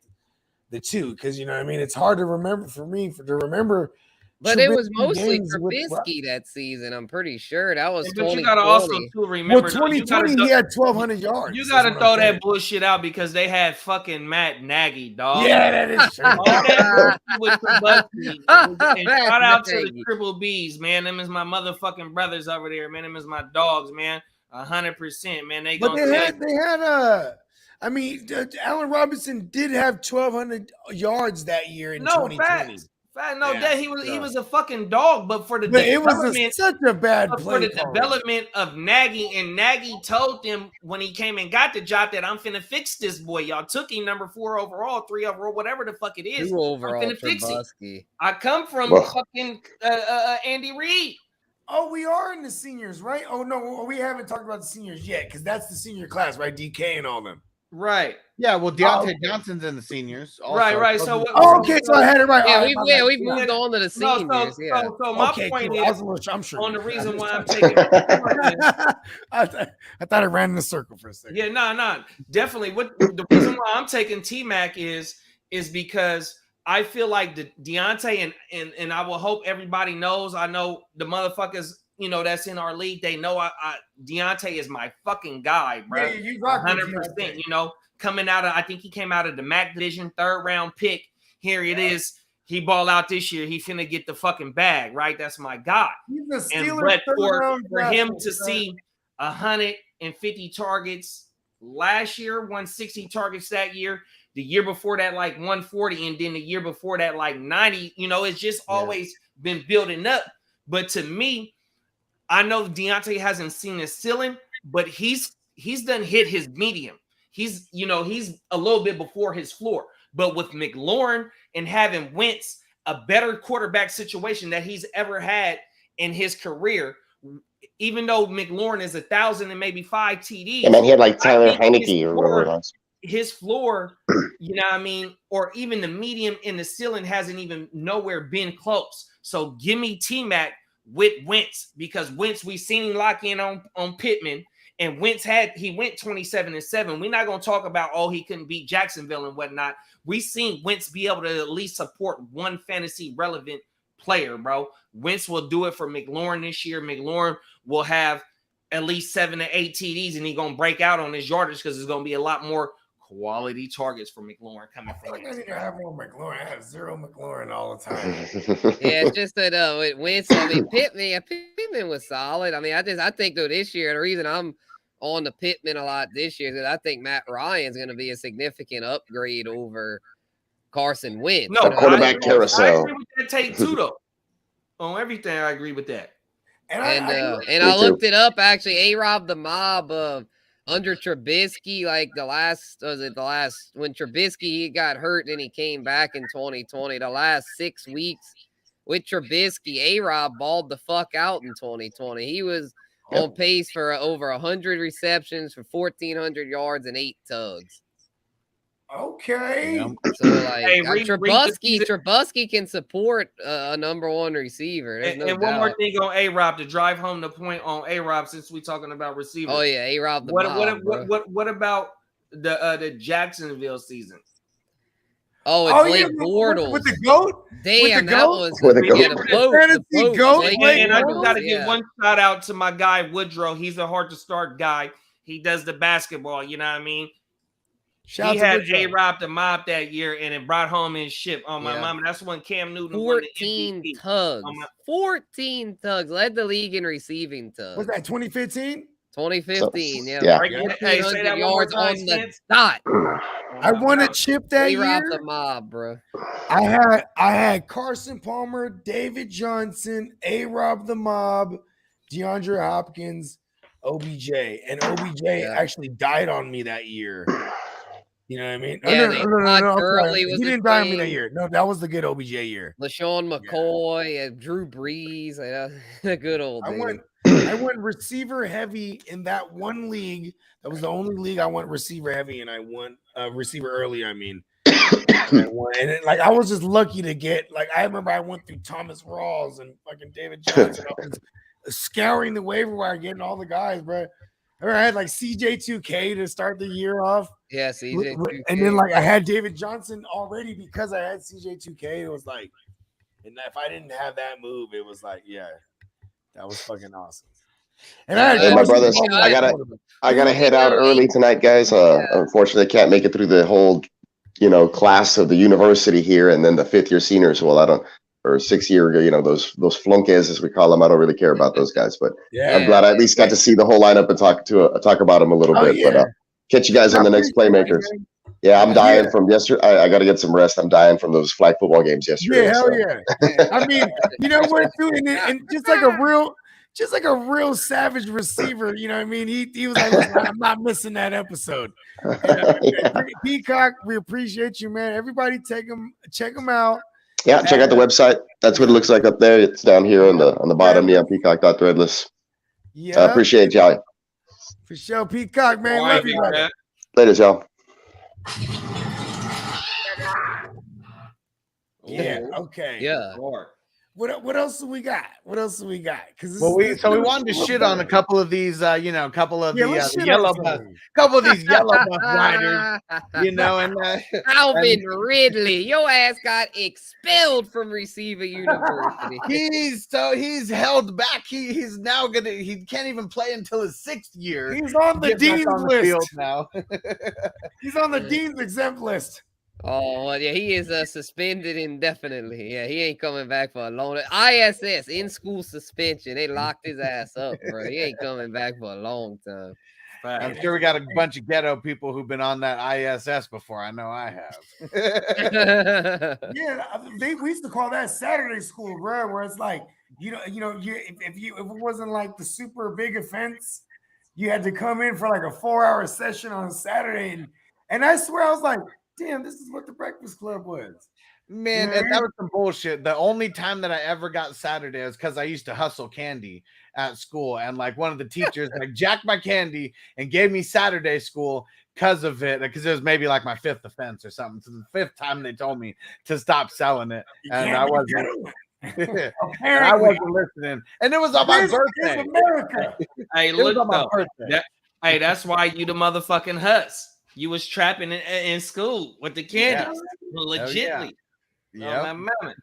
the two, because you know what I mean. It's hard to remember for me to remember. But it was Trubisky mostly games with- Trubisky that season. I'm pretty sure that was But 2020. you gotta also too remember. Well, though, you 2020 gotta- he had 1,200 yards. You That's gotta what throw I'm saying. that bullshit out because they had fucking Matt Nagy, dog. Yeah, that is true. All that bullshit with Trubisky. And Matt shout out to the Nagy. Triple B's, man. Them is my motherfucking brothers over there, man. Them is my dogs, man. 100%, man. They But gonna they had I mean, Allen Robinson did have 1,200 yards that year in no 2020. No, that he was a fucking dog, but for the But it was development, such a bad for play. the development of Nagy, and Nagy told them when he came and got the job that I'm finna fix this boy. Y'all took him number 4 overall, 3 overall, whatever the fuck it is. 2 overall, I'm finna fix it. Trubisky. I come from fucking Andy Reid. Oh, we are in the seniors, right? Oh no, we haven't talked about the seniors yet because that's the senior class, right? DK and all them. Right. Yeah, well, Deontay Johnson's in the seniors. Also. Right. So okay, so I had it right. Yeah, we've moved on to the seniors. So my point is, I'm sure. On the reason why I'm taking I thought it ran in a circle for a second. Yeah, no, definitely. What the reason why I'm taking T-Mac is because I feel like the Deontay and I will hope everybody knows. I know the motherfuckers, that's in our league. They know I Deontay is my fucking guy, bro. Yeah, you rock 100%. Coming out of, I think he came out of the MAC division, 3rd round pick. Here it is. He ball out this year. He finna get the fucking bag, right? That's my guy. He's a Steeler, for him to see 150 targets last year, 160 targets that year. The year before that, like 140, and then the year before that, like 90. It's just always been building up. But to me, I know Deontay hasn't seen his ceiling, but he's done hit his medium. He's a little bit before his floor. But with McLaurin and having Wentz, a better quarterback situation that he's ever had in his career, even though McLaurin is 1,000 and maybe 5 TDs. And then he had like Tyler Heineke or whatever it was. His floor, or even the medium in the ceiling hasn't even nowhere been close. So give me T-Mac with Wentz, because Wentz, we seen him lock in on Pittman. And Wentz went 27-7. We're not going to talk about, he couldn't beat Jacksonville and whatnot. We seen Wentz be able to at least support one fantasy relevant player, bro. Wentz will do it for McLaurin this year. McLaurin will have at least 7 to 8 TDs, and he's going to break out on his yardage because there's going to be a lot more quality targets for McLaurin coming from I need to have more McLaurin. I have 0 McLaurin all the time. Yeah, it's just that with Wentz, Pittman was solid. I think though this year, the reason I'm on the Pittman a lot this year is that I think Matt Ryan's going to be a significant upgrade over Carson Wentz. No, quarterback carousel. I agree with that take too, though. On everything, I agree with that. And I looked it up actually. A-Rob the Mob under Trubisky, like when Trubisky he got hurt and he came back in 2020, the last 6 weeks with Trubisky, A-Rob balled the fuck out in 2020. He was on pace for over 100 receptions for 1,400 yards and 8 tugs. Okay. So Trubisky can support a number 1 receiver. And one more thing on A-Rob to drive home the point on A-Rob, since we're talking about receivers. Oh yeah, A-Rob. What about the Jacksonville season? Oh, it's Blake Bortles with the GOAT. Damn, that was the GOAT. And I just got to give one shout out to my guy Woodrow. He's a hard to start guy. He does the basketball. You know what I mean? He had A-Rob the Mob that year, and it brought home his ship on my mama. That's when Cam Newton 14 tugs. 14 tugs. Led the league in receiving tugs. Was that 2015? 2015, yeah. Hey, say that yards on the dot. I won a chip that year. A-Rob the Mob, bro. I had Carson Palmer, David Johnson, A-Rob the Mob, DeAndre Hopkins, OBJ. And OBJ actually died on me that year. You know what I mean? Yeah, no. He didn't die on me that year. No, that was the good OBJ year. LaShawn McCoy, Drew Brees, the good old days. I went receiver heavy in that one league. That was the only league I went receiver heavy, and I won receiver early. I mean, I was just lucky to get. I remember I went through Thomas Rawls and fucking David Johnson. I was scouring the waiver wire, getting all the guys, bro. I had CJ2K to start the year off. Yeah, CJ2K. And then I had David Johnson already because I had CJ2K. It was and if I didn't have that move, it was that was fucking awesome. And my brothers, I gotta head out early tonight, guys. Unfortunately, I can't make it through the whole, class of the university here, and then the 5th-year seniors. Well, I don't, or 6-year, those flunkies as we call them. I don't really care about those guys, but I'm glad I at least got to see the whole lineup and talk about them a little bit. Yeah. But catch you guys on the next Playmakers. Yeah, I'm dying from yesterday. I got to get some rest. I'm dying from those flag football games yesterday. Yeah, hell so. yeah. I mean, you know what, too, and just like a real savage receiver, you know what I mean? He was like, listen, I'm not missing that episode. Peacock, we appreciate you, man. Everybody check him out. Yeah, check out the website. That's what it looks like up there. It's down here on the bottom. Yeah, Peacock.threadless. Yeah, I appreciate y'all. For sure, Peacock, man. All Love right, you, brother. man. Later, y'all. Yeah. Okay. Yeah. Lord. What else do we got? Because we wanted to shit on a couple of these, a couple of the yellow bus, riders, and Alvin Ridley, your ass got expelled from Receiver University. he's held back. He's now he can't even play until his 6th year. He's on the dean's list now. He's on the dean's exempt list. Oh, well, yeah, he is suspended indefinitely. Yeah, he ain't coming back for a long time. ISS, in-school suspension. They locked his ass up, bro. He ain't coming back for a long time. I'm sure we got a bunch of ghetto people who've been on that ISS before. I know I have. Yeah, we used to call that Saturday school, bro, where it's like, if it wasn't like the super big offense, you had to come in for like a 4-hour session on Saturday. And I swear I was like, damn, this is what the Breakfast Club was. Man, and that was some bullshit. The only time that I ever got Saturday is because I used to hustle candy at school. And like one of the teachers like jacked my candy and gave me Saturday school because of it. Because it was maybe like my 5th offense or something. So the 5th time they told me to stop selling it. And I wasn't. I wasn't listening. And it was on my birthday. America. Hey, look though. That's why you the motherfucking huts. You was trapping in school with the candies, legitly. Yeah. Oh, my mama.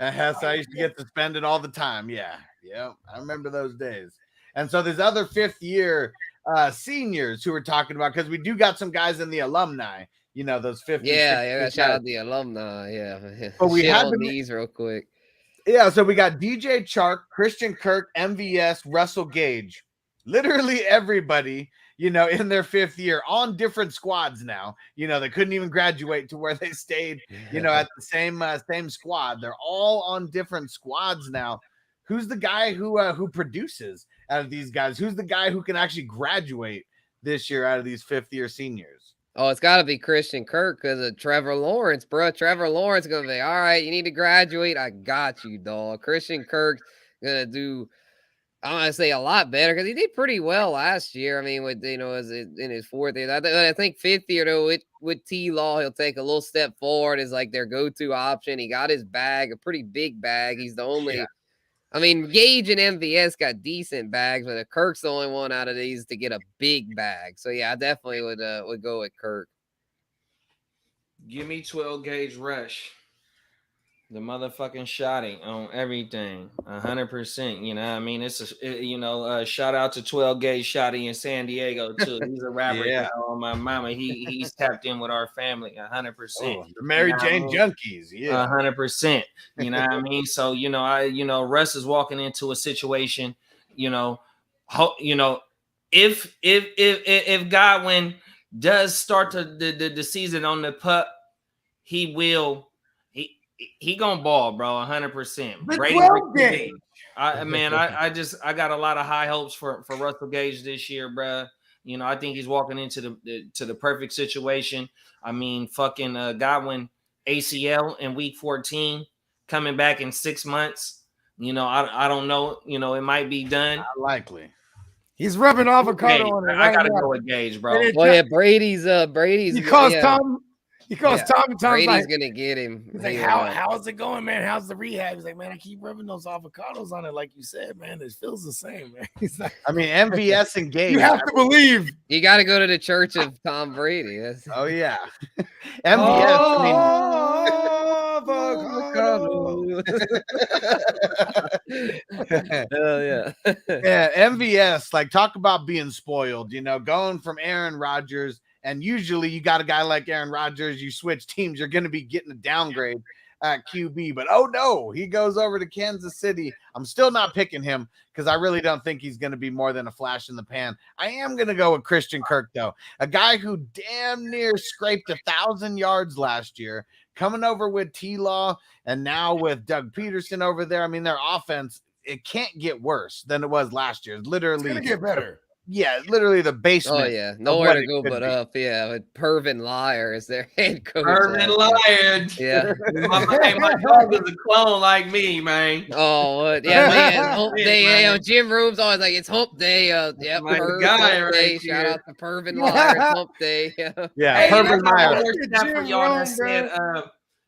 I used to get suspended all the time. Yeah. I remember those days. And so there's other 5th year seniors who we're talking about because we do got some guys in the alumni. Those 5th. Yeah. Shout out the alumni. Yeah. But we had these real quick. Yeah. So we got DJ Chark, Christian Kirk, MVS, Russell Gage. Literally everybody. In their 5th year on different squads now, they couldn't even graduate to where they stayed, at the same squad. They're all on different squads now. Who's the guy who produces out of these guys? Who's the guy who can actually graduate this year out of these 5th year seniors? Oh, it's got to be Christian Kirk because of Trevor Lawrence, bro. Trevor Lawrence going to be, all right, you need to graduate. I got you, dog. Christian Kirk's going to do, I'm gonna say a lot better because he did pretty well last year. I mean, with in his 4th year, I think 5th year though, with T-Law, he'll take a little step forward as like their go-to option. He got his bag, a pretty big bag. He's the only. Yeah. I mean, Gage and MVS got decent bags, but Kirk's the only one out of these to get a big bag. So yeah, I definitely would go with Kirk. Give me 12 gauge rush. The motherfucking shotty on everything, 100%. You know what I mean? Shout out to 12 gauge shotty in San Diego too. He's a rapper. Yeah. My mama, he's tapped in with our family, 100%. The Mary Jane junkies, yeah, 100%. You know what I mean? So Russ is walking into a situation. If Godwin does start the season on the pup, he will. He gonna ball, bro, 100%. Brady, I got a lot of high hopes for Russell Gage this year, bro. I think he's walking into the perfect situation. I mean, fucking Godwin ACL in week 14, coming back in 6 months. I don't know. It might be done. Not likely. He's rubbing avocado on it. I gotta go with Gage, bro. Well, yeah, Brady's. He calls Tom. He calls Tom. Tom's Brady's like, gonna get him. He's like, how's it going, man? How's the rehab? He's like, man, I keep rubbing those avocados on it, like you said, man. It feels the same, man. He's like, I mean, MVS and Gage. You have to believe. You got to go to the church of Tom Brady. Oh yeah, MVS. Hell yeah. Yeah, MVS. Like, talk about being spoiled. Going from Aaron Rodgers. And usually you got a guy like Aaron Rodgers, you switch teams, you're going to be getting a downgrade. at QB. But oh no, he goes over to Kansas City. I'm still not picking him because I really don't think he's going to be more than a flash in the pan. I am going to go with Christian Kirk, though, a guy who damn near scraped 1,000 yards last year, coming over with T-Law and now with Doug Peterson over there. I mean, their offense, it can't get worse than it was last year. It's literally It's gonna get better. Yeah, literally the basement. Oh yeah, nowhere to go but up. Yeah, with Pervin Liar as their head coach. Pervin Liar. Yeah. my dog is a clone like me, man. Oh, what? Yeah, man. Hump day. Yeah, gym rooms always like it's hump day. Yep, My Perv, guy hump right day. here. Shout out to Pervin Liar. It's hump day. Yeah, Hey, Pervin I got Liar. one more stat for Jim y'all Rome, that said,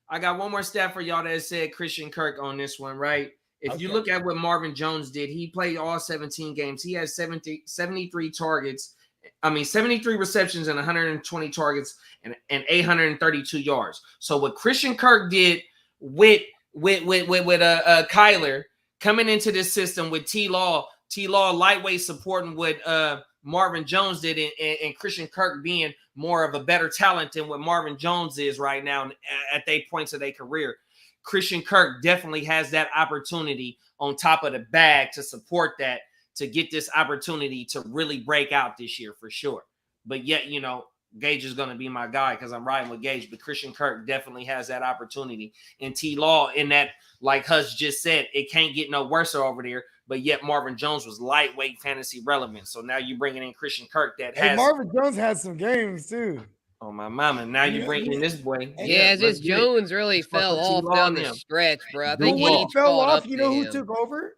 I got one more stat for y'all that said Christian Kirk on this one, right? If you look at what Marvin Jones did, he played all 17 games. He had 73 targets. 73 receptions and 120 targets and 832 yards. So what Christian Kirk did with Kyler coming into this system with T-Law lightweight supporting what Marvin Jones did, and Christian Kirk being more of a better talent than what Marvin Jones is right now at their points of their career. Christian Kirk definitely has that opportunity on top of the bag to support that, to get this opportunity to really break out this year for sure. But yet, Gage is going to be my guy because I'm riding with Gage, but Christian Kirk definitely has that opportunity. And T-Law in that, like Hus just said, it can't get no worse over there, but yet Marvin Jones was lightweight fantasy relevant. So now you're bringing in Christian Kirk that has. Marvin Jones had some games too. Oh, my mama. Now you bring in this boy. Yeah, just Jones really fell off down the stretch, bro. I think when he he fell caught off, up you to know who him. took over?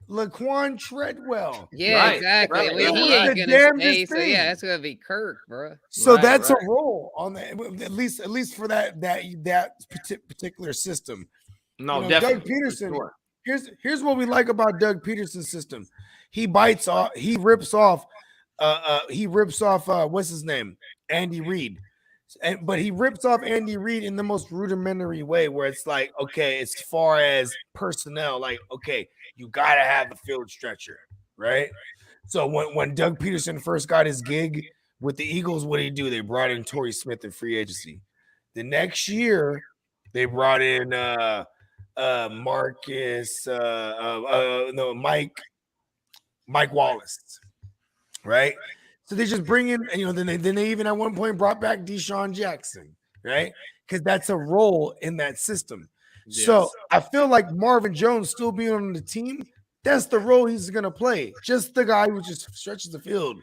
Laquan Treadwell. Yeah, Right, exactly. right, Well, he right. ain't The gonna stay, damnedest so thing. yeah, that's gonna be Kirk, bro. So Right, that's right. a role on that, at least for that particular system. No, Doug definitely. Peterson. For Here's what we like about Doug Peterson's system. He rips off what's his name? Andy Reid. But he rips off Andy Reid in the most rudimentary way, where it's like, okay, as far as personnel, like, okay, you gotta have the field stretcher, right? So when Doug Peterson first got his gig with the Eagles, what did he do? They brought in Torrey Smith in free agency. The next year, they brought in Mike Wallace, right? So they just bring in, then they even at one point brought back Deshaun Jackson, right? Because that's a role in that system. Yes. So I feel like Marvin Jones still being on the team, that's the role he's gonna play. Just the guy who just stretches the field.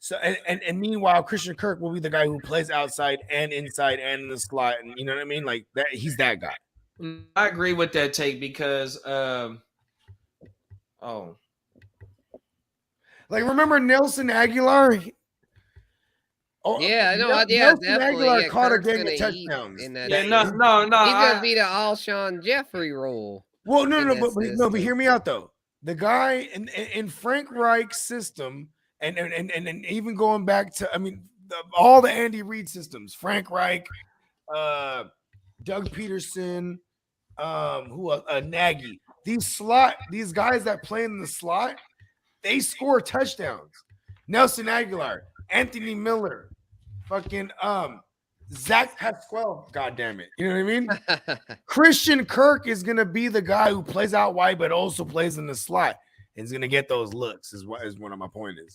So and meanwhile, Christian Kirk will be the guy who plays outside and inside and in the slot, and you know what I mean? Like that, he's that guy. I agree with that take because Like, remember Nelson Aguilar? Yeah, I know. Nelson Definitely. Aguilar caught a Kirk's gang gonna of eat touchdowns. in that yeah, system. no. He's gonna be the Alshon Jeffrey role. Well, in no, that but system. hear me out though. The guy in Frank Reich's system, and even going back to, all the Andy Reid systems, Frank Reich, Doug Peterson, Nagy. These guys that play in the slot, they score touchdowns. Nelson Aguilar, Anthony Miller, fucking Zach Pasquale, God damn it. You know what I mean? Christian Kirk is gonna be the guy who plays out wide but also plays in the slot. And he's gonna get those looks, is one of my point is.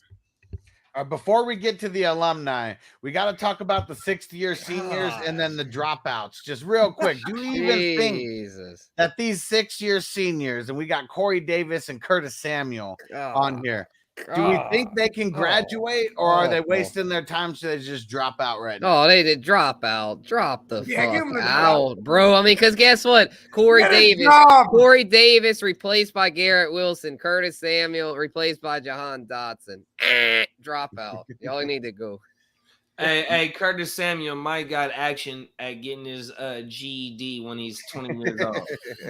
Before we get to the alumni, we got to talk about the 6th-year seniors and then the dropouts. Just real quick, do you even think that these 6-year seniors, and we got Corey Davis and Curtis Samuel on here, do we think they can graduate, or are they wasting their time so they just drop out right now? Oh, they did drop out. Drop the Yeah, give 'em fuck the out, bro. Because guess what? Corey Davis replaced by Garrett Wilson. Curtis Samuel replaced by Jahan Dotson. Drop out. Y'all need to go. Hey, Curtis Samuel might got action at getting his GED when he's 20 years old.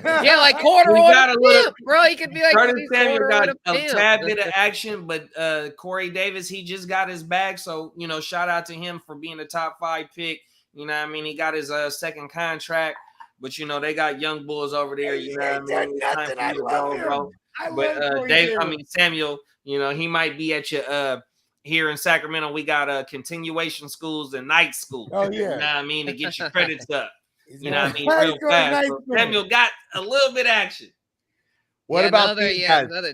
Yeah, like quarter He on got a a little- pimp, bro. He could be like Curtis he's Samuel quarter got on a pimp. tad bit of action, but Corey Davis, he just got his bag. So, shout out to him for being a top 5 pick. You know what I mean? He got his second contract, but, they got young bulls over there. You know what I mean? It's time for you to go, bro. But Samuel, he might be at your here in Sacramento. We got continuation schools and night schools. Oh, yeah. You know what I mean? To get your credits up. You know what I mean? Why Real you going fast. nice So man? Samuel got a little bit of action. What Yeah, about another- these yeah, guys? another-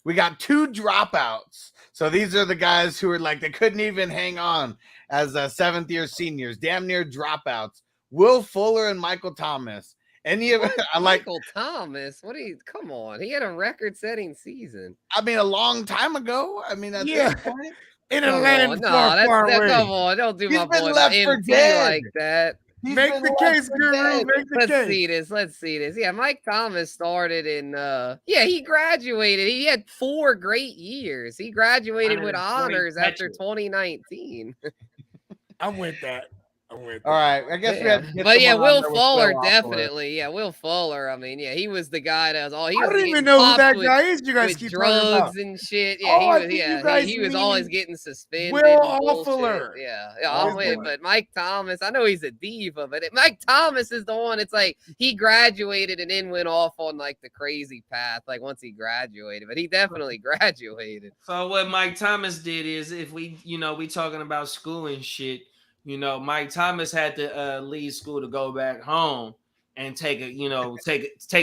We got 2 dropouts. So these are the guys who are like they couldn't even hang on as 7th-year seniors, damn near dropouts. Will Fuller and Michael Thomas. Any of I like. Michael Thomas. What are you? Come on, he had a record-setting season. I mean, a long time ago. I mean, at Yeah. this point, In a Come land on, far, far away. come on, don't do He's my been boy left for MT dead. like that. he's Make been the left case, for Guru. dead. Make the Let's case. see this. Let's see this. Yeah, Mike Thomas started in he graduated. He had 4 great years. He graduated with 120 honors after catches. 2019. I'm with that. I'm with that. All right, I guess we have. To get But yeah, someone on Will there with Fuller Will Fuller. definitely. Yeah, Will Fuller. I mean, yeah, he was the guy that was all he I was don't even getting know who popped that with, guy is. You guys with keep talking about. drugs and shit. Yeah, Oh, I he was. think you Yeah, guys he was always mean getting suspended. Will and bullshit. Fuller. Yeah, Oh, I'm with. boy. But Mike Thomas, I know he's a diva, but Mike Thomas is the one. It's like he graduated and then went off on like the crazy path. Like once he graduated, but he definitely graduated. So what Mike Thomas did is, if we talking about school and shit, Mike Thomas had to leave school to go back home and take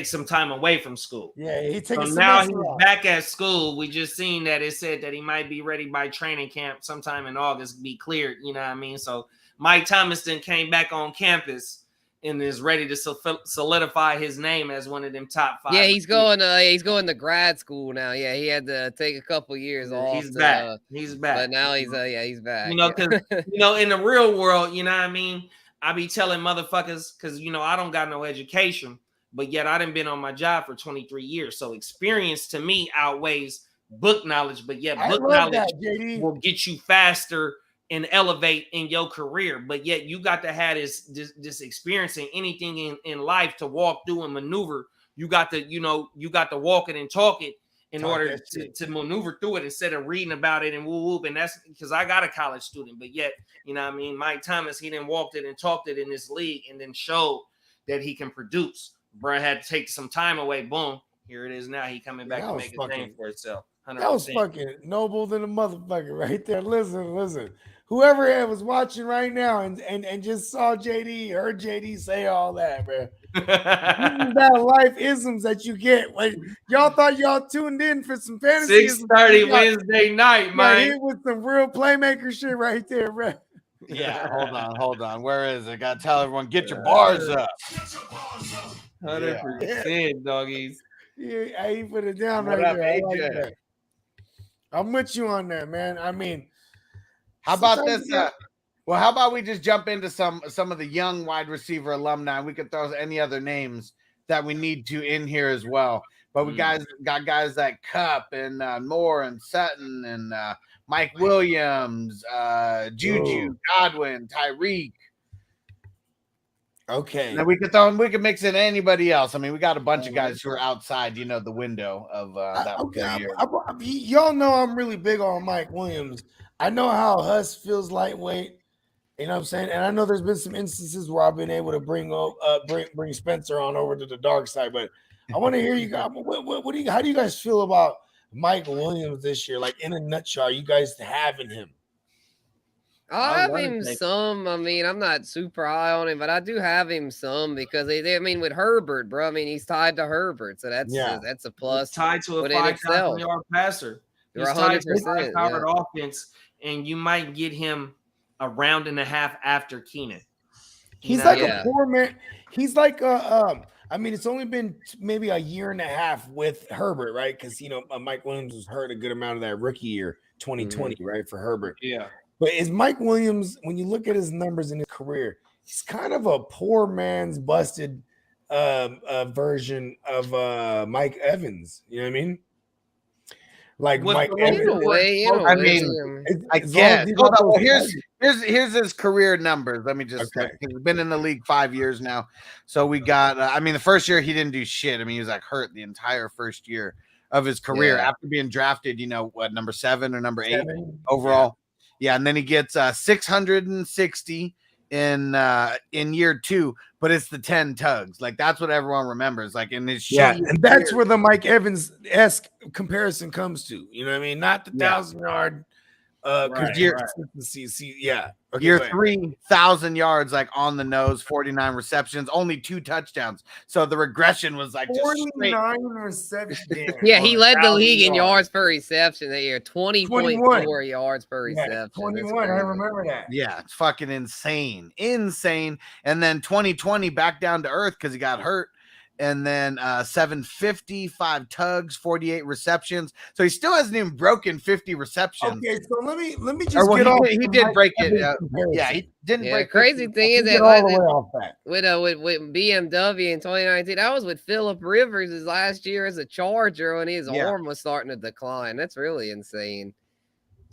some time away from school. Yeah, he takes. So now he's back at school. We just seen that it said that he might be ready by training camp sometime in August, be cleared. You know what I mean? So Mike Thomas then came back on campus and is ready to solidify his name as one of them top 5. Yeah, he's going to grad school now. Yeah, he had to take a couple years off. He's back. He's back. But now he's back. Because in the real world, you know what I mean? I be telling motherfuckers, because I don't got no education, but yet I done been on my job for 23 years. So experience to me outweighs book knowledge, but yet book knowledge will get you faster and elevate in your career. But yet you got to have this experience in anything in life to walk through and maneuver. You got to walk it and talk it in order to maneuver through it instead of reading about it and whoop. And that's because I got a college student, but yet, Mike Thomas, he done walked it and talked it in this league and then showed that he can produce. Bro had to take some time away. Boom. Here it is now. He coming back to make a name for himself. 100%. That was fucking noble than a motherfucker right there. Listen. Whoever was watching right now and just saw JD, heard JD say all that, bro. This is that life isms that you get. Like y'all thought y'all tuned in for some fantasy. 6:30 Wednesday night, man. Here with some real playmaker shit right there, bro. Yeah, hold on. Where is it? Gotta tell everyone, get your bars up. 100%, doggies. Yeah, I put it down What right up, there. I like AJ? that. I'm with you on that, man. I mean, How about sometimes this? Well, how about we just jump into some of the young wide receiver alumni? We could throw any other names that we need to in here as well. But we got guys like Cup and Moore and Sutton and Mike Williams, Juju, Godwin, Tyreek. okay. And we could mix in anybody else. I mean, we got a bunch of guys who are outside, the window of that year. Y'all know I'm really big on Mike Williams. I know how Huss feels lightweight. You know what I'm saying? And I know there's been some instances where I've been able to bring Spencer on over to the dark side, but I want to hear you guys. How do you guys feel about Mike Williams this year? Like in a nutshell, are you guys having him? I have him some. I mean, I'm not super high on him, but I do have him some because with Herbert, bro. I mean, he's tied to Herbert, so that's a plus. He's tied to a within 5,000-yard passer. He's You're tied to a 100%, high-powered offense, and you might get him a round and a half after Keenan. He's like a poor man. He's like I mean, it's only been maybe a year and a half with Herbert, right? Because Mike Williams was hurt a good amount of that rookie year, 2020, right, for Herbert. Yeah. But is Mike Williams, when you look at his numbers in his career, he's kind of a poor man's busted version of Mike Evans. You know what I mean? Like Mike Evans. In a way. I guess. Hold on. Well, here's his career numbers. Let me just. He's been in the league 5 years now. So we got. the first year he didn't do shit. I mean, he was like hurt the entire first year of his career after being drafted. Number 7 or number 8 overall. Yeah, and then he gets 660 in year 2, but it's the 10 tugs. Like that's what everyone remembers. Like in his and that's where the Mike Evans-esque comparison comes to. You know what I mean? Not the 1,000-yard Because Right, yeah. Okay, Year go ahead. 3,000 yards, like on the nose, 49 receptions, only 2 touchdowns. So the regression was like just straight. 49 receptions. Yeah, he led the 1,000 league in yards. yards per reception that year, 20.4 yards per Yeah, reception. That's 21. I crazy. remember that. Yeah, it's fucking insane. And then 2020 back down to earth because he got hurt. And then 750, 5 tugs, 48 receptions. So he still hasn't even broken 50 receptions. Okay, so let me just Or, well, get off. he the did Mike break it. Evans comparison. Yeah, he didn't Yeah, break. crazy 50. thing is Get that all the way off that. with BMW in 2019, that was with Phillip Rivers his last year as a Charger when his arm was starting to decline. That's really insane.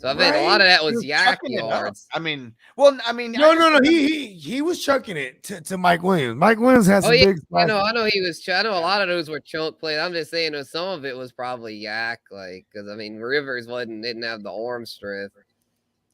So I bet a lot of that was yak yards. I mean, No. He was chucking it to Mike Williams. Mike Williams has some big. I know he was. I know a lot of those were chunk plays. I'm just saying, some of it was probably yak, like because I mean Rivers didn't have the arm strength.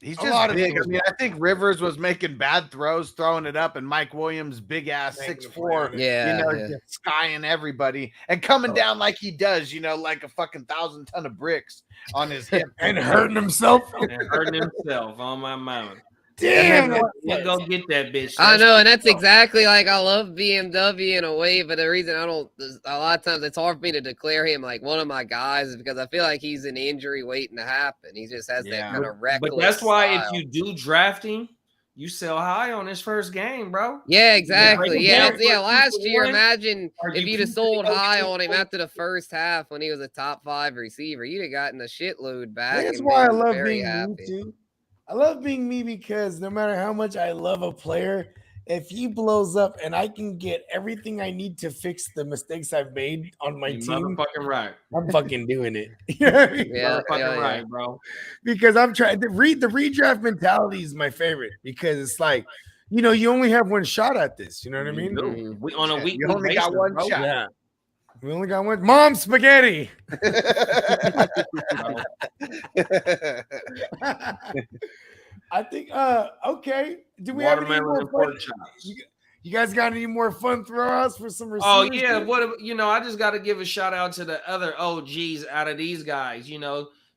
He's just big. I mean, I think Rivers was making bad throws, throwing it up, and Mike Williams, big ass 6'4", just skying everybody and coming down like he does, like a fucking 1,000-ton of bricks on his hip and hurting himself. On my mama. Damn, you go get that bitch. I know, and that's exactly like I love BMW in a way, but the reason I don't, a lot of times it's hard for me to declare him like one of my guys is because I feel like he's an injury waiting to happen. He just has that kind of reckless. But that's why style. if you do drafting, you sell high on his first game, bro. Yeah, exactly. Yeah, last year, one, imagine if you you'd have sold keep high it on him after the first half when he was a top 5 receiver. You'd have gotten a shitload back. That's why I love being me too. I love being me because no matter how much I love a player, if he blows up and I can get everything I need to fix the mistakes I've made on my team, motherfucking right. I'm fucking doing it. You know what I mean? Motherfucking right, bro. Because I'm trying to read the redraft mentality is my favorite because it's like, you only have one shot at this. You know what I mean? We on a weekly You only basis, got one bro. shot. Yeah. We only got one. Mom spaghetti. I think okay. Do we have any more fun? You guys got any more fun throwouts for some receivers? Oh yeah, I just got to give a shout out to the other OGs out of these guys.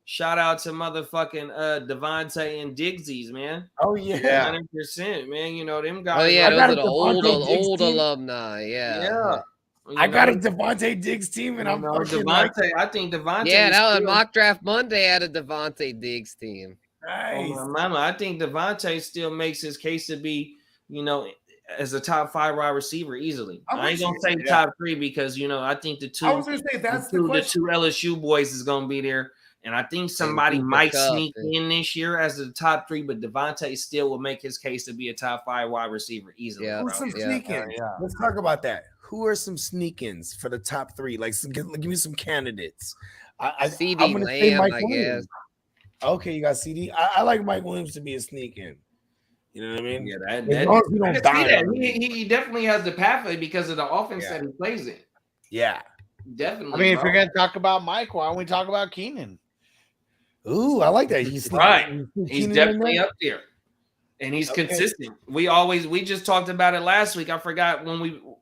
Shout out to motherfucking Devontae and Digsies, man. Oh yeah, 100%, man. Them guys. Oh yeah, those are the old team. alumni. Yeah. I got a Devontae Diggs team, and I'm Devontae. I think Devontae. Yeah, that was mock draft Monday had a Devontae Diggs team. Nice. Mama, I think Devontae still makes his case to be, as a top 5 wide receiver easily. I ain't gonna say top 3 because I think the two. I was gonna say that's the two LSU boys is gonna be there, and I think somebody might sneak in this year as the top 3, but Devontae still will make his case to be a top 5 wide receiver easily. Yeah, some sneak-ins. Let's talk about that. Who are some sneak-ins for the top 3? Like, give me some candidates. CD I'm gonna say Lamb, Mike I Williams. guess. Okay, you got CD. I like Mike Williams to be a sneak-in. You know what I mean? Yeah, as long as we don't die. He definitely has the pathway because of the offense that he plays in. Yeah, definitely. I mean, if you're gonna talk about Mike, why don't we talk about Keenan? Ooh, I like that. He's right. He's definitely up there, and he's consistent. We just talked about it last week. I forgot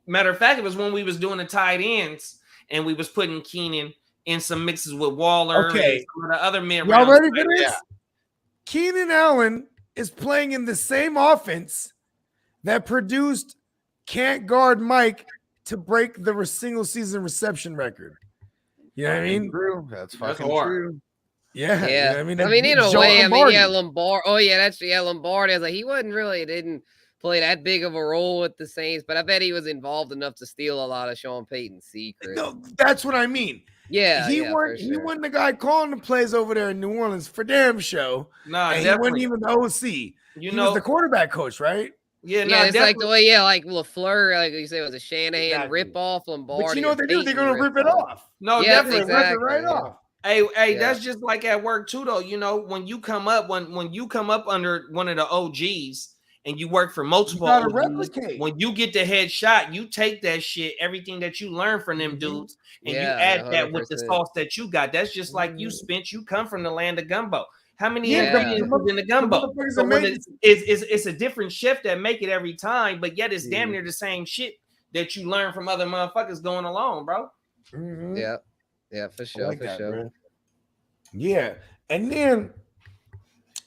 matter of fact, it was when we was doing the tight ends, and we was putting Keenan in some mixes with Waller. Okay, and some of the other men. Y'all ready for this? Keenan Allen is playing in the same offense that produced can't guard Mike to break the single season reception record. You know what I mean? True. That's fucking true. Yeah. Yeah. You know I mean, in a way, Lombard. Oh, yeah, that's Lombard. I was like, he didn't play that big of a role with the Saints, but I bet he was involved enough to steal a lot of Sean Payton's secrets. No, that's what I mean. Yeah, he wasn't the guy calling the plays over there in New Orleans for damn show. Nah, he wasn't even the OC. He was the quarterback coach, right? Yeah, it's like the way, like LaFleur, like you say, it was a Shanahan rip-off, Lombardi. But you know what they do? They're going to rip it off. No, definitely rip it right off. Hey, that's just like at work too, though. When you come up, when you come up under one of the OGs and you work for multiple OGs, when you get the headshot, you take that shit, everything that you learn from them dudes, and you add 100%. That with the sauce that you got. That's just like you, Spence. You come from the land of gumbo. How many ingredients in the gumbo? So it's a different chef that make it every time, but yet it's damn near the same shit that you learn from other motherfuckers going along, bro. Mm-hmm. Yeah, for sure, Yeah, and then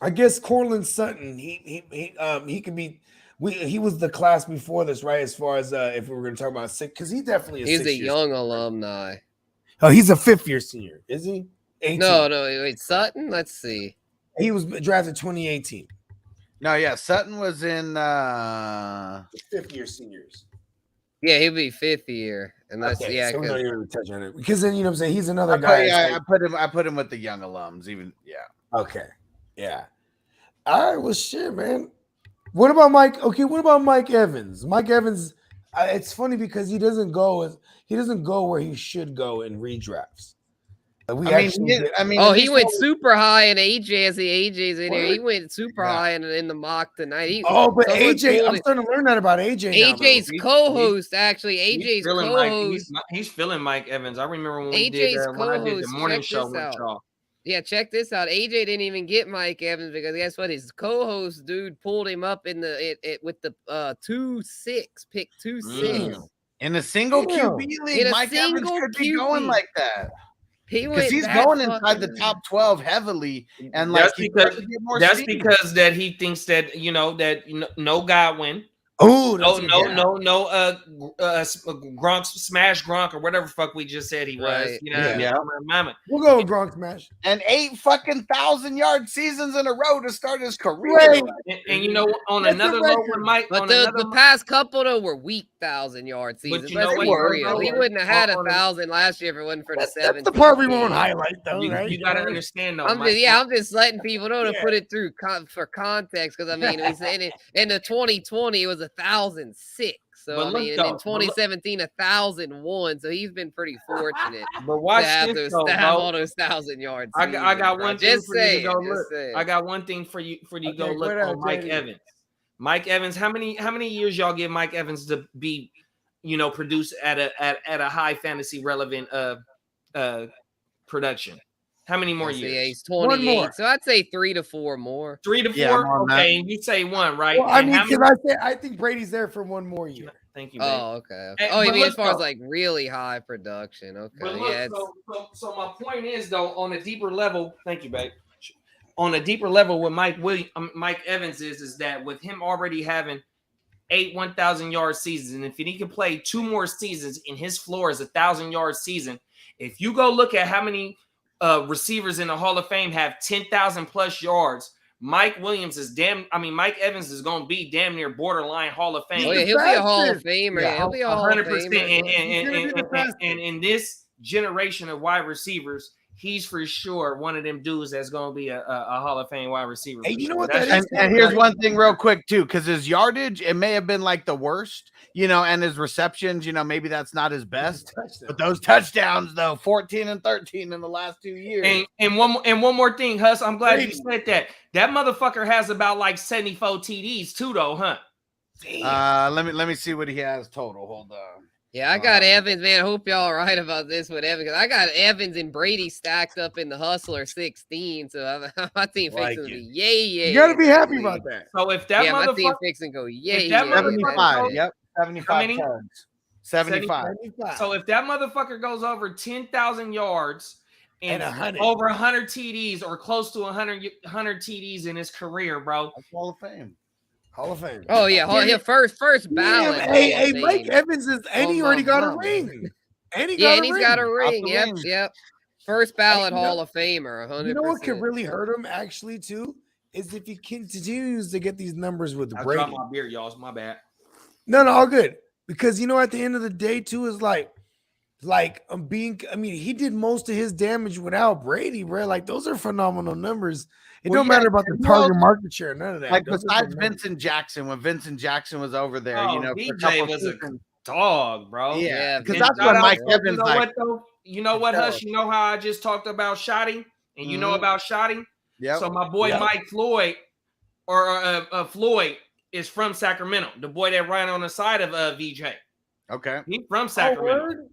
I guess Cortland Sutton. He could be. He was the class before this, right? As far as if we were going to talk about six, because he definitely is. He's a young alumni. Oh, he's a 5th-year senior, is he? 18. No, wait, Sutton. Let's see. He was drafted 2018. No, yeah, Sutton was in 5th-year seniors. Yeah, he'll be 5th year, and that's Okay, yeah. so we're not 'cause- even touching on it because then you know what I'm saying. He's another guy. I put him with the young alums. Even Okay, yeah. All right, well, shit, man. What about Mike? Okay, what about Mike Evans? Mike Evans. It's funny because he doesn't go where he should go in redrafts. he he went super high in AJ as the AJ's in here. He went super high in the mock tonight. But AJ, I'm starting to learn that about AJ. AJ's co-host, actually. He's AJ's feeling co-host. he's feeling Mike Evans. I remember when we did when I did the morning show with y'all. Yeah, check this out. AJ didn't even get Mike Evans because guess what? His co-host dude pulled him up in with the 2-6 pick 2-6 in a single QB league. Mike Evans could be going like that. Because he's going inside the top 12 heavily, and like that's because that he thinks that no Godwin. Oh, Gronk smash Gronk or whatever fuck we just said he was. Right. We'll go with Gronk smash. And 8 fucking 1,000-yard seasons in a row to start his career. Right. And on another note, with Mike, but the past couple though were weak 1,000-yard seasons. But you know what? He wouldn't have had 1,000 last year if it wasn't for the 7. That's the part we won't highlight, though, right? You gotta understand, though. I'm just letting people know to put it through for context, because I mean, we said it in the 2020 it was 1,006. So I mean, in 2017 1,001. So he's been pretty fortunate. But watch to have all those 1,000-yard seasons. I got one thing for you to go look. I got one thing for you to go look on Mike Evans. Mike Evans, how many years y'all give Mike Evans to be, produce at a high fantasy relevant production? How many more years? Yeah, he's 28. So I'd say 3 to 4 more. 3 to 4. Okay, and you say 1, right? Well, I mean, because I think Brady's there for 1 more year. Thank you. Babe. Oh, okay. You mean as far as like really high production? Okay. But look, so my point is though, on a deeper level, thank you, babe. On a deeper level, with Mike Evans is that with him already having 8 1,000-yard seasons, and if he can play 2 more seasons in his floor is 1,000-yard season. If you go look at how many receivers in the Hall of Fame have 10,000 plus yards, Mike Evans is going to be damn near borderline Hall of Fame. Oh, yeah, he'll be a Hall of Famer. Yeah, he'll be a Hall of Famer. And in this generation of wide receivers, he's for sure one of them dudes that's going to be a Hall of Fame wide receiver. Hey, you know what that is? And here's one thing real quick, too, because his yardage, it may have been like the worst, and his receptions, maybe that's not his best. But those touchdowns, though, 14 and 13 in the last 2 years. And one more thing, Huss, I'm glad you said that. That motherfucker has about like 74 TDs, too, though, huh? Let me see what he has total. Hold on. Yeah, I got Evans, man. I hope y'all are right about this with Evans. I got Evans and Brady stacked up in the Hustler 16. So my team fixing to be yay. You got to be happy about that. So if that my team fixing to go yay. 75. Yep. 75 turns. 75. So if that motherfucker goes over 10,000 yards and over 100 TDs or close to 100 TDs in his career, bro. That's Hall of Fame. Hall of Fame. Oh yeah, first ballot. Hey, Mike Evans he already got a ring. And he's got a ring. Yep. First ballot Hall of Famer. 100%. You know what could really hurt him actually too is if he continues to get these numbers with Brady. I dropped my beer, y'all. It's my bad. No, all good. Because at the end of the day too is he did most of his damage without Brady, bro. Like those are phenomenal numbers. It don't matter about the target market share, none of that. Like besides Vincent Jackson, when Vincent Jackson was over there, DJ was a dog, bro. Yeah, because that's what Mike Evans like. You know what, Hush? You know how I just talked about Shotty, and you know about Shotty? Yeah. So my boy Mike Floyd, or Floyd, is from Sacramento. The boy that ran on the side of VJ. Okay. He's from Sacramento.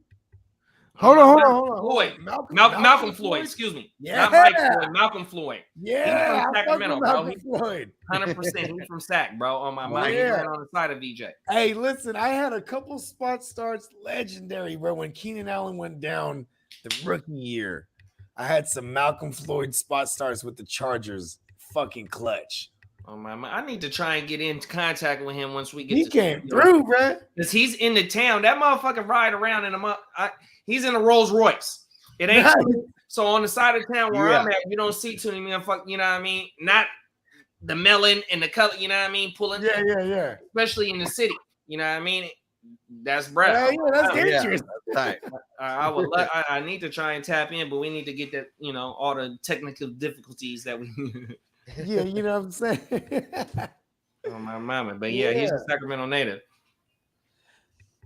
Hold on. Floyd. Malcolm Floyd, excuse me. Yeah. Not Mike Floyd, Malcolm Floyd. Yeah. He's from Sacramento, bro. Floyd. 100%. He's from Sac, bro, on my mind. He ran on the side of VJ. Hey, listen, I had a couple spot starts legendary, bro. When Keenan Allen went down the rookie year, I had some Malcolm Floyd spot starts with the Chargers. fucking clutch. Oh my! I need to try and get in contact with him once we get. He came through, bro. Because he's in the town. That motherfucker ride around in he's in a Rolls Royce. It ain't so on the side of town where I'm at. You don't see too many motherfuckers. You know what I mean? Not the melon and the color. You know what I mean? Pulling. Yeah. Especially in the city. You know what I mean? That's breath. Yeah, that's dangerous. Right. I need to try and tap in, but we need to get that. You know, all the technical difficulties that we. Yeah, you know what I'm saying? Oh my mama, but yeah, he's a Sacramento native.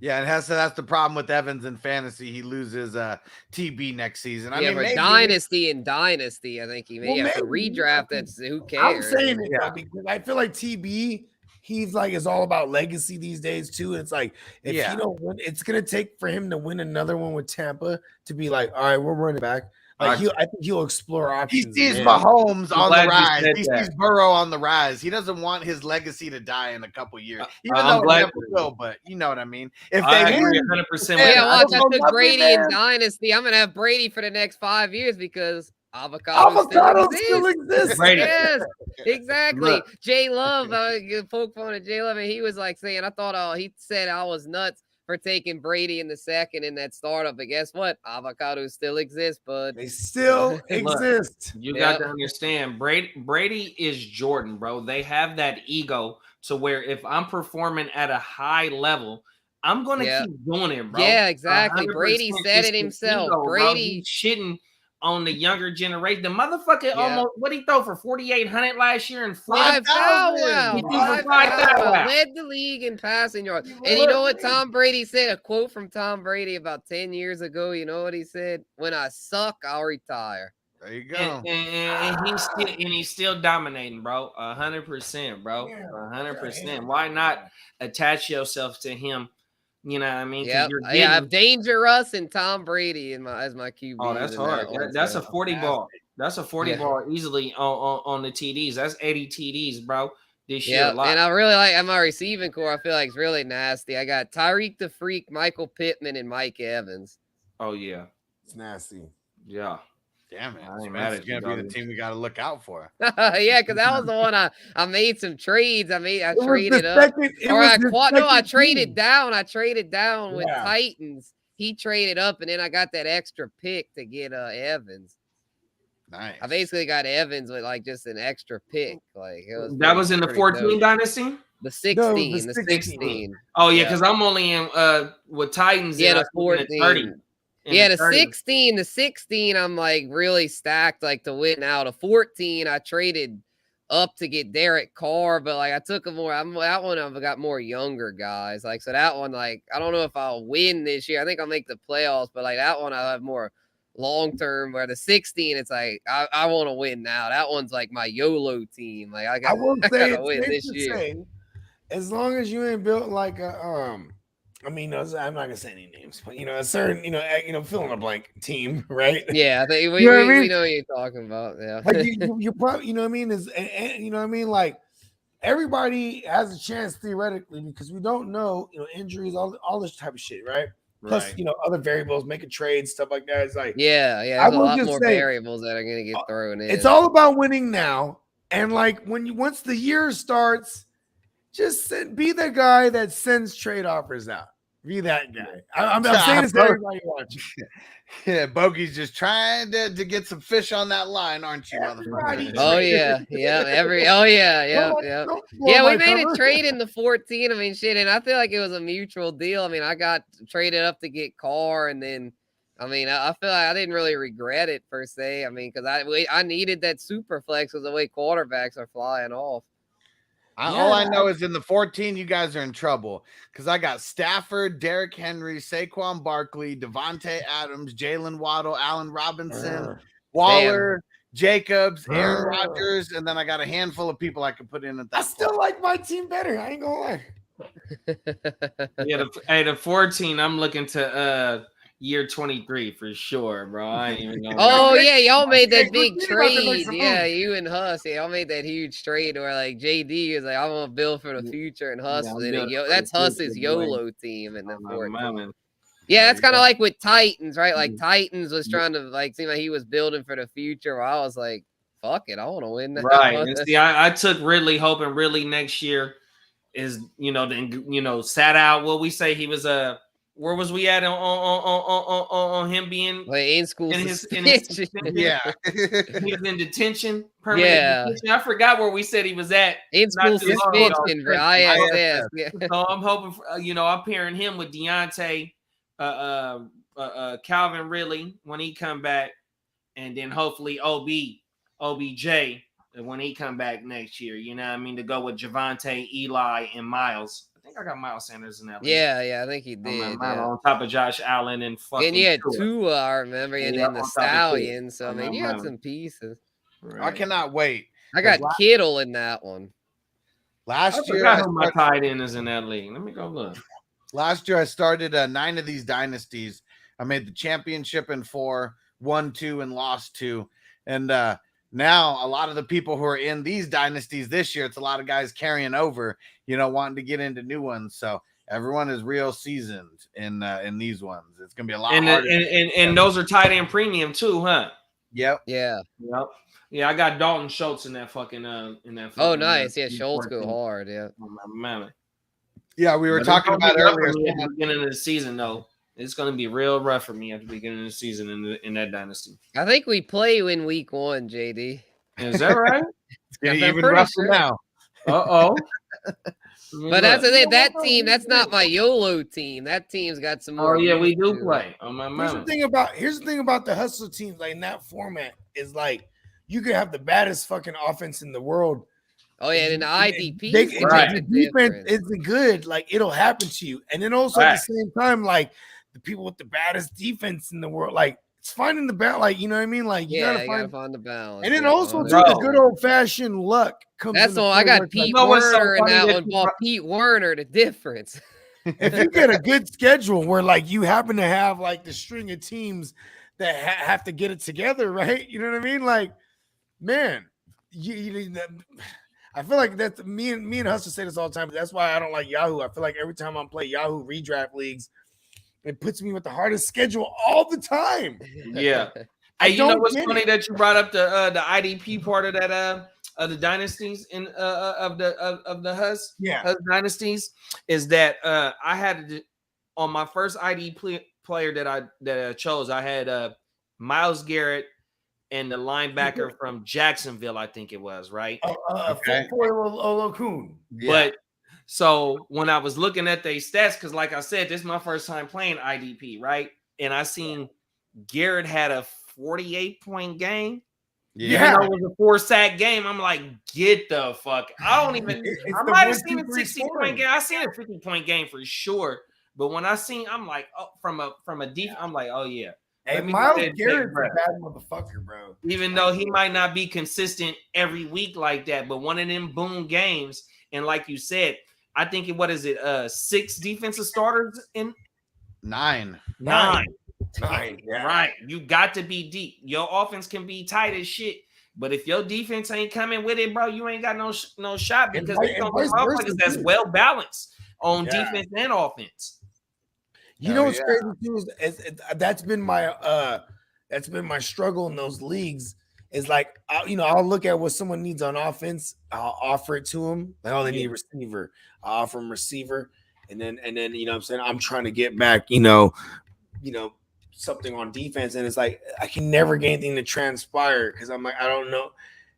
Yeah, and that's the problem with Evans in fantasy. He loses TB next season. I mean, for maybe, dynasty, I think he may have to redraft. That's who cares. I'm saying it though, because I feel like TB, he's like is all about legacy these days too. It's like if he don't win, it's gonna take for him to win another one with Tampa to be like, all right, we're running back. Like I think he'll explore options. He sees Mahomes on the rise. He sees Burrow on the rise. He doesn't want his legacy to die in a couple years, even though it never will. But you know what I mean. If I they agree win, 100%. Yeah, watch. I took Brady in dynasty. I'm gonna have Brady for the next 5 years because avocado still exists. Yes, exactly. Look. Jay Love, poke fun at Jay Love, and he was like saying, he said I was nuts for taking Brady in the second in that startup. But guess what? Avocados still exist, but they still exist. You got to understand, Brady is Jordan, bro. They have that ego to where if I'm performing at a high level, I'm gonna keep doing it, bro. Yeah, exactly. Brady said it himself. Ego, Brady shitting on the younger generation. The motherfucker almost what he throw for 4,800 last year and 5,000. Led the league in passing yards. And you know what Tom Brady said? A quote from Tom Brady about 10 years ago. You know what he said? When I suck, I'll retire. there you go. And he's still dominating, bro. 100%, bro. 100%. Why not attach yourself to him? You know what I mean? Yeah, I have Dangerous and Tom Brady as my QB. Oh, that's hard. That's a 40 ball. That's a 40 ball easily on the TDs. That's 80 TDs, bro. This year. Yeah, and I really like my receiving core. I feel like it's really nasty. I got Tyreek the Freak, Michael Pittman, and Mike Evans. Oh yeah, it's nasty. Yeah. Damn it. That's going to be the team we got to look out for. Yeah, because that was the one I made some trades. I traded up. I traded down. I traded down with Titans. He traded up, and then I got that extra pick to get Evans. Nice. I basically got Evans with like just an extra pick. Like that was in the 14 dynasty? The 16. The 16. Oh, yeah, because I'm only in with Titans. Yeah, the 14. The 30. Yeah, the 16, I'm like really stacked, like to win now. The 14, I traded up to get Derek Carr, but like I took a more. That one I've got more younger guys. Like so that one, like I don't know if I'll win this year. I think I'll make the playoffs, but like that one I'll have more long term. Where the 16, it's like I want to win now. That one's like my YOLO team. Like I gotta win this year. As long as you ain't built like a I mean, I'm not gonna say any names, but a certain, fill in a blank team, right? Yeah, we know what you're talking about. Yeah, like you probably, you know what I mean? You know what I mean? Like everybody has a chance theoretically because we don't know, injuries, all this type of shit, right? Plus, other variables, making trades, stuff like that. It's like, there's a lot more variables that are gonna get thrown in. It's all about winning now, and like once the year starts. Just be the guy that sends trade offers out. Be that guy. I'm saying this to everybody watching. Yeah, Bogey's just trying to get some fish on that line, aren't you, motherfucker? Oh yeah. Yeah, we made a trade in the 14. I mean, shit, and I feel like it was a mutual deal. I mean, I got traded up to get Carr, and then I feel like I didn't really regret it per se. I mean, because I needed that super flex because the way quarterbacks are flying off. All I know is in the 14, you guys are in trouble because I got Stafford, Derrick Henry, Saquon Barkley, Devontae Adams, Jalen Waddle, Allen Robinson, Waller, Jacobs, Aaron Rodgers, and then I got a handful of people I could put in at that. I still like my team better. I ain't gonna lie. The 14, I'm looking to year 23 for sure, bro. I ain't even know. Oh yeah, y'all made that big trade. Yeah, you and Huss. Yeah, y'all made that huge trade where like JD was like, I want to build for the future, and Huss was that's Huss's YOLO team in the 14. Yeah, that's kind of like with Titans, right? Like Titans was trying to like seem like he was building for the future. Where I was like, fuck it, I want to win that. Right. And see, I took Ridley, hoping Ridley next year is, then sat out. What we say he was where was we at on him being like in school in his Yeah. he was in detention, permanent detention. I forgot where we said he was at. In school suspension for ISS. Yeah. So I'm hoping for, I'm pairing him with Deontay, Calvin Ridley when he come back, and then hopefully OBJ when he come back next year. You know what I mean? To go with Javonte, Eli, and Miles. I think I got Miles Sanders in that. Yeah, I think he did. On top of Josh Allen and fucking. And yeah, Tua, I remember, and then the Stallion. So I mean, you had some pieces. Right. I cannot wait. I got Kittle in that one. Last year, my tight end is in that league. Let me go look. Last year, I started 9 of these dynasties. I made the championship in 4, won 2, and lost 2. And now a lot of the people who are in these dynasties this year, it's a lot of guys carrying over, wanting to get into new ones. So everyone is real seasoned in these ones. It's gonna be a lot harder. And those are tight end premium too, huh? Yep. Yeah. Yep. Yeah, I got Dalton Schultz in that fucking Oh, nice. Yeah, Schultz go hard. Yeah. Yeah, we were talking about earlier at the beginning of the season, though. It's going to be real rough for me at the beginning of the season in that dynasty. I think we play in week 1, JD. Is that right? It's getting even rougher now. Uh-oh. But that's that team. That's not my YOLO team. That team's got some more. Oh yeah, we do play. Oh my Here's the thing about the hustle teams, like in that format, is like you could have the baddest fucking offense in the world. Oh yeah, and the IDP the defense isn't good. Like it'll happen to you, and then also at the same time, like the people with the baddest defense in the world, like it's finding the balance. Like you know what I mean? Like you gotta find the balance. And then also too, the good old fashioned luck comes. That's all. I got Pete Werner in that one. Ball Pete Werner, the difference. If you get a good schedule where like you happen to have like the string of teams that have to get it together, right? You know what I mean? Like, man, I feel like that's me and Hustle say this all the time. But that's why I don't like Yahoo. I feel like every time I play Yahoo redraft leagues, it puts me with the hardest schedule all the time. Yeah. Hey, you know what's funny that you brought up the IDP part of that of the dynasties in of the Hus dynasties is that I had on my first player that I chose, I had Myles Garrett and the linebacker from Jacksonville, I think it was, right? Olokun. But so when I was looking at their stats, because like I said, this is my first time playing IDP, right? And I seen Garrett had a 48-point game. Yeah, it was a 4-sack game. I'm like, get the fuck. I don't even. I might have seen a 60-point game. I seen a 50-point game for sure. But when I seen, I'm like, oh, from a defense, I'm like, oh yeah. Hey, Myles Garrett's a bad motherfucker, bro. Even though he might not be consistent every week like that, but one of them boom games, and like you said, I think what is it? 6 defensive starters in 9. Yeah. Right. You got to be deep. Your offense can be tight as shit, but if your defense ain't coming with it, bro, you ain't got no shot because that's well balanced on defense and offense. You know what's crazy too is that's been my struggle in those leagues. Is like I'll look at what someone needs on offense, I'll offer it to them. Like, oh, they need a receiver. I'll offer them receiver, and then you know what I'm saying, I'm trying to get back something on defense, and it's like I can never get anything to transpire because I'm like, I don't know.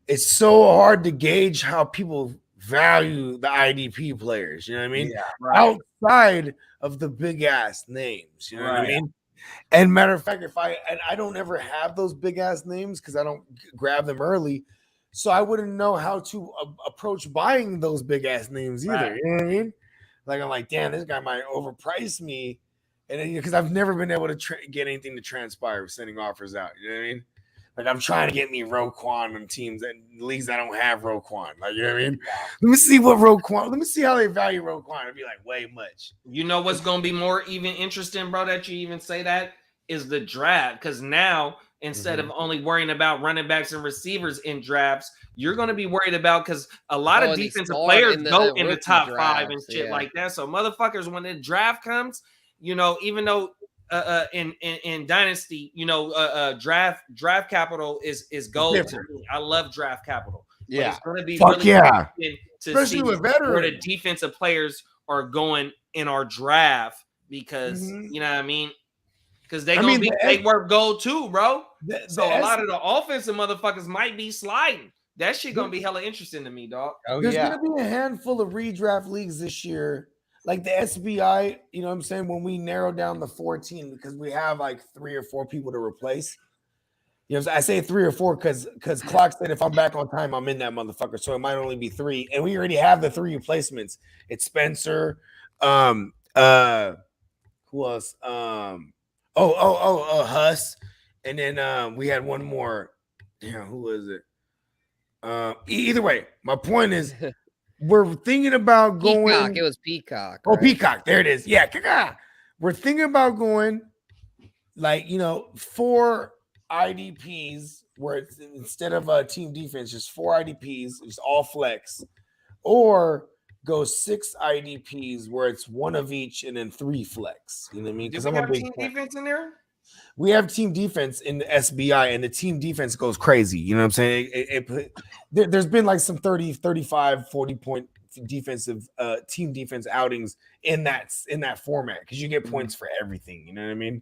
It's so hard to gauge how people value the IDP players. You know what I mean? Yeah, right. Outside of the big ass names, you know what I mean? And matter of fact, I don't ever have those big ass names because I don't grab them early, so I wouldn't know how to approach buying those big ass names either. Right. You know what I mean? Like I'm like, damn, this guy might overprice me, and then because I've never been able to get anything to transpire sending offers out. You know what I mean? Like I'm trying to get me Roquan on teams and leagues that don't have Roquan. Like you know what I mean? Let me see what Roquan. Let me see how they value Roquan. It'd be like way much. You know what's gonna be more even interesting, bro? That you even say that is the draft, because now instead of only worrying about running backs and receivers in drafts, you're going to be worried about because a lot of defensive players go in the top 5 and shit like that. So motherfuckers, when the draft comes, even though in Dynasty, you know, draft capital is gold to me. I love draft capital. But Yeah. it's gonna be Fuck really yeah. interesting to Especially see with where the veterans. defensive players are going in our draft because you know what I mean. Because they work gold too, bro. So a lot of the offensive motherfuckers might be sliding. That shit gonna be hella interesting to me, dog. There's gonna be a handful of redraft leagues this year, like the SBI. You know what I'm saying? When we narrow down the 14, because we have like 3 or 4 people to replace. You know, I say 3 or 4 because Clock said if I'm back on time, I'm in that motherfucker. So it might only be 3, and we already have the 3 replacements. It's Spencer. Who else? Huss, and then we had one more. Damn, who was it? Either way, my point is, we're thinking about going. Peacock. It was Peacock. Oh, right? Peacock. There it is. Yeah, we're thinking about going, like 4 IDPs, where it's instead of a team defense, just 4 IDPs, just all flex, or go 6 IDPs where it's 1 of each and then 3 flex. You know what I mean? Because I'm a big team defense in there. We have team defense in the SBI, and the team defense goes crazy. You know what I'm saying? There's been like some 30, 35, 40-point defensive team defense outings in that format because you get points for everything. You know what I mean?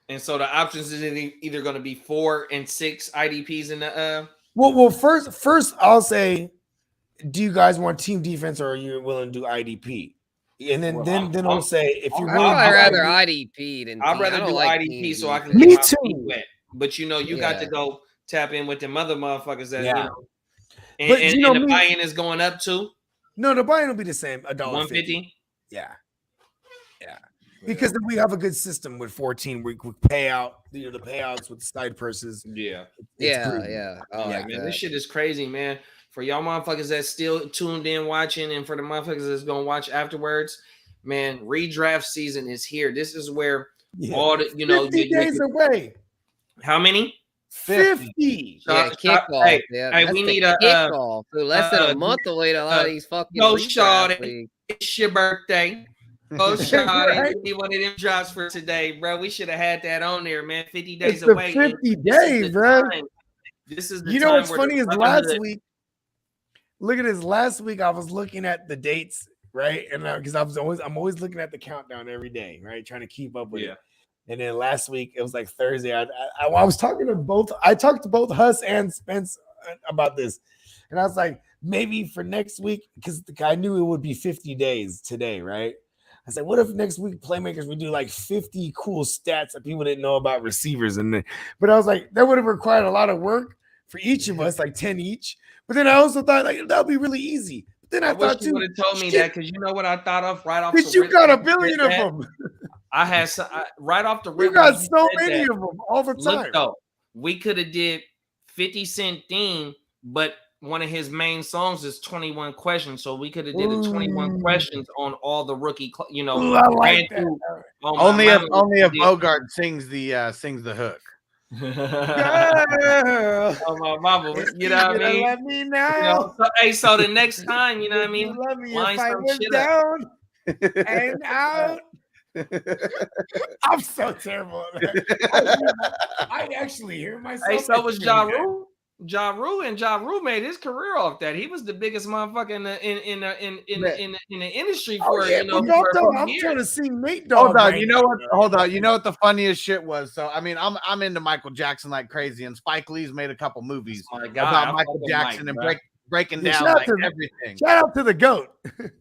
And so the options is either going to be 4 and 6 IDPs in the. Well, first I'll say, do you guys want team defense or are you willing to do IDP? And then I'll say if you're willing, I'd rather IDP than I'd rather do like IDP so I can Me get my too. feet wet. But you got to go tap in with them other motherfuckers that Yeah. And, But, and the buy-in is going up too. No, the buy-in will be the same, $150. Yeah. Because then we have a good system with 14. We pay out the payouts with side purses. Yeah. Oh, man, this shit is crazy, man. For y'all motherfuckers that's still tuned in watching, and for the motherfuckers that's gonna watch afterwards, man, redraft season is here. This is where all the 50 days away. How many? 50. Yeah, kickoff. Hey, we need a kickoff. Less than a month away to a lot of these fucking. Go, Shawty. It's your birthday. Go, Shawty. We need one of them drops for today, bro. We should have had that on there, man. 50 days away. 50 days, bro. This is the you know what's funny is last week. Look at this. Last week I was looking at the dates, right? And because I'm always looking at the countdown every day, right? Trying to keep up with it. And then last week it was like Thursday. I was talking to both. I talked to both Huss and Spence about this, and I was like, maybe for next week, because I knew it would be 50 days today, right? I said, what if next week Playmakers we do like 50 cool stats that people didn't know about receivers? But I was like, that would have required a lot of work for each of us, like 10 each. But then I also thought like that would be really easy. But then I thought you would have told me that because you know what I thought of right off. Because you got a billion of them. I had right off the rip. You got so many of them all the time. Look, though, we could have did 50 Cent theme, but one of his main songs is 21 Questions, so we could have did a 21 questions on all the rookie. I like that. Only if Bogard sings the hook. Girl, oh my mama, you know what I mean? Let me know. So the next time, you know what I mean? Love me line if I some was shit down and out. I'm so terrible. I actually hear myself. Hey, so was Ja Rule. Ja Rule made his career off that. He was the biggest motherfucker in the industry for I'm trying to sing Nate Dogg. Hold on, you know what? Hold on, you know what the funniest shit was? So I mean, I'm into Michael Jackson like crazy, and Spike Lee's made a couple movies about Michael Jackson and breaking down like everything. Shout out to the GOAT.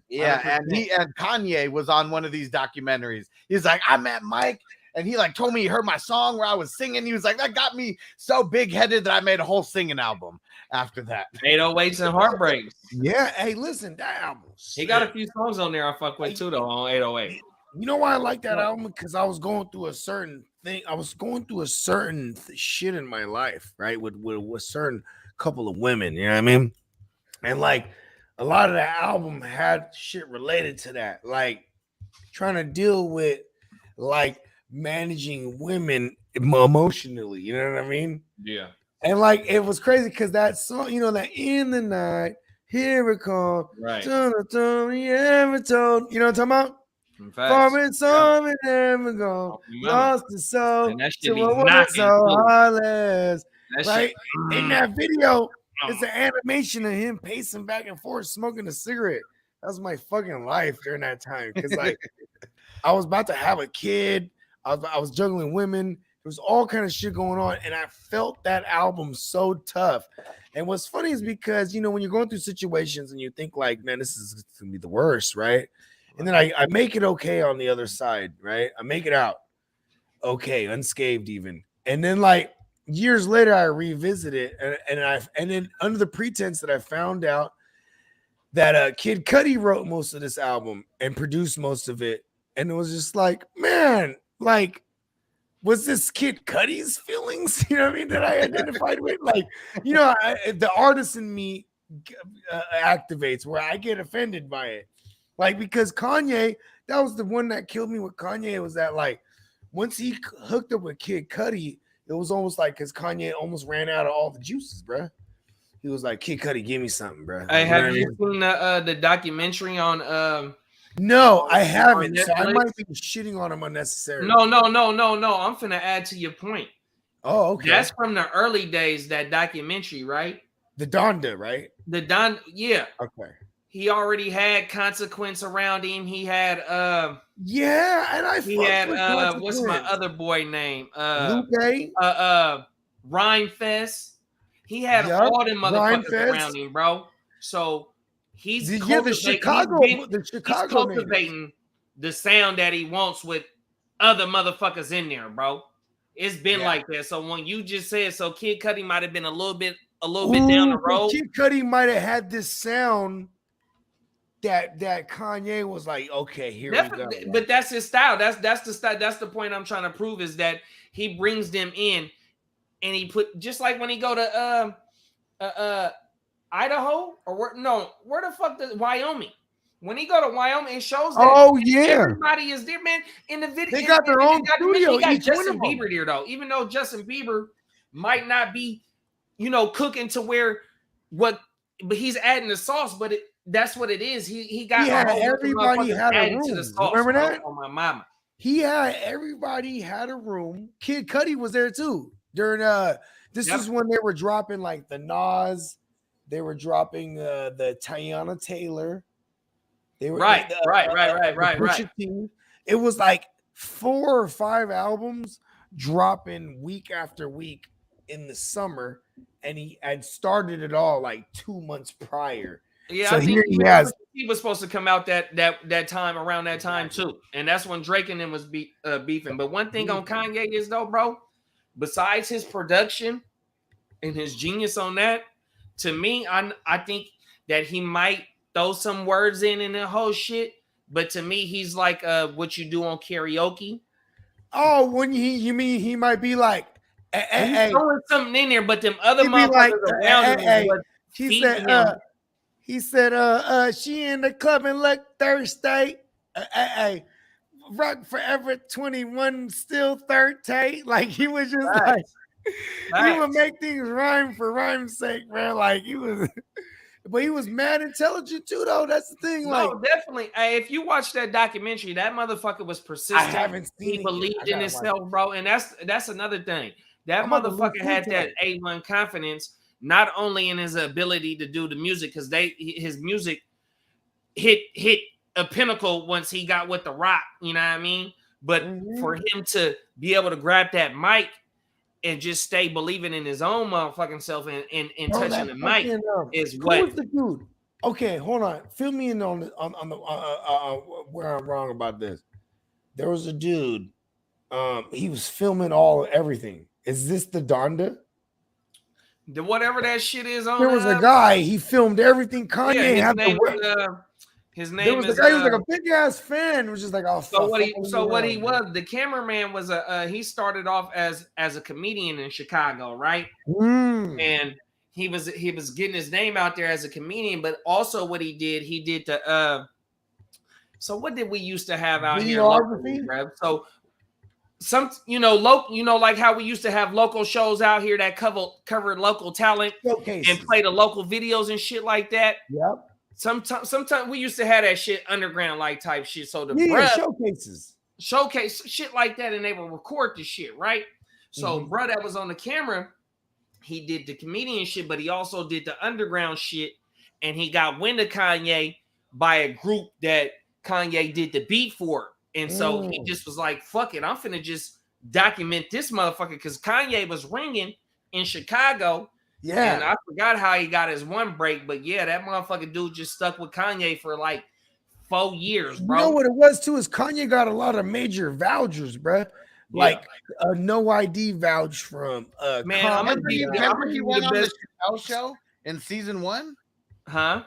Yeah, and Kanye was on one of these documentaries. He's like, I met Mike. And he like told me he heard my song where I was singing. He was like, that got me so big headed that I made a whole singing album after that. 808s and Heartbreaks. Yeah. Hey, listen, that album. He got a few songs on there I fuck with too, though, on 808. You know why I like that album? Because I was going through a certain thing. I was going through a certain shit in my life, right? With a certain couple of women, you know what I mean? And like a lot of that album had shit related to that. Like trying to deal with like managing women emotionally, you know what I mean? Yeah. And like it was crazy because that song, that in the night, here it comes, right? You ever told, you know what I'm talking about? Farming some and never gone, lost the soul. And that shit To be a woman knocking, so too. heartless. That Right? shit. In that video, it's an animation of him pacing back and forth, smoking a cigarette. That was my fucking life during that time. Because like I was about to have a kid. I was juggling women. There was all kind of shit going on. And I felt that album so tough. And what's funny is because, you know, when you're going through situations and you think like, man, this is going to be the worst, right? And then I make it okay on the other side, right? I make it out okay, unscathed even. And then like years later, I revisit it, and then under the pretense that I found out that Kid Cudi wrote most of this album and produced most of it, and it was just like, man, like, was this Kid Cudi's feelings? You know what I mean? That I identified with, like, you know, the artist in me activates where I get offended by it. Like, because Kanye, that was the one that killed me with Kanye, was that like once he hooked up with Kid Cudi, it was almost like because Kanye almost ran out of all the juices, bro. He was like, Kid Cudi, give me something, bro. Hey, have you seen the documentary on No, I haven't. So I Netflix? might be shitting on him unnecessarily. No. I'm finna add to your point. Oh, okay. That's from the early days, that documentary, right? The Donda, right? Yeah. Okay. He already had Consequence around him. He had yeah, and he had what's my other boy name? Lupe. Rhyme Fest. He had all them motherfuckers around him, bro. So he's the Chicago he's cultivating the sound that he wants with other motherfuckers in there, bro. It's been like that. So when you just said, so Kid Cudi might have been a little bit down the road. Kid Cudi might have had this sound that Kanye was like, okay, here we go. But that's his style. That's the style. That's the point I'm trying to prove, is that he brings them in, and he put, just like when he go to Idaho or where the fuck does Wyoming? When he go to Wyoming, it shows that everybody is there, man. In the video, they got their own studio. He got Justin Bieber there, though. Even though Justin Bieber might not be, you know, cooking to where but he's adding the sauce. But that's what it is. He got everybody had a room. To the sauce, remember that? On my mama. Everybody had a room. Kid Cudi was there too during this is when they were dropping like the Nas, they were dropping the Tiana Taylor. They were right. It was like 4 or 5 albums dropping week after week in the summer, and he had started it all like 2 months prior. Yeah, so I think he was supposed to come out that time, around that time too, and that's when Drake and them was beefing. But one thing on Kanye is though, bro, besides his production and his genius on that, to me, I think that he might throw some words in the whole shit. But to me, he's like what you do on karaoke. Oh, when you mean he might be like, he's throwing something in there, but them other motherfuckers around him. He said, she in the club and look thirsty. Rock Forever 21 still 30. Like he was just like, he would make things rhyme for rhyme's sake, man. Like he was, but he was mad intelligent too, though. That's the thing. Like, no, definitely. If you watch that documentary, that motherfucker was persistent. I haven't seen he believed in himself, bro. And that's another thing. That motherfucker had that A1 confidence, not only in his ability to do the music, because his music hit a pinnacle once he got with The Rock, you know what I mean? But for him to be able to grab that mic and just stay believing in his own motherfucking self and touching the mic is what. Who was the dude? Okay, hold on. Fill me in on the where I'm wrong about this. There was a dude. He was filming everything. Is this the Donda? The whatever that shit is on. There was a guy. He filmed everything. Kanye had his name. There was a guy who was like a big ass fan. Was just like, oh. What he was, the cameraman was he started off as a comedian in Chicago, right? And he was getting his name out there as a comedian, but also what he did the so what did we used to have out here locally, bro? So some, like how we used to have local shows out here that covered local talent and play the local videos and shit like that. Yep. Sometimes we used to have that shit underground like type shit. So the showcase shit like that, and they would record the shit, right? So bruh that was on the camera, he did the comedian shit, but he also did the underground shit, and he got wind of Kanye by a group that Kanye did the beat for. And so he just was like, fuck it, I'm finna just document this motherfucker, because Kanye was ringing in Chicago. Yeah. And I forgot how he got his one break, but yeah, that motherfucking dude just stuck with Kanye for like 4 years, bro. You know what it was too, is Kanye got a lot of major vouchers, bro. Like a no ID vouch from man. I remember he went on the Chappelle show in season 1. Huh?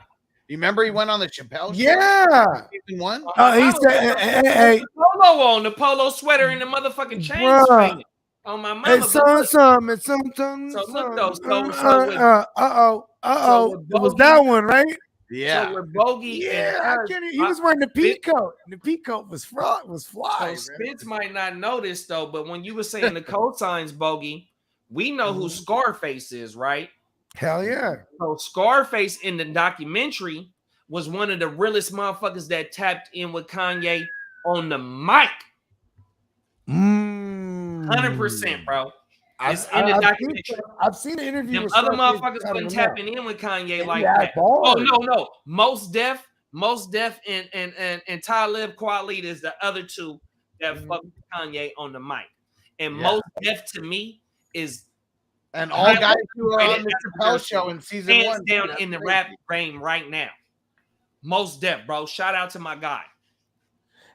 You remember he went on the Chappelle show? Yeah. Season 1? He said, hey, polo on the polo sweater and the motherfucking chain swinging. On my mama. It's some. So look though. It was that one, right? Yeah. So with Bogey, he was wearing the peacoat. The peacoat was fly. So Spence might not notice though, but when you were saying the cosigns, Bogey, we know who Scarface is, right? Hell yeah. So Scarface in the documentary was one of the realest motherfuckers that tapped in with Kanye on the mic. 100%, bro. I've seen the interview. Them other motherfuckers wasn't tapping in with Kanye like that. Oh no. Most Def and Talib Kweli is the other two that fuck with Kanye on the mic. And Most Def to me is, and all guys who are on the Chappelle show in season 1 down in the rap game right now. Most Def, bro. Shout out to my guy.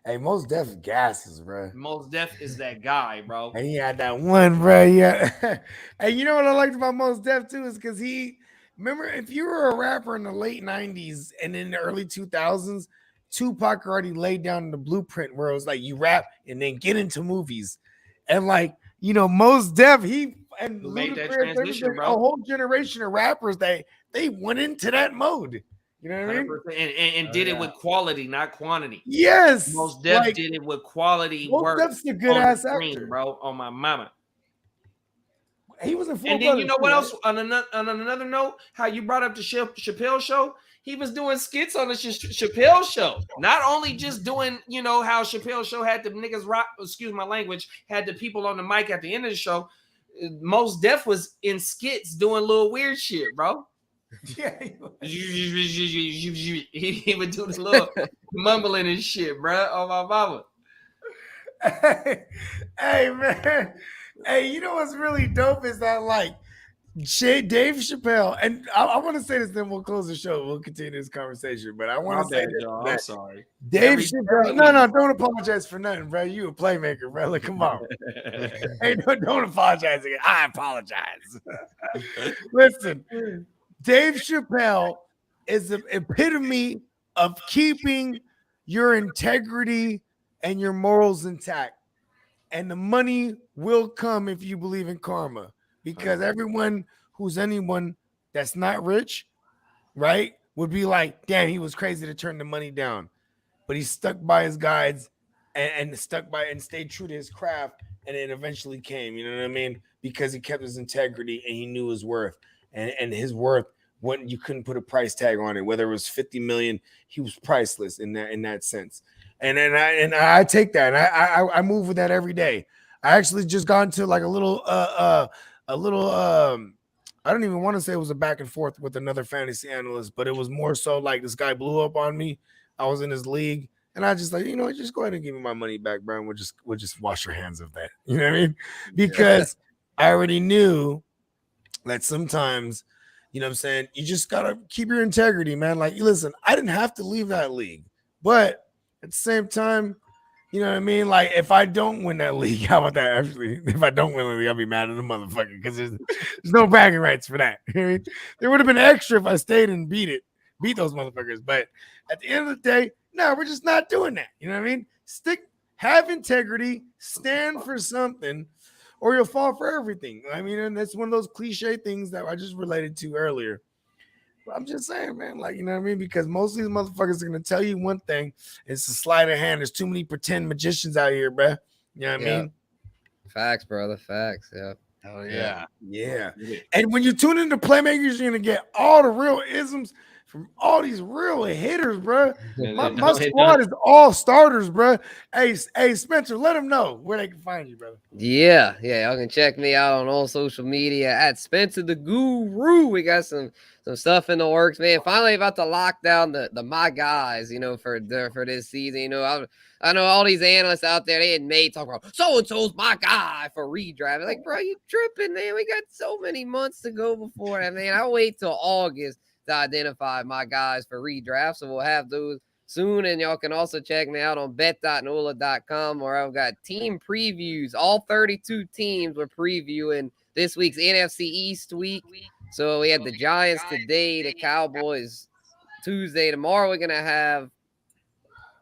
Hey, Most Def gasses, bro. Most Def is that guy, bro. And he had that one, bro. Yeah. And you know what I liked about Most Def too is because remember, if you were a rapper in the late 90s and in the early 2000s, Tupac already laid down the blueprint where it was like you rap and then get into movies. And like, Most Def, he made that transition, bro. A whole generation of rappers, they went into that mode. You know what I mean? And did it with quality, not quantity. Yes. Most Def did it with quality work. Most Def's a good ass actor, bro. On my mama. He was in Full And then you know what else? On another note, how you brought up the Chappelle show, he was doing skits on the Chappelle show. Not only just doing, how Chappelle show had the niggas rock, excuse my language, had the people on the mic at the end of the show. Most Def was in skits doing little weird shit, bro. Yeah, he would do this little mumbling and shit, bro. On my mama. Hey, man. Hey, you know what's really dope is that like Dave Chappelle, and I want to say this, then we'll close the show. We'll continue this conversation, but I want to say this. I'm sorry. Dave Chappelle. No, don't apologize for nothing, bro. You a playmaker, bro. Like, come on. Hey, don't apologize again. I apologize. Listen. Dave Chappelle is the epitome of keeping your integrity and your morals intact. And the money will come if you believe in karma. Because everyone who's anyone that's not rich, right, would be like, damn, he was crazy to turn the money down. But he stuck by his guides and stayed true to his craft. And it eventually came, you know what I mean? Because he kept his integrity and he knew his worth. And his worth, when you couldn't put a price tag on it, whether it was 50 million, he was priceless in that sense. And I take that, and I move with that every day. I actually just got into like a little I don't even want to say it was a back and forth with another fantasy analyst, but it was more so like this guy blew up on me. I was in his league, and I just like, just go ahead and give me my money back, bro. We'll just wash your hands of that. You know what I mean? Because I already knew that sometimes, you know what I'm saying, you just gotta keep your integrity, man. Like, listen, I didn't have to leave that league, but at the same time, you know what I mean? Like, if I don't win that league, how about that? Actually, if I don't win the league, I'll be mad at the motherfucker because there's no bragging rights for that. There would have been extra if I stayed and beat those motherfuckers. But at the end of the day, no, we're just not doing that. You know what I mean? Have integrity, stand for something, or you'll fall for everything. I mean, and that's one of those cliche things that I just related to earlier. But I'm just saying, man, like, you know what I mean? Because most of these motherfuckers are going to tell you one thing. It's a sleight of hand. There's too many pretend magicians out here, bro. You know what I mean? Facts, brother. Facts. Yeah. Oh, yeah. Yeah. And when you tune into Playmakers, you're going to get all the real isms from all these real hitters, bro. My Don't- squad is all starters, bro. Hey, Spencer, let them know where they can find you, brother. Yeah, y'all can check me out on all social media at Spencer the Guru. We got some stuff in the works, man. Finally about to lock down the my guys, for this season. I know all these analysts out there, they had made talk about so-and-so's my guy for redraft. Like, bro, you tripping, man. We got so many months to go before that, man. I'll wait till August to identify my guys for redraft. So we'll have those soon. And y'all can also check me out on bet.nola.com, where I've got team previews. All 32 teams we're previewing this week's NFC East week. So we had the Giants today, the Cowboys Tuesday. Tomorrow we're going to have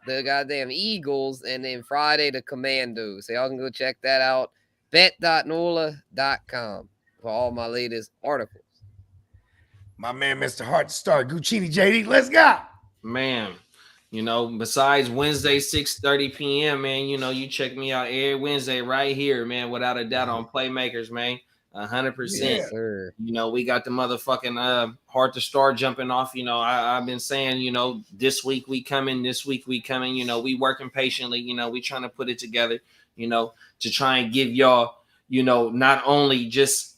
the goddamn Eagles, and then Friday the Commandos. So y'all can go check that out. Bet.nola.com for all my latest articles. My man, Mr. Hart Star, Guccini JD, let's go. Man, besides Wednesday, 6:30 p.m., man, you check me out every Wednesday right here, man, without a doubt on Playmakers, man. 100%. Yes, sir. We got the motherfucking Hard to Start jumping off. I've been saying, this week we coming. We working patiently. We trying to put it together, to try and give y'all, not only just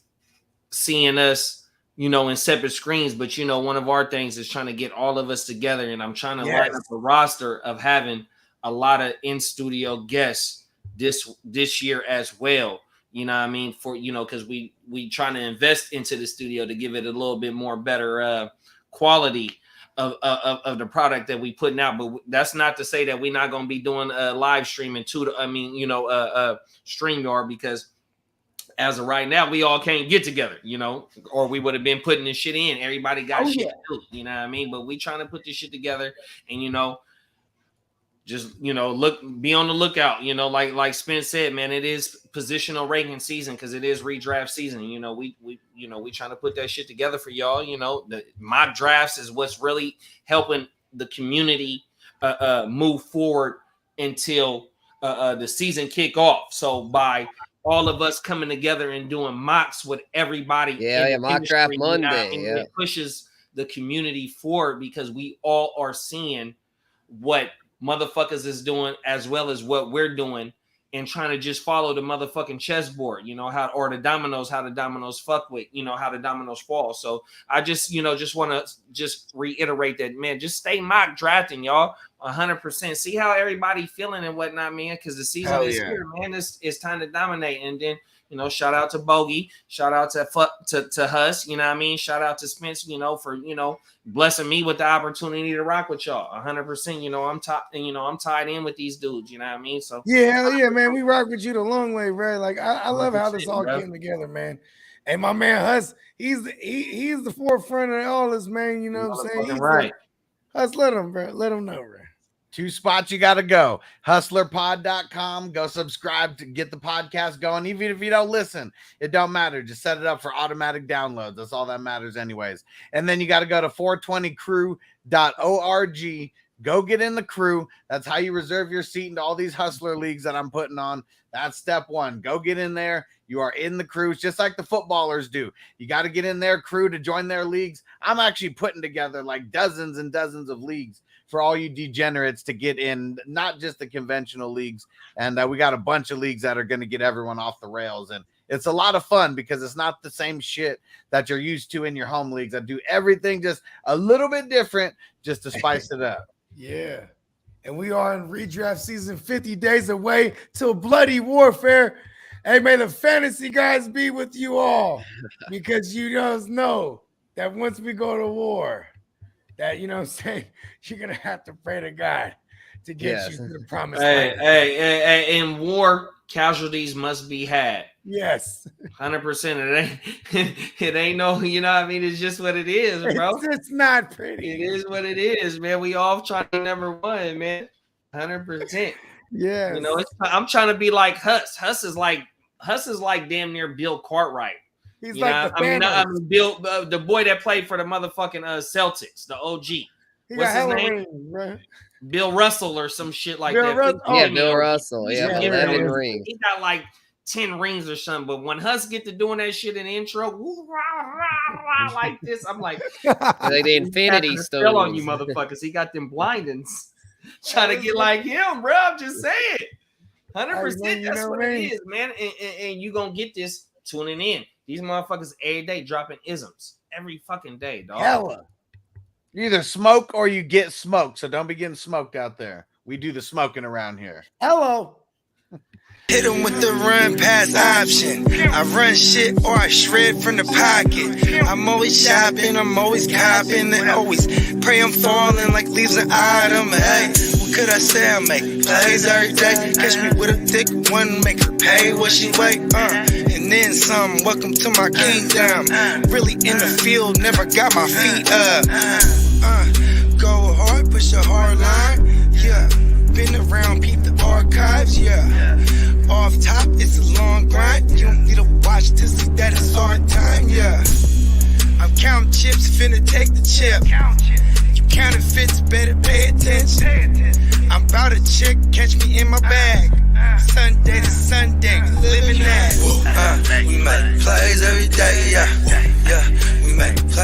seeing us, in separate screens, but one of our things is trying to get all of us together, and I'm trying to line up a roster of having a lot of in-studio guests this year as well. You know what I mean? For because we trying to invest into the studio to give it a little bit more better quality of the product that we putting out. But that's not to say that we're not going to be doing live streaming too. StreamYard, because as of right now, we all can't get together, or we would have been putting this shit in. Everybody got shit to do, you know what I mean? But we trying to put this shit together, and just be on the lookout. Like Spence said, man, it is positional ranking season because it is redraft season. We trying to put that shit together for y'all. The mock drafts is what's really helping the community move forward until the season kick off. So by all of us coming together and doing mocks with everybody. Mock draft Monday. It pushes the community forward because we all are seeing what motherfuckers is doing as well as what we're doing, and trying to just follow the motherfucking chessboard, how the dominoes fuck with, how the dominoes fall. So I just want to just reiterate that, man, just stay mock drafting, y'all. 100%. See how everybody feeling and whatnot, man, because the season is here, man. It's time to dominate. And then shout out to Bogey, shout out to Huss, you know what I mean? Shout out to Spence, for blessing me with the opportunity to rock with y'all. 100%. I'm tied in with these dudes, you know what I mean? So hell yeah, man. We rock with you the long way, bro. Like I love how this all came together, man. And my man Huss, he's the forefront of all this, man. You know what I'm saying? He's right. Huss, let him know, bro. 2 spots you got to go. Hustlerpod.com. Go subscribe to get the podcast going. Even if you don't listen, it don't matter. Just set it up for automatic downloads. That's all that matters anyways. And then you got to go to 420crew.org. Go get in the crew. That's how you reserve your seat into all these hustler leagues that I'm putting on. That's step 1. Go get in there. You are in the crews just like the footballers do. You got to get in their crew to join their leagues. I'm actually putting together like dozens and dozens of leagues for all you degenerates to get in, not just the conventional leagues. And we got a bunch of leagues that are going to get everyone off the rails. And it's a lot of fun because it's not the same shit that you're used to in your home leagues. I do everything just a little bit different just to spice it up. Yeah. And we are in redraft season, 50 days away till bloody warfare. Hey, may the fantasy guys be with you all, because you guys know that once we go to war, that, you know what I'm saying, you're going to have to pray to God to get you to the promised land. Hey, in war, casualties must be had. Yes. 100%. It ain't no, you know what I mean? It's just what it is, bro. It's not pretty. It is what it is, man. We all trying to number one, man. 100%. Yeah. I'm trying to be like Huss. Huss is like damn near Bill Cartwright. He's like the I mean, Bill, the boy that played for the motherfucking Celtics, the OG. What's his name? Right? Bill Russell or some shit like Bill that. Bill Russell. Yeah, 11 rings. He got like 10 rings or something. But when Hus get to doing that shit in the intro, woo, rah, rah, rah, like this, I'm like, Like the Infinity Stone on Stones. you motherfuckers. He got them blindings. Trying to get like him, bro. I'm just saying. 100%. That's what it is, man. And you gonna get this tuning in. These motherfuckers every day dropping isms. Every fucking day, dog. Hella. You either smoke or you get smoked. So don't be getting smoked out there. We do the smoking around here. Hello. Hit him with the run pass option. I run shit or I shred from the pocket. I'm always shopping, I'm always copping, and always pray I'm falling like leaves an item. Hey, what could I say? I make plays every day. Catch me with a thick one, make her pay what she weigh. And then some. Welcome to my kingdom. Really in the field, never got my feet up. Go hard, push a hard line. Yeah, been around, peep the archives. Yeah. Off top, it's a long grind. You don't need to watch to see that it's hard time, yeah. I'm counting chips, finna take the chip. You counterfeits, better pay attention. I'm about a chick, catch me in my bag. Sunday to Sunday, living that. We make plays every day, yeah. Yeah, we make plays.